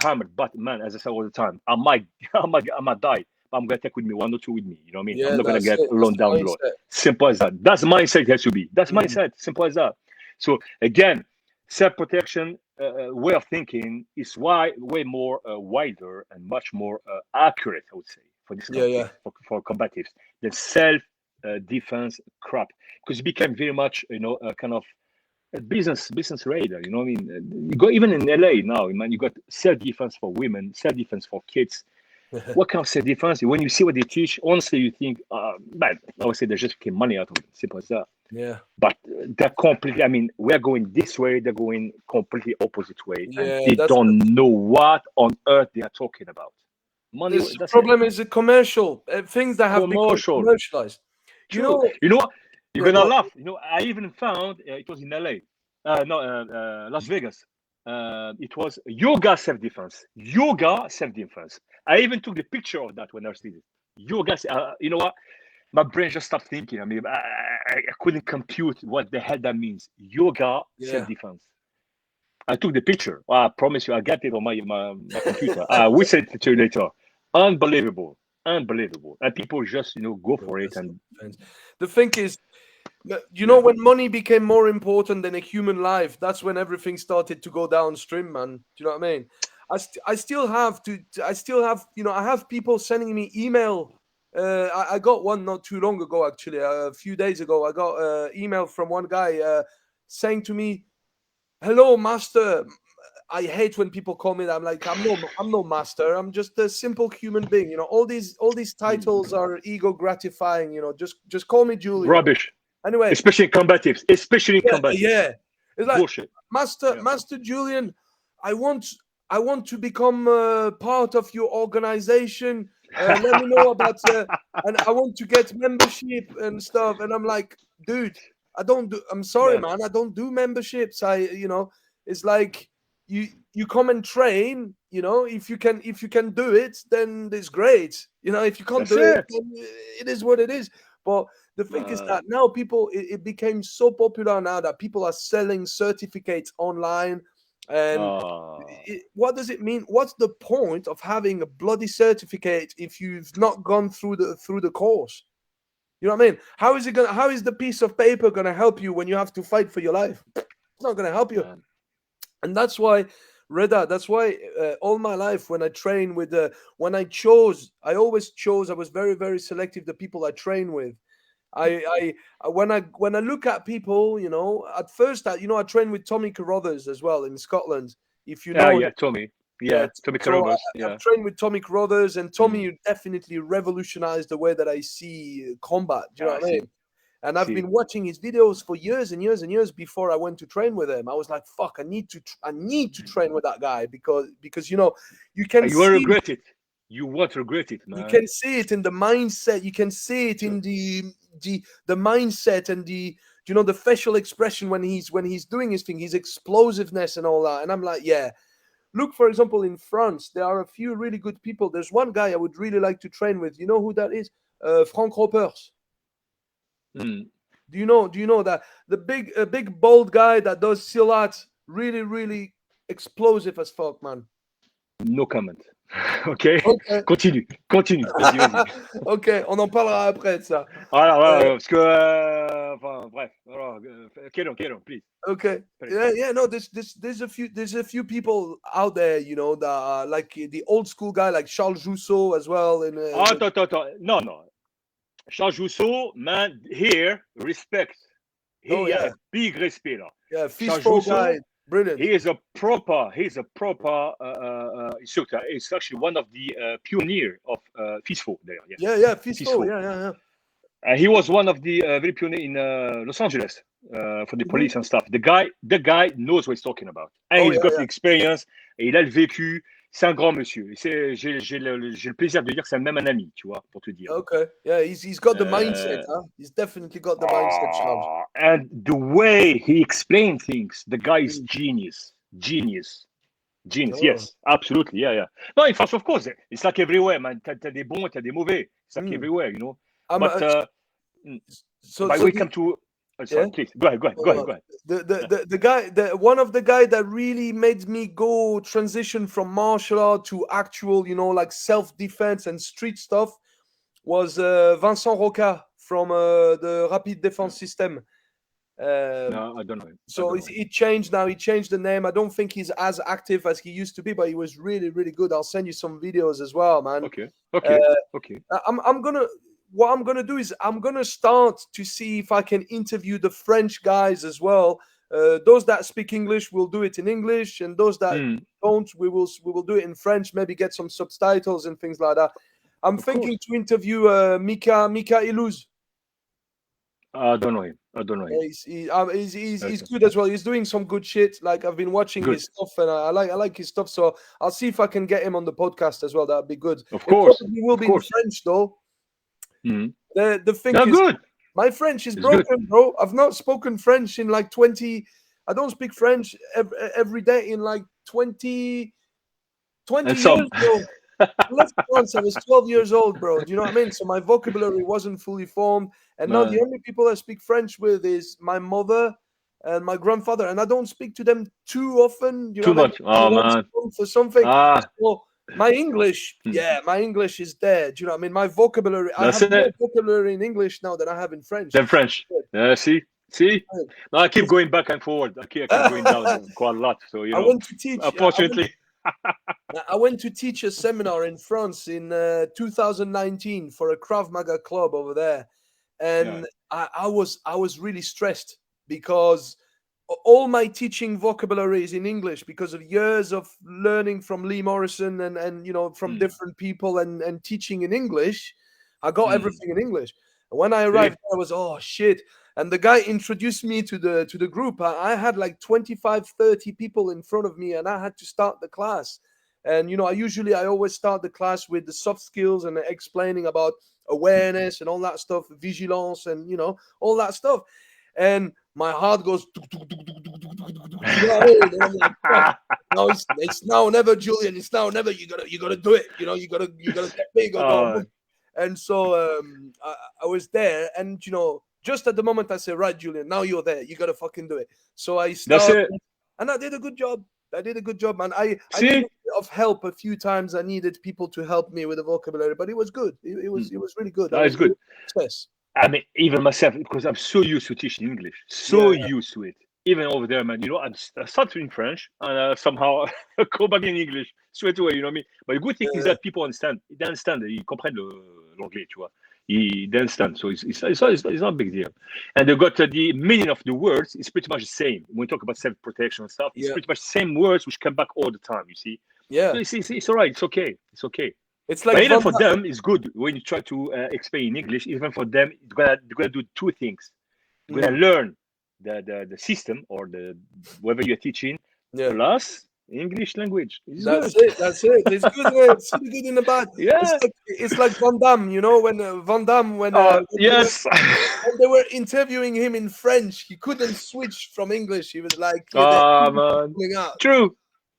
hammered, but man, as I say all the time, I might die, but I'm gonna take with me one or two with me. You know what I mean? I'm not gonna get alone down the road. Simple as that. That's the mindset it has to be. That's mindset. Simple as that. So again, self-protection way of thinking is way more wider and much more accurate, I would say, for this for combatives than self defense crap, because it became very much kind of a business radar. You know what I mean? You go even in LA now, man. You got self defense for women, self defense for kids. What kind of self defense? When you see what they teach, honestly, you think, man, I would say they just became money out of it. Simple as that. Yeah. But they're completely. I mean, we're going this way. They're going completely opposite way, and they don't know what on earth they are talking about. Money. The problem is the commercial things that have become commercialized. True. You know what? You're gonna laugh. I even found it was in LA, Las Vegas. It was yoga self-defense. I even took the picture of that when I was reading yoga. You know what? My brain just stopped thinking. I mean, I couldn't compute what the hell that means. Yoga self-defense. I took the picture. I promise you, I got it on my computer. I will send it to you later. Unbelievable. And people just go for it. And the thing is, when money became more important than a human life, that's when everything started to go downstream, man. Do you know what I mean? I still have I have people sending me email. I got one not too long ago, actually, a few days ago. I got an email from one guy saying to me, "Hello, master. I hate when people call me that. I'm like, I'm no master. I'm just a simple human being. All these titles are ego gratifying. Just call me Julien. Rubbish. Anyway, especially in combatives. Yeah, it's like bullshit. Master Julien, I want to become part of your organization. Let me know about and I want to get membership and stuff. And I'm like, dude, I'm sorry, man. I don't do memberships. It's like you come and train. If you can do it, then it's great. If you can't do it, then it is what it is. But the thing is that now people, it became so popular now that people are selling certificates online. And what does it mean? What's the point of having a bloody certificate if you've not gone through the course? You know what I mean? How is the piece of paper gonna help you when you have to fight for your life? It's not gonna help you. And that's why, Redah, all my life when I train with I was very, very selective the people I train with. When I look at people, at first I trained with Tommy Carruthers as well in Scotland. If you know, Tommy. Tommy Carruthers. I've trained with Tommy Carruthers, and Tommy definitely revolutionized the way that I see combat. Do you know what I mean? And I've been watching his videos for years and years and years before I went to train with him. I was like, "Fuck, I need to train with that guy because you can. You will regret it. You won't regret it, man. You can see it in the mindset. You can see it in the mindset and the facial expression when he's doing his thing, his explosiveness and all that. And I'm like, yeah. look, for example, in France, there are a few really good people. There's one guy I would really like to train with. You know who that is? Frank Ropers. Mm. Do you know that the big bold guy that does Silat, really, really explosive as fuck, man. No comment. Ok. Ok. Continue. Vas-y. Ok, on en parlera après de ça. Voilà, Euh, parce que, enfin, bref. Alors, carry on, please. Okay. Yeah. No. There's a few people out there, that are like the old school guy, like Charles Jousseau as well. Attends. Non. Charles Jousseau, man, here, respect. Oh He yeah, a big respect là. yeah. Charles Fishbowl guy, Jousseau, brilliant. he's a proper instructor. He's actually one of the pioneer of FISFO there. Yeah. Fishbowl. Yeah. He was one of the very pioneer in Los Angeles for the police and stuff. The guy knows what he's talking about. And he's got the experience. Et il a le vécu. C'est un grand monsieur. J'ai le plaisir de dire que c'est même un ami, tu vois, pour te dire. Okay. Yeah, he's got the mindset. Huh? He's definitely got the mindset, Charles. And the way he explains things, the guy is genius. Oh. Yes, absolutely. Yeah. No, in France, of course, it's like everywhere, man. T'as des bons, t'as des mauvais. It's like everywhere, you know. We come to. Sorry, please go ahead. The guy, one of the guy that really made me go transition from martial art to actual, like self-defense and street stuff was Vincent Roca from the Rapid Defense System. No, I don't know. So it changed now. He changed the name. I don't think he's as active as he used to be, but he was really, really good. I'll send you some videos as well, man. Okay. What I'm gonna do is I'm gonna start to see if I can interview the French guys as well. Those that speak English will do it in English, and those that don't, we will do it in French. Maybe get some subtitles and things like that. I'm thinking to interview Mika Iluz. I don't know him. He's good as well. He's doing some good shit. Like I've been watching his stuff, and I like his stuff. So I'll see if I can get him on the podcast as well. That'd be good. Of course, he will be in French though. The thing is, good. My French is broken, bro. I've not spoken French in like 20. I don't speak French every day in like 20 years, bro. I left France. I was 12 years old, bro. Do you know what I mean? So my vocabulary wasn't fully formed. And now the only people I speak French with is my mother and my grandfather. And I don't speak to them too often. Too much. Oh, man. For something. So my English, my English is there. Do you know what I mean? My vocabulary, I have more vocabulary in English now than I have in French. See? No, I keep going back and forward. I keep going down quite a lot. So, I went to teach. Unfortunately. I went to teach a seminar in France in 2019 for a Krav Maga club over there. And I was really stressed because all my teaching vocabulary is in English because of years of learning from Lee Morrison and from different people and teaching in English. I got everything in English. And when I arrived, I was, oh shit. And the guy introduced me to the group. I had like 25, 30 people in front of me, and I had to start the class. And I always start the class with the soft skills and explaining about awareness and all that stuff, vigilance and all that stuff. And my heart goes. No, it's now or never, Julien. It's now or never. You gotta do it. You gotta get big. And so I was there, and just at the moment I said, right, Julien, now you're there. You gotta fucking do it. So I started, and I did a good job. Man. I needed of help a few times. I needed people to help me with the vocabulary, but it was good. It was really good. That is good. Success. I mean, even myself, because I'm so used to teaching English, used to it. Even over there, man, I started in French and somehow go back in English straight away, you know what I mean? But the good thing is that people understand. They understand. Ils comprennent l'anglais, tu vois. They understand. So it's not a big deal. And they got the meaning of the words is pretty much the same. When we talk about self-protection and stuff, it's pretty much the same words which come back all the time, you see? Yeah. So it's all right. It's okay. It's like, but even for them, it's good when you try to explain in English. Even for them, they're gonna do two things. They're gonna learn the system or whatever you're teaching, plus English language. That's it. It's good. It's really good in the bad. Yeah. It's like Van Damme. When Van Damme when yes. when they were interviewing him in French, he couldn't switch from English. He was like, man. True.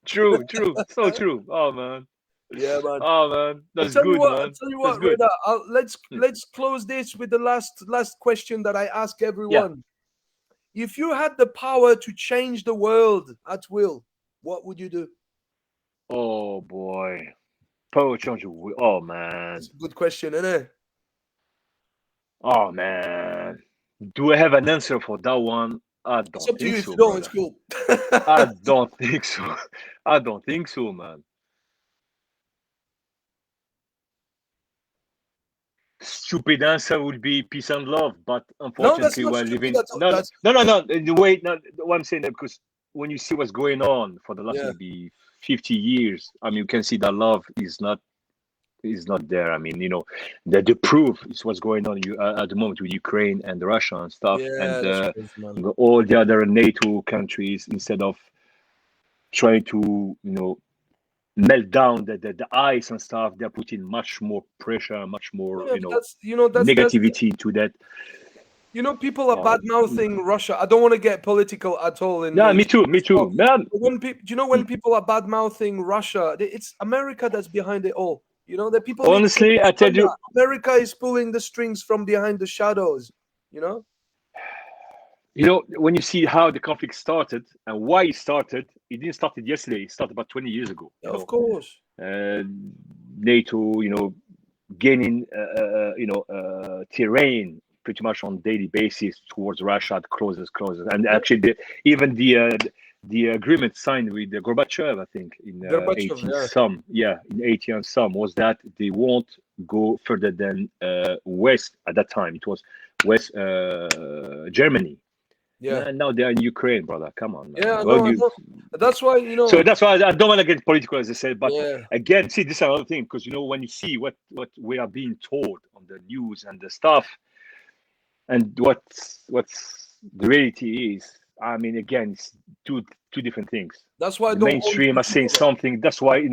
True, so true. Oh man, Yeah, man. oh man, I that's tell you good, what, I man. tell you That's what, good. Reda, let's Hmm. close this with the last question that I ask Yeah. everyone. If you had the power to change the world at will, what would you do? Oh boy, power change. Oh man, That's a good question, isn't it? oh man. Do I have an answer for that one? I It's don't up to you. think If so, you don't, it's brother. cool. I don't think so. I don't think so, man. Stupid answer would be peace and love, but No, that's unfortunately, not we're stupid. living. No, no, That's no, no, no. The way, no, what I'm saying that because when you see what's going on for the last yeah, maybe 50 years, I mean, you can see that love is not there. I mean, the proof is what's going on at the moment with Ukraine and Russia and stuff, yeah, and that's crazy, man. all the other NATO countries instead of trying to melt down the ice and stuff, they're putting much more pressure, much more Yeah, but that's negativity to that. people are Oh, bad mouthing Russia. I don't want to get political at all in yeah, this. me too, me too, man. But when people, when people are bad mouthing Russia, it's America that's behind it all. The people need to Honestly, I tell understand you, that America is pulling the strings from behind the shadows. You know? when you see how the conflict started and why it didn't start yesterday. It started about 20 years ago. Yeah, of course. Uh, NATO, gaining, terrain pretty much on daily basis towards Russia, closes, and Yeah, actually, even the agreement signed with the Gorbachev, I think, in Gorbachev. 80 Yeah, some, yeah, in 80 and some, was that they won't go further than West at that time. It was West Germany. yeah, Man, now they're in Ukraine, brother. Come on, man. yeah. I Well, know, I know. That's why so that's why I don't want to get political, as I said. But Yeah, again, see, this is another thing because when you see what we are being told on the news and the stuff, and what's the reality is, I mean, again, it's two different things. that's why I The don't own mainstream are TV, saying brother. something. That's why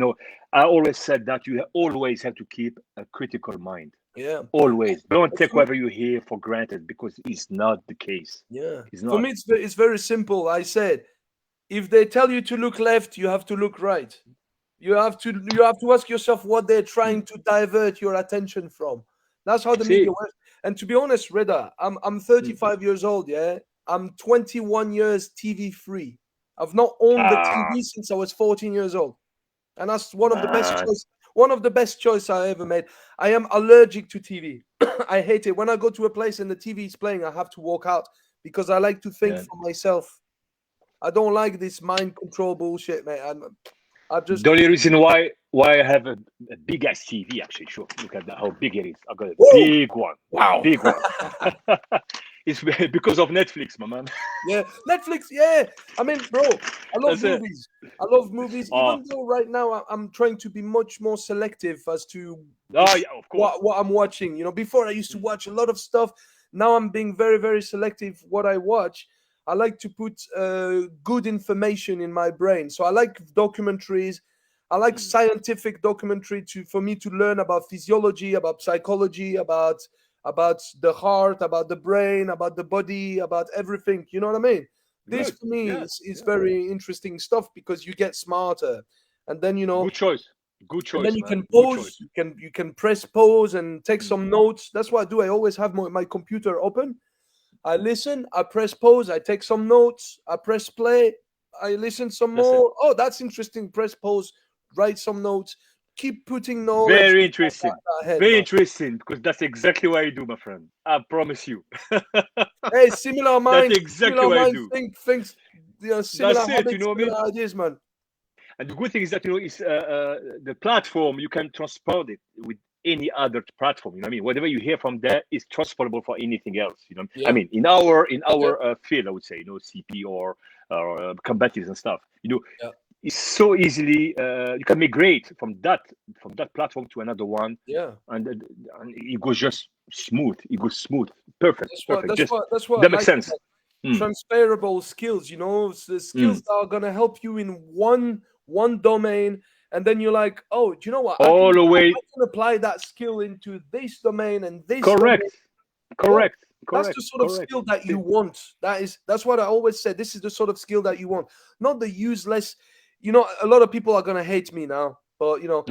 I always said that you always have to keep a critical mind. Yeah. Always don't And take whatever you hear for granted because it's not the case. yeah. It's For not. me, it's very simple. I said, if they tell you to look left, you have to look right. You have to ask yourself what they're trying to divert your attention from. That's how the media See. works. And to be honest, Reda, I'm Mm. 35 years old. Yeah, I'm 21 years TV free. I've not owned the Ah, TV since I was 14 years old, and that's man. one of the best choice I ever made. I am allergic to TV. I hate it. When I go to a place and the TV is playing, I have to walk out because I like to think Yeah. for myself. I don't like this mind control bullshit, mate. I just The only reason why I have a big ass TV, actually, sure, look at that, how big it is. I got a whoa, big one, wow. big one. It's because of Netflix, my man. Yeah, Netflix. Yeah, I mean, bro, I love That's it. movies. I love movies, Oh, even though right now I'm trying to be much more selective as to oh yeah, of course. what I'm watching. Before I used to watch a lot of stuff. Now I'm being very, very selective what I watch. I like to put good information in my brain. So I like documentaries. I like Mm. scientific documentary for me to learn about physiology, about psychology, about the heart, about the brain, about the body, about everything. You know what I mean? This Good. for me Yeah, is yeah. very interesting stuff because you get smarter, and then Good choice. Good and then choice, you man. can Good pause. choice. You can press pause and take Mm. some notes. That's what I do. I always have my computer open. I listen. I press pause. I take some notes. I press play. I listen some That's it. more. Oh, that's interesting. Press pause. Write some notes. Keep putting knowledge Very inside interesting. that head, Very man. interesting because that's exactly what I do, my friend. I promise you. Hey, similar That's minds. exactly Similar what I minds do. think things. Similar That's it. You habits, know what I mean? similar ideas, man. And the good thing is that is the platform you can transport it with any other platform. You know what I mean? Whatever you hear from there is transferable for anything else. I Yeah. mean, in our Yep. field, I would say, CP or combatives and stuff. Yeah. It's so easily you can migrate from that platform to another one, Yeah. and it goes just smooth. It goes smooth, perfect, That's what. perfect. That's Just what. That's what I that makes like. sense. Mm, Transferable skills, the skills mm. that are gonna help you in one domain, and then you're like, oh, do you know what? I can All the I way can apply that skill into this domain and this domain. correct, Yeah, correct, that's the correct, sort of correct. skill that you See. want. That's what I always said. This is the sort of skill that you want, not the useless. you know, a lot of people are gonna hate me now, but you know,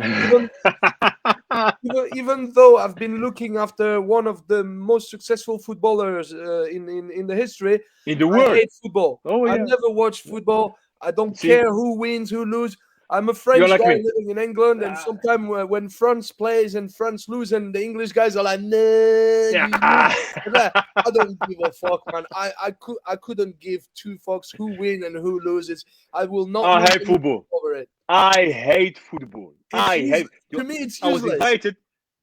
even though I've been looking after one of the most successful footballers in the history, In the I world. hate football. Oh I yeah. never watch football. I don't See, care who wins, who lose. I'm a you're French like guy me. living in England, and Ah, sometimes when France plays and France lose, and the English guys are like, "Nah, yeah. you lose." And I don't give a fuck, man. I couldn't give two fucks who win and who loses. I will not I lose hate any football. over it. I hate football. It's I useless. hate. To me, it's I was useless. invited.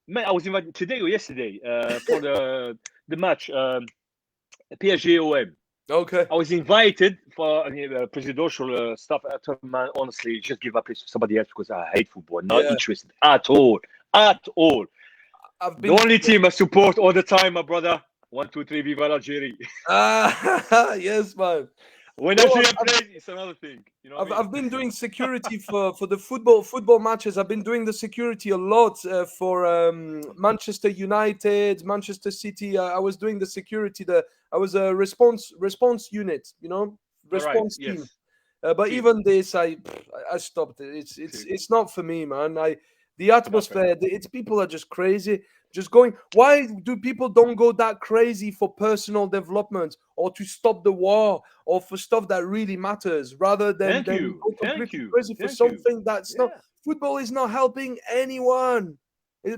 Man, I was invited today or yesterday for the match PSG OM. Okay. I was invited for presidential stuff. I told him, man, honestly, just give up to somebody else because I hate football. Not Yeah. interested at all. At all. I've The been only team I support all the time, my brother. 1, 2, 3, Viva l'Algérie. yes, man. When No, Algeria plays, it's another thing. You know what I mean? I've been doing security for the football matches. I've been doing the security a lot for Manchester United, Manchester City. I was doing the security. I was a response unit, you know, All right. response team. Yes. But See. even this, I stopped it. See. It's not for me, man. The Perfect. atmosphere, it's people are just crazy. Just going. Why do people don't go that crazy for personal development or to stop the war or for stuff that really matters, rather than Thank you. go Thank completely you. crazy for Thank you. something that's not. Yeah. Football is not helping anyone.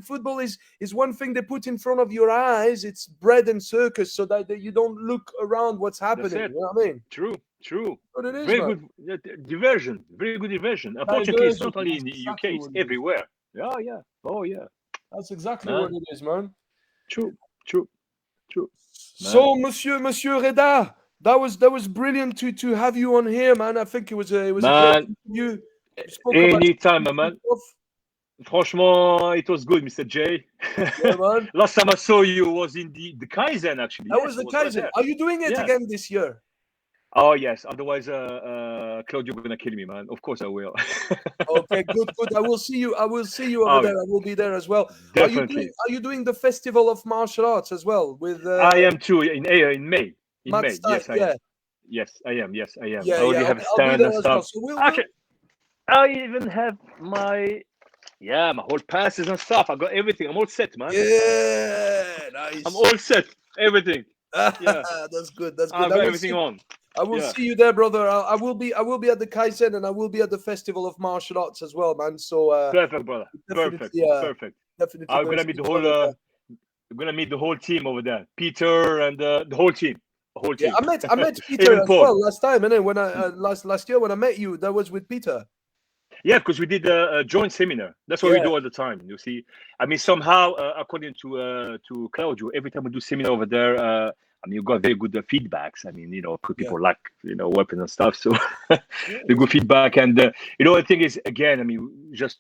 Football is one thing they put in front of your eyes. It's bread and circus, so that you don't look around what's That's happening. it. You know what I mean? True. True. What it is, Very man. good diversion. Very good diversion. Unfortunately, it's Diversion. not only That's in the UK, exactly it's what it is. everywhere. Yeah, yeah. Oh, yeah. That's exactly what Man. it is, man. True. True. True. Man. So, Monsieur Reda, that was brilliant to have you on here, man. I think it was a great Man, interview. You spoke about anytime, some man. stuff. Franchement, it was good, Mr. J. Yeah, man. Last time I saw you was in the Kaizen, actually. That was Yes, I the was right Kaizen. there. Are you doing it Yeah. again this year? Oh, yes. Otherwise, Claudio gonna kill me, man. Of course I will. Okay, good. I will see you. I will see you over Oh, there. yeah. I will be there as well. Definitely. Are you doing the festival of martial arts as well with I am too in May. In Matt May. Stein? Yes, I am. Yeah, Yes, I am. Yes, I am. I yeah. already have a I'll be stand there and as well. stuff. So we'll Actually, I even have my whole passes and stuff. I got everything. I'm all set, man. yeah, I'm nice. all set. Everything. Yeah. That's good. That's good. I've I got will everything see. on. I will Yeah. see you there, brother. I will be. I will be at the Kaizen, and I will be at the Festival of Martial Arts as well, man. So Perfect, brother. Perfect. definitely, Perfect. definitely I'm gonna gonna meet see the each other whole there. I'm gonna meet the whole team over there. Peter and the whole team. The whole Yeah, team. I met Peter Even as Paul. well last time, and then when I last year when I met you, that was with Peter. Yeah, because we did a joint seminar. That's what we Yeah, do all the time. You see, I mean, somehow, according to Claudio, every time we do seminar over there, I mean, you got very good feedbacks. I mean, yeah, people like weapons and stuff, so yeah. the good feedback. And the thing is, again, I mean, just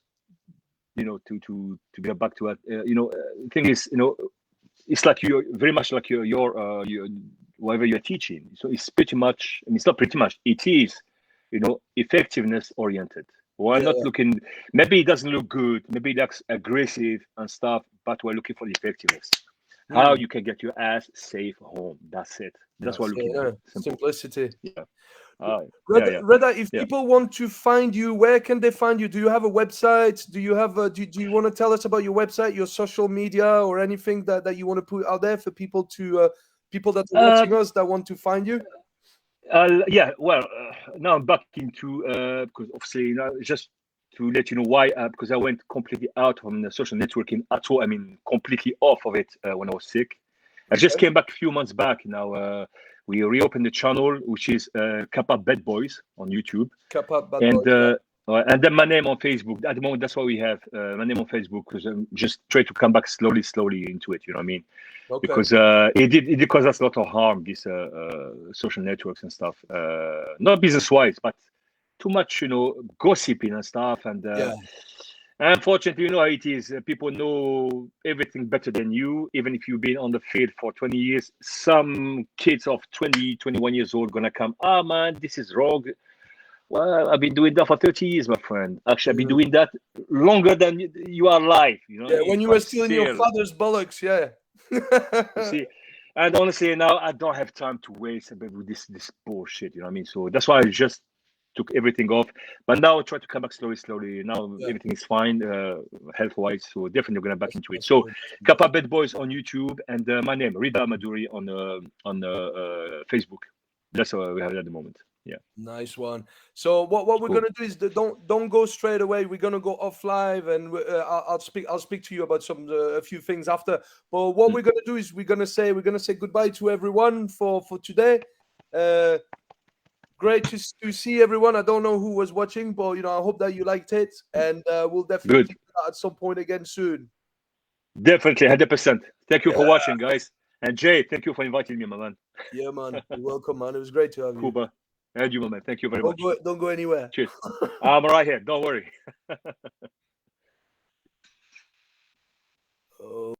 to get back to it, the thing is, it's like you're very much like your whatever you're teaching. So it's pretty much. I mean, it's not pretty much. It is, effectiveness oriented. We're Yeah, not looking. Maybe it doesn't look good. Maybe it looks aggressive and stuff. But we're looking for the effectiveness. How Hmm. you can get your ass safe home. That's it. That's what That's we're it, looking yeah. for. Simple. Simplicity. Yeah. Oh, yeah. Reda, Yeah. Reda, if Yeah. people want to find you, where can they find you? Do you have a website? Do you have do you want to tell us about your website, your social media, or anything that you want to put out there for people to people that are Uh, watching us that want to find you? yeah. Well, now I'm back into because obviously just to let you know why because I went completely out from the social networking at all. I mean, completely off of it when I was sick. I just Okay. came back a few months back. Now we reopened the channel, which is Kappa Bad Boys on YouTube, Kappa Bad and Boys, yeah. and then my name on Facebook. At the moment, that's what we have. My name on Facebook because I'm just trying to come back slowly into it. You know what I mean? Okay. Because it did cause us a lot of harm. These social networks and stuff. Not business wise, but too much, gossiping and stuff. And Yeah. unfortunately, you know how it is. People know everything better than you, even if you've been on the field for 20 years. Some kids of 20, 21 years old gonna come, man, this is wrong. Well, I've been doing that for 30 years, my friend. Actually, I've been doing that longer than you are alive. You know what Yeah, I mean? when you But were still in your still, father's bollocks, yeah. you see, and honestly, now I don't have time to waste with this bullshit. You know what I mean? So that's why I just took everything off. But now I try to come back slowly. Now everything is fine, health-wise. So definitely gonna back into it. So Kappa Bad Boys on YouTube, and my name Redah Madouri on Facebook. That's what we have at the moment. Yeah. Nice one. So what we're Cool. gonna do is don't go straight away. We're gonna go off live, and I'll speak to you about some a few things after. But what we're gonna do is we're gonna say goodbye to everyone for today. Great to see everyone. I don't know who was watching, but I hope that you liked it, and we'll definitely Good. do that at some point again soon. Definitely 100%. Thank you for watching, guys. And Jay, thank you for inviting me, my man. Yeah, man. You're welcome, man. It was great to have you. Kuba. And you, my man. Thank you very much. Don't go anywhere. Cheers. I'm right here. Don't worry. Oh.